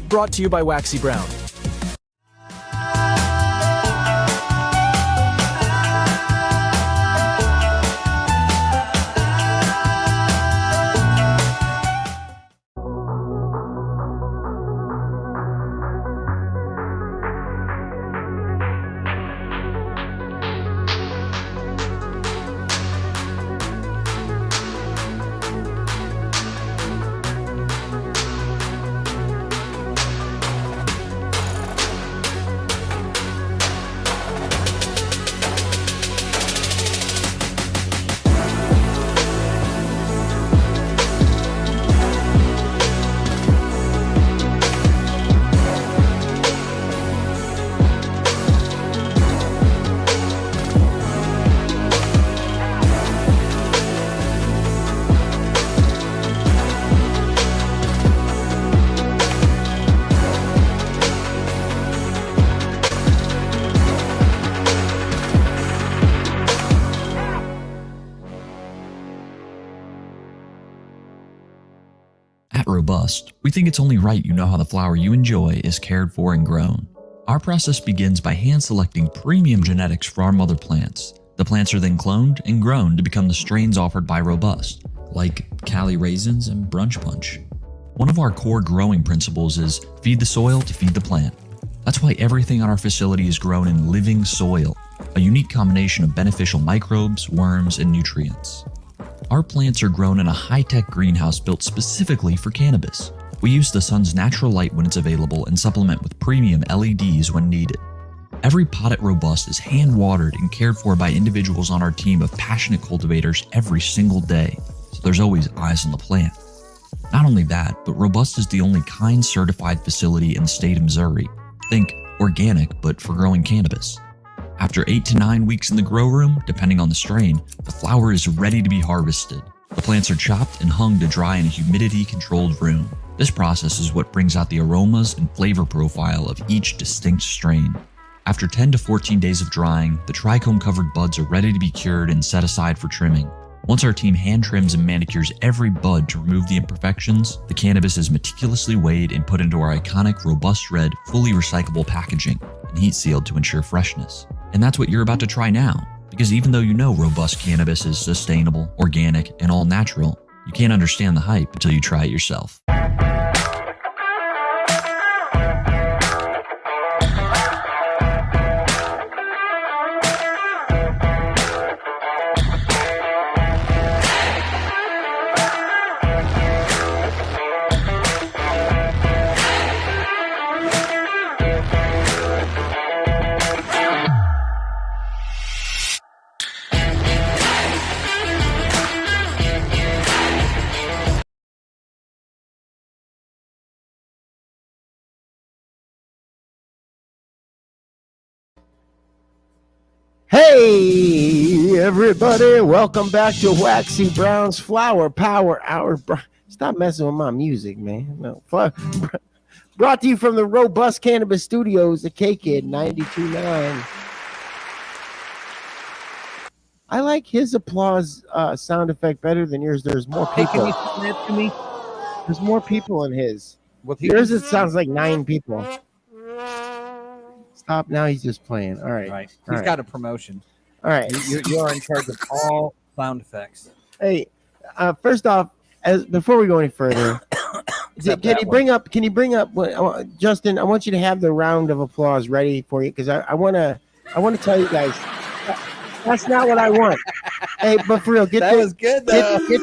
Speaker 6: Brought to you by Waxy Brown.
Speaker 5: At Robust, we think it's only right you know how the flower you enjoy is cared for and grown. Our process begins by hand-selecting premium genetics for our mother plants. The plants are then cloned and grown to become the strains offered by Robust, like Cali Raisins and Brunch Punch. One of our core growing principles is feed the soil to feed the plant. That's why everything on our facility is grown in living soil, a unique combination of beneficial microbes, worms, and nutrients. Our plants are grown in a high-tech greenhouse built specifically for cannabis. We use the sun's natural light when it's available and supplement with premium LEDs when needed. Every pot at Robust is hand-watered and cared for by individuals on our team of passionate cultivators every single day, so there's always eyes on the plant. Not only that, but Robust is the only kind certified facility in the state of Missouri. Think organic, but for growing cannabis. After 8 to 9 weeks in the grow room, depending on the strain, the flower is ready to be harvested. The plants are chopped and hung to dry in a humidity-controlled room. This process is what brings out the aromas and flavor profile of each distinct strain. After 10 to 14 days of drying, the trichome-covered buds are ready to be cured and set aside for trimming. Once our team hand trims and manicures every bud to remove the imperfections, the cannabis is meticulously weighed and put into our iconic Robust Red, fully recyclable packaging and heat sealed to ensure freshness. And that's what you're about to try now, because even though you know Robust cannabis is sustainable, organic, and all natural, you can't understand the hype until you try it yourself.
Speaker 2: Hey, everybody. Welcome back to Waxy Brown's Flower Power Hour. Stop messing with my music, man. No. Brought to you from the Robust Cannabis Studios, the K-Kid 92.9. I like his applause sound effect better than yours. There's more people.
Speaker 4: Can you send that to me?
Speaker 2: There's more people in his.
Speaker 4: With
Speaker 2: Yours, it sounds like 9 people. Stop. Now he's just playing. All right.
Speaker 4: Right.
Speaker 2: All
Speaker 4: He's
Speaker 2: right.
Speaker 4: got a promotion.
Speaker 2: All right.
Speaker 4: You're in charge of all sound effects.
Speaker 2: Hey, first off, before we go any further, can you bring up, Justin? I want you to have the round of applause ready for you because I want to tell you guys that's not what I want. Hey, but for real, was good though. Get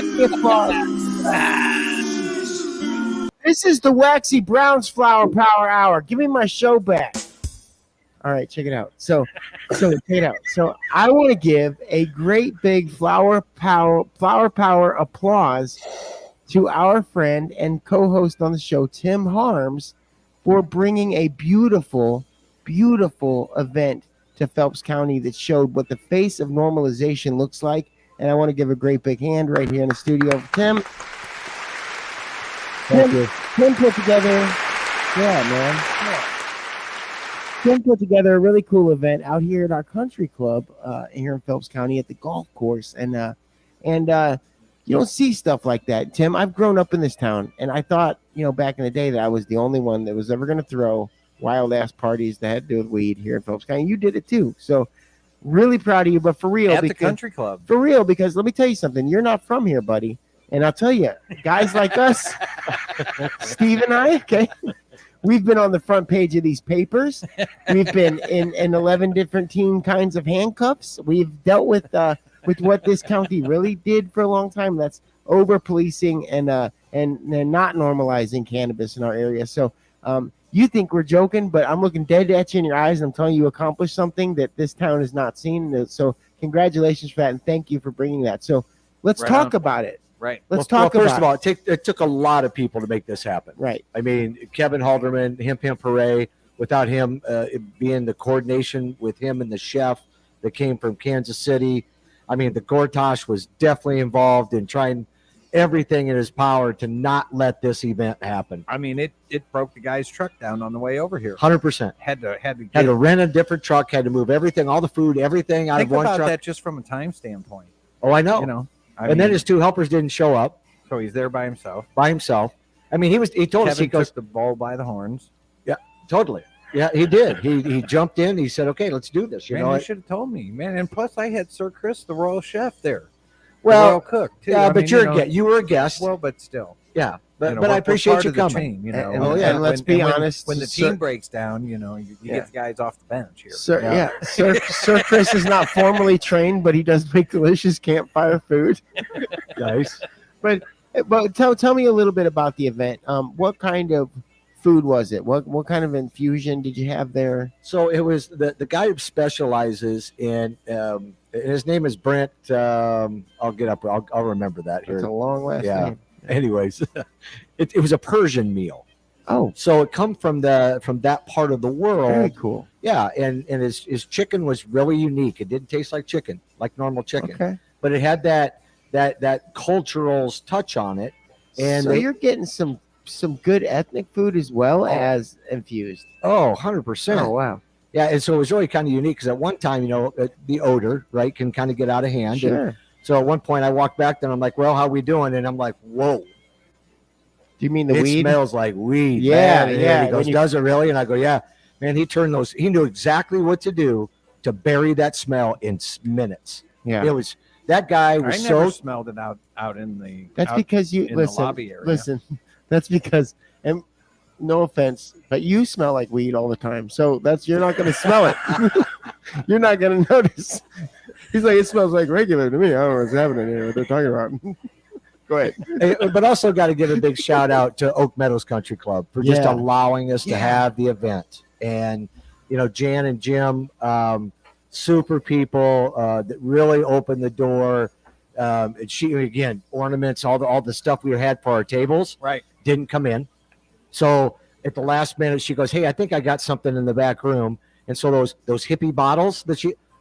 Speaker 2: the applause. This is the Waxy Brown's Flower Power Hour. Give me my show back. All right, check it out. So check it out. So I want to give a great big flower power applause to our friend and co-host on the show, Tim Harms, for bringing a beautiful, beautiful event to Phelps County that showed what the face of normalization looks like. And I want to give a great big hand right here in the studio for Tim. Tim put together, Tim put together a really cool event out here at our country club here in Phelps County at the golf course. And you don't see stuff like that. Tim, I've grown up in this town, and I thought, back in the day that I was the only one that was ever going to throw wild-ass parties that had to do with weed here in Phelps County. You did it too. So really proud of you, but for real.
Speaker 4: At the country club.
Speaker 2: For real, because let me tell you something. You're not from here, buddy. And I'll tell you, guys like us, Steve and I, okay, we've been on the front page of these papers. We've been in 11 different kinds of handcuffs. We've dealt with what this county really did for a long time. That's over-policing and not normalizing cannabis in our area. So you think we're joking, but I'm looking dead at you in your eyes, and I'm telling you accomplished something that this town has not seen. So congratulations for that, and thank you for bringing that. So let's talk about it.
Speaker 4: Right.
Speaker 2: Let's talk about
Speaker 8: first of all, it took a lot of people to make this happen.
Speaker 2: Right.
Speaker 8: I mean, Kevin Halderman, Hemp Hooray, without him being the coordination with him and the chef that came from Kansas City. I mean, the Gortash was definitely involved in trying everything in his power to not let this event happen.
Speaker 4: I mean, it broke the guy's truck down on the way over here.
Speaker 8: 100%.
Speaker 4: Had to
Speaker 8: rent a different truck, had to move everything, all the food, everything out of one truck.
Speaker 4: Think about that just from a time standpoint.
Speaker 8: Oh, I know.
Speaker 4: I mean,
Speaker 8: then his 2 helpers didn't show up.
Speaker 4: So he's there by himself.
Speaker 8: I mean, he told us, he goes,
Speaker 4: took the bull by the horns.
Speaker 8: Yeah, totally. Yeah, he did. He jumped in. He said, "Okay, let's do this." You
Speaker 4: should have told me, man. And plus, I had Sir Chris, the royal chef, there.
Speaker 8: Well,
Speaker 4: the royal cook too.
Speaker 8: Yeah, but you were a guest.
Speaker 4: Well, but still.
Speaker 8: Yeah, but I appreciate you coming.
Speaker 4: Team,
Speaker 2: and let's be honest.
Speaker 4: When the team breaks down, you get the guys off the bench here.
Speaker 2: Sir Chris is not formally trained, but he does make delicious campfire food.
Speaker 8: Nice.
Speaker 2: But tell me a little bit about the event. What kind of food was it? What kind of infusion did you have there?
Speaker 8: So it was the guy who specializes in. His name is Brent. I'll get up. I'll remember that here.
Speaker 2: It's a long last name.
Speaker 8: Anyways, it was a Persian meal.
Speaker 2: Oh,
Speaker 8: so it come from that part of the world.
Speaker 2: Very cool.
Speaker 8: Yeah, and his chicken was really unique. It didn't taste like chicken, like normal chicken.
Speaker 2: Okay.
Speaker 8: But it had that cultural touch on it. And
Speaker 2: so you're getting some good ethnic food as well as infused.
Speaker 8: Oh, 100%.
Speaker 2: Oh, wow.
Speaker 8: Yeah, and so it was really kind of unique because at one time, the odor, right, can kind of get out of hand.
Speaker 2: Sure.
Speaker 8: And so at one point I walked back there and I'm like, well, how we doing? And I'm like, whoa.
Speaker 2: Do you mean the
Speaker 8: it
Speaker 2: weed?
Speaker 8: It smells like weed.
Speaker 2: Yeah,
Speaker 8: man.
Speaker 2: yeah.
Speaker 8: And he goes, does it really? And I go, yeah. Man, he knew exactly what to do to bury that smell in minutes.
Speaker 2: Yeah.
Speaker 8: It was, that guy was
Speaker 4: I never smelled it out in the
Speaker 2: That's because you
Speaker 4: the lobby area.
Speaker 2: Listen, that's because, and no offense, but you smell like weed all the time. So you're not going to smell it. You're not going to notice. He's like, it smells like regular to me. I don't know what's happening here, what they're talking about. Go ahead.
Speaker 8: But also got to give a big shout out to Oak Meadows Country Club for just allowing us to have the event. And, Jan and Jim, super people that really opened the door. Again, ornaments, all the stuff we had for our tables,
Speaker 4: right,
Speaker 8: didn't come in. So at the last minute, she goes, "Hey, I think I got something in the back room." And so those hippie bottles that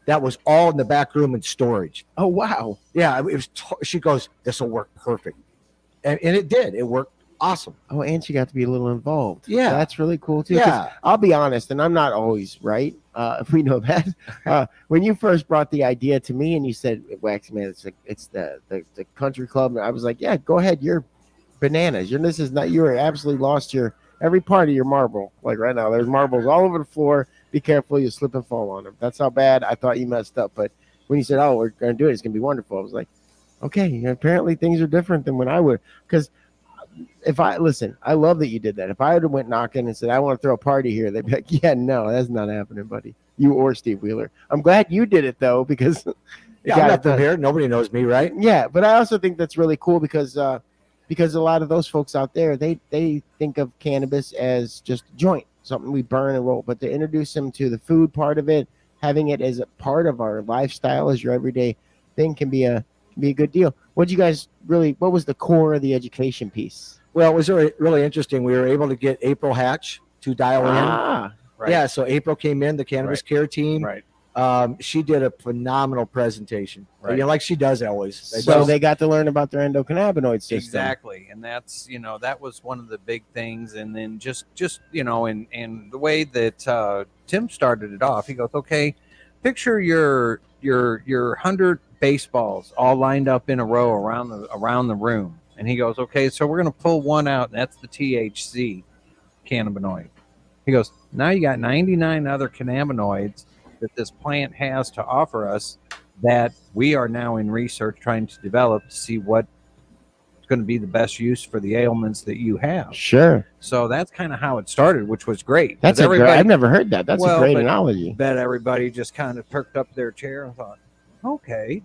Speaker 8: that was all in the back room in storage.
Speaker 2: Oh, wow.
Speaker 8: Yeah, it was. She goes, "This will work perfect," and it did. It worked awesome.
Speaker 2: Oh, and she got to be a little involved.
Speaker 8: Yeah.
Speaker 2: That's really cool too. 'Cause
Speaker 8: Yeah.
Speaker 2: I'll be honest, and I'm not always right. If we know that. When you first brought the idea to me and you said, Waxy, man, it's the country club, and I was like, yeah, go ahead. You're bananas. This is not, you're absolutely lost every part of your marble. Like right now, there's marbles all over the floor. Be careful, you slip and fall on them. That's how bad I thought you messed up. But when you said, oh, we're going to do it, it's going to be wonderful, I was like, okay, apparently things are different than when I would. Because I love that you did that. If I would have went knocking and said, I want to throw a party here, they'd be like, yeah, no, that's not happening, buddy. You or Steve Wheeler. I'm glad you did it, though, because
Speaker 8: I'm not from here. Nobody knows me, right?
Speaker 2: Yeah, but I also think that's really cool because a lot of those folks out there, they think of cannabis as just a joint, something we burn and roll. But to introduce them to the food part of it, having it as a part of our lifestyle as your everyday thing can be a good deal. What was the core of the education piece?
Speaker 8: Well, it was really interesting. We were able to get April Hatch to dial in.
Speaker 4: Right.
Speaker 8: Yeah, so April came in, the cannabis care team.
Speaker 4: Right.
Speaker 8: She did a phenomenal presentation.
Speaker 4: Right.
Speaker 8: like she does always.
Speaker 2: So they got to learn about their endocannabinoid system.
Speaker 4: Exactly. And that's, that was one of the big things. And then just and the way that Tim started it off, he goes, okay, picture your 100 baseballs all lined up in a row around the room. And he goes, okay, so we're going to pull one out, and that's the THC cannabinoid. He goes, now you got 99 other cannabinoids that this plant has to offer us that we are now in research trying to develop to see what's going to be the best use for the ailments that you have.
Speaker 2: Sure.
Speaker 4: So that's kind of how it started, which was great.
Speaker 2: I've never heard that. That's a great analogy.
Speaker 4: Bet everybody just kind of perked up their chair and thought, okay,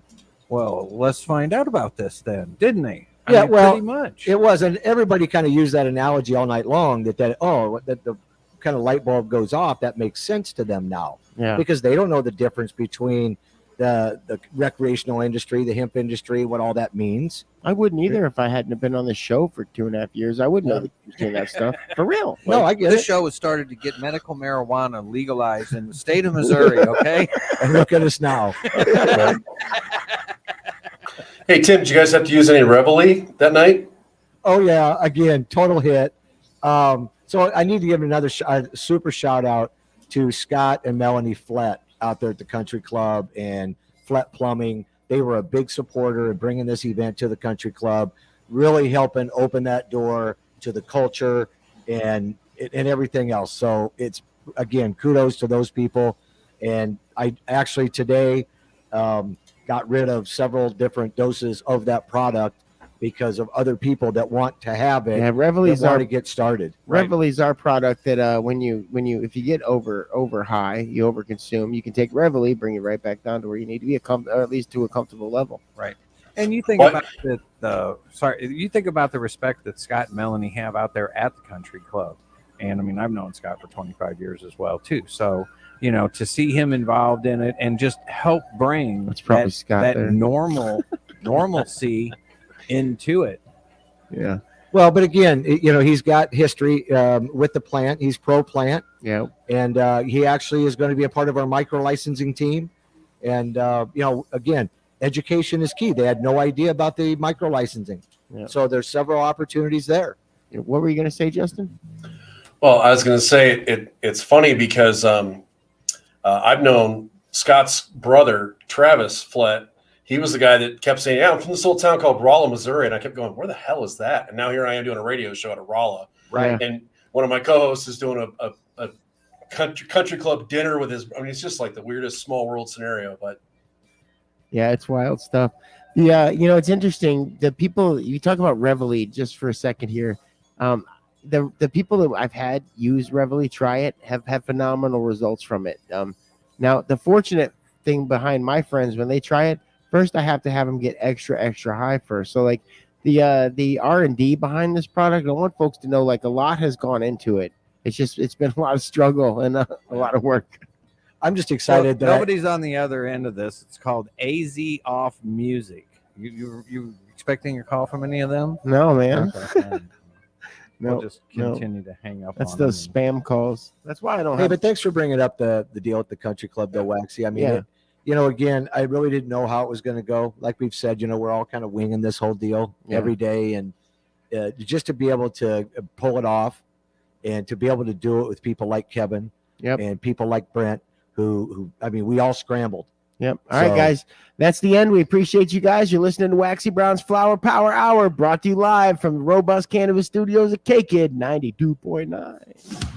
Speaker 4: well, let's find out about this then, didn't they? Pretty much.
Speaker 8: It was, and everybody kind of used that analogy all night long. That the kind of light bulb goes off. That makes sense to them now, because they don't know the difference between the recreational industry, the hemp industry, what all that means.
Speaker 2: I wouldn't either if I hadn't been on the show for 2.5 years. I wouldn't know that stuff for real.
Speaker 8: No, I get
Speaker 4: this
Speaker 8: it.
Speaker 4: show has started to get medical marijuana legalized in the state of Missouri. Okay,
Speaker 8: and look at us now.
Speaker 3: Hey, Tim, did you guys have to use any Reveille that night?
Speaker 8: Oh, yeah. Again, total hit. So I need to give another super shout out to Scott and Melanie Flett out there at the Country Club and Flett Plumbing. They were a big supporter in bringing this event to the Country Club, really helping open that door to the culture and everything else. So it's, again, kudos to those people. And I actually today got rid of several different doses of that product because of other people that want to have it.
Speaker 2: Yeah, Reveille's
Speaker 8: to get started.
Speaker 2: Reveille's our product that if you get over high, you overconsume, you can take Reveille, bring it right back down to where you need to be, or at least to a comfortable level.
Speaker 4: Right. And you think about you think about the respect that Scott and Melanie have out there at the Country Club. And I mean, I've known Scott for 25 years as well too. So, to see him involved in it and just help bring that normalcy into it.
Speaker 2: Yeah.
Speaker 8: Well, but again, he's got history with the plant. He's pro plant.
Speaker 2: Yeah.
Speaker 8: And he actually is going to be a part of our micro licensing team. And, again, education is key. They had no idea about the micro licensing. Yeah. So there's several opportunities there.
Speaker 2: What were you going to say, Justin?
Speaker 3: Well, I was going to say it's funny because I've known Scott's brother, Travis Flett. He was the guy that kept saying, yeah, I'm from this little town called Rolla, Missouri. And I kept going, where the hell is that? And now here I am doing a radio show at Rolla.
Speaker 8: Right.
Speaker 3: And one of my co-hosts is doing a country club dinner with his, it's just like the weirdest small world scenario, but.
Speaker 2: Yeah, it's wild stuff. Yeah. It's interesting. The people, you talk about Reveille just for a second here. The people that I've had use Reveille, try it, have had phenomenal results from it. Now, the fortunate thing behind my friends, when they try it, first I have to have them get extra high first. So like the R&D behind this product, I want folks to know like a lot has gone into it. It's been a lot of struggle and a lot of work.
Speaker 8: I'm just excited that
Speaker 4: nobody's on the other end of this. It's called AZ Off Music. You expecting a call from any of them?
Speaker 2: No, man.
Speaker 4: Okay. We'll just continue to hang up.
Speaker 2: That's those spam calls. That's why I don't.
Speaker 8: Hey, but thanks for bringing up the deal at the Country Club, though, Waxy. I mean, again, I really didn't know how it was going to go. Like we've said, we're all kind of winging this whole deal every day. And just to be able to pull it off and to be able to do it with people like Kevin and people like Brent, who I mean, we all scrambled.
Speaker 2: Yep. All right, guys. That's the end. We appreciate you guys. You're listening to Waxy Brown's Flower Power Hour, brought to you live from the Robust Cannabis Studios at K-Kid 92.9.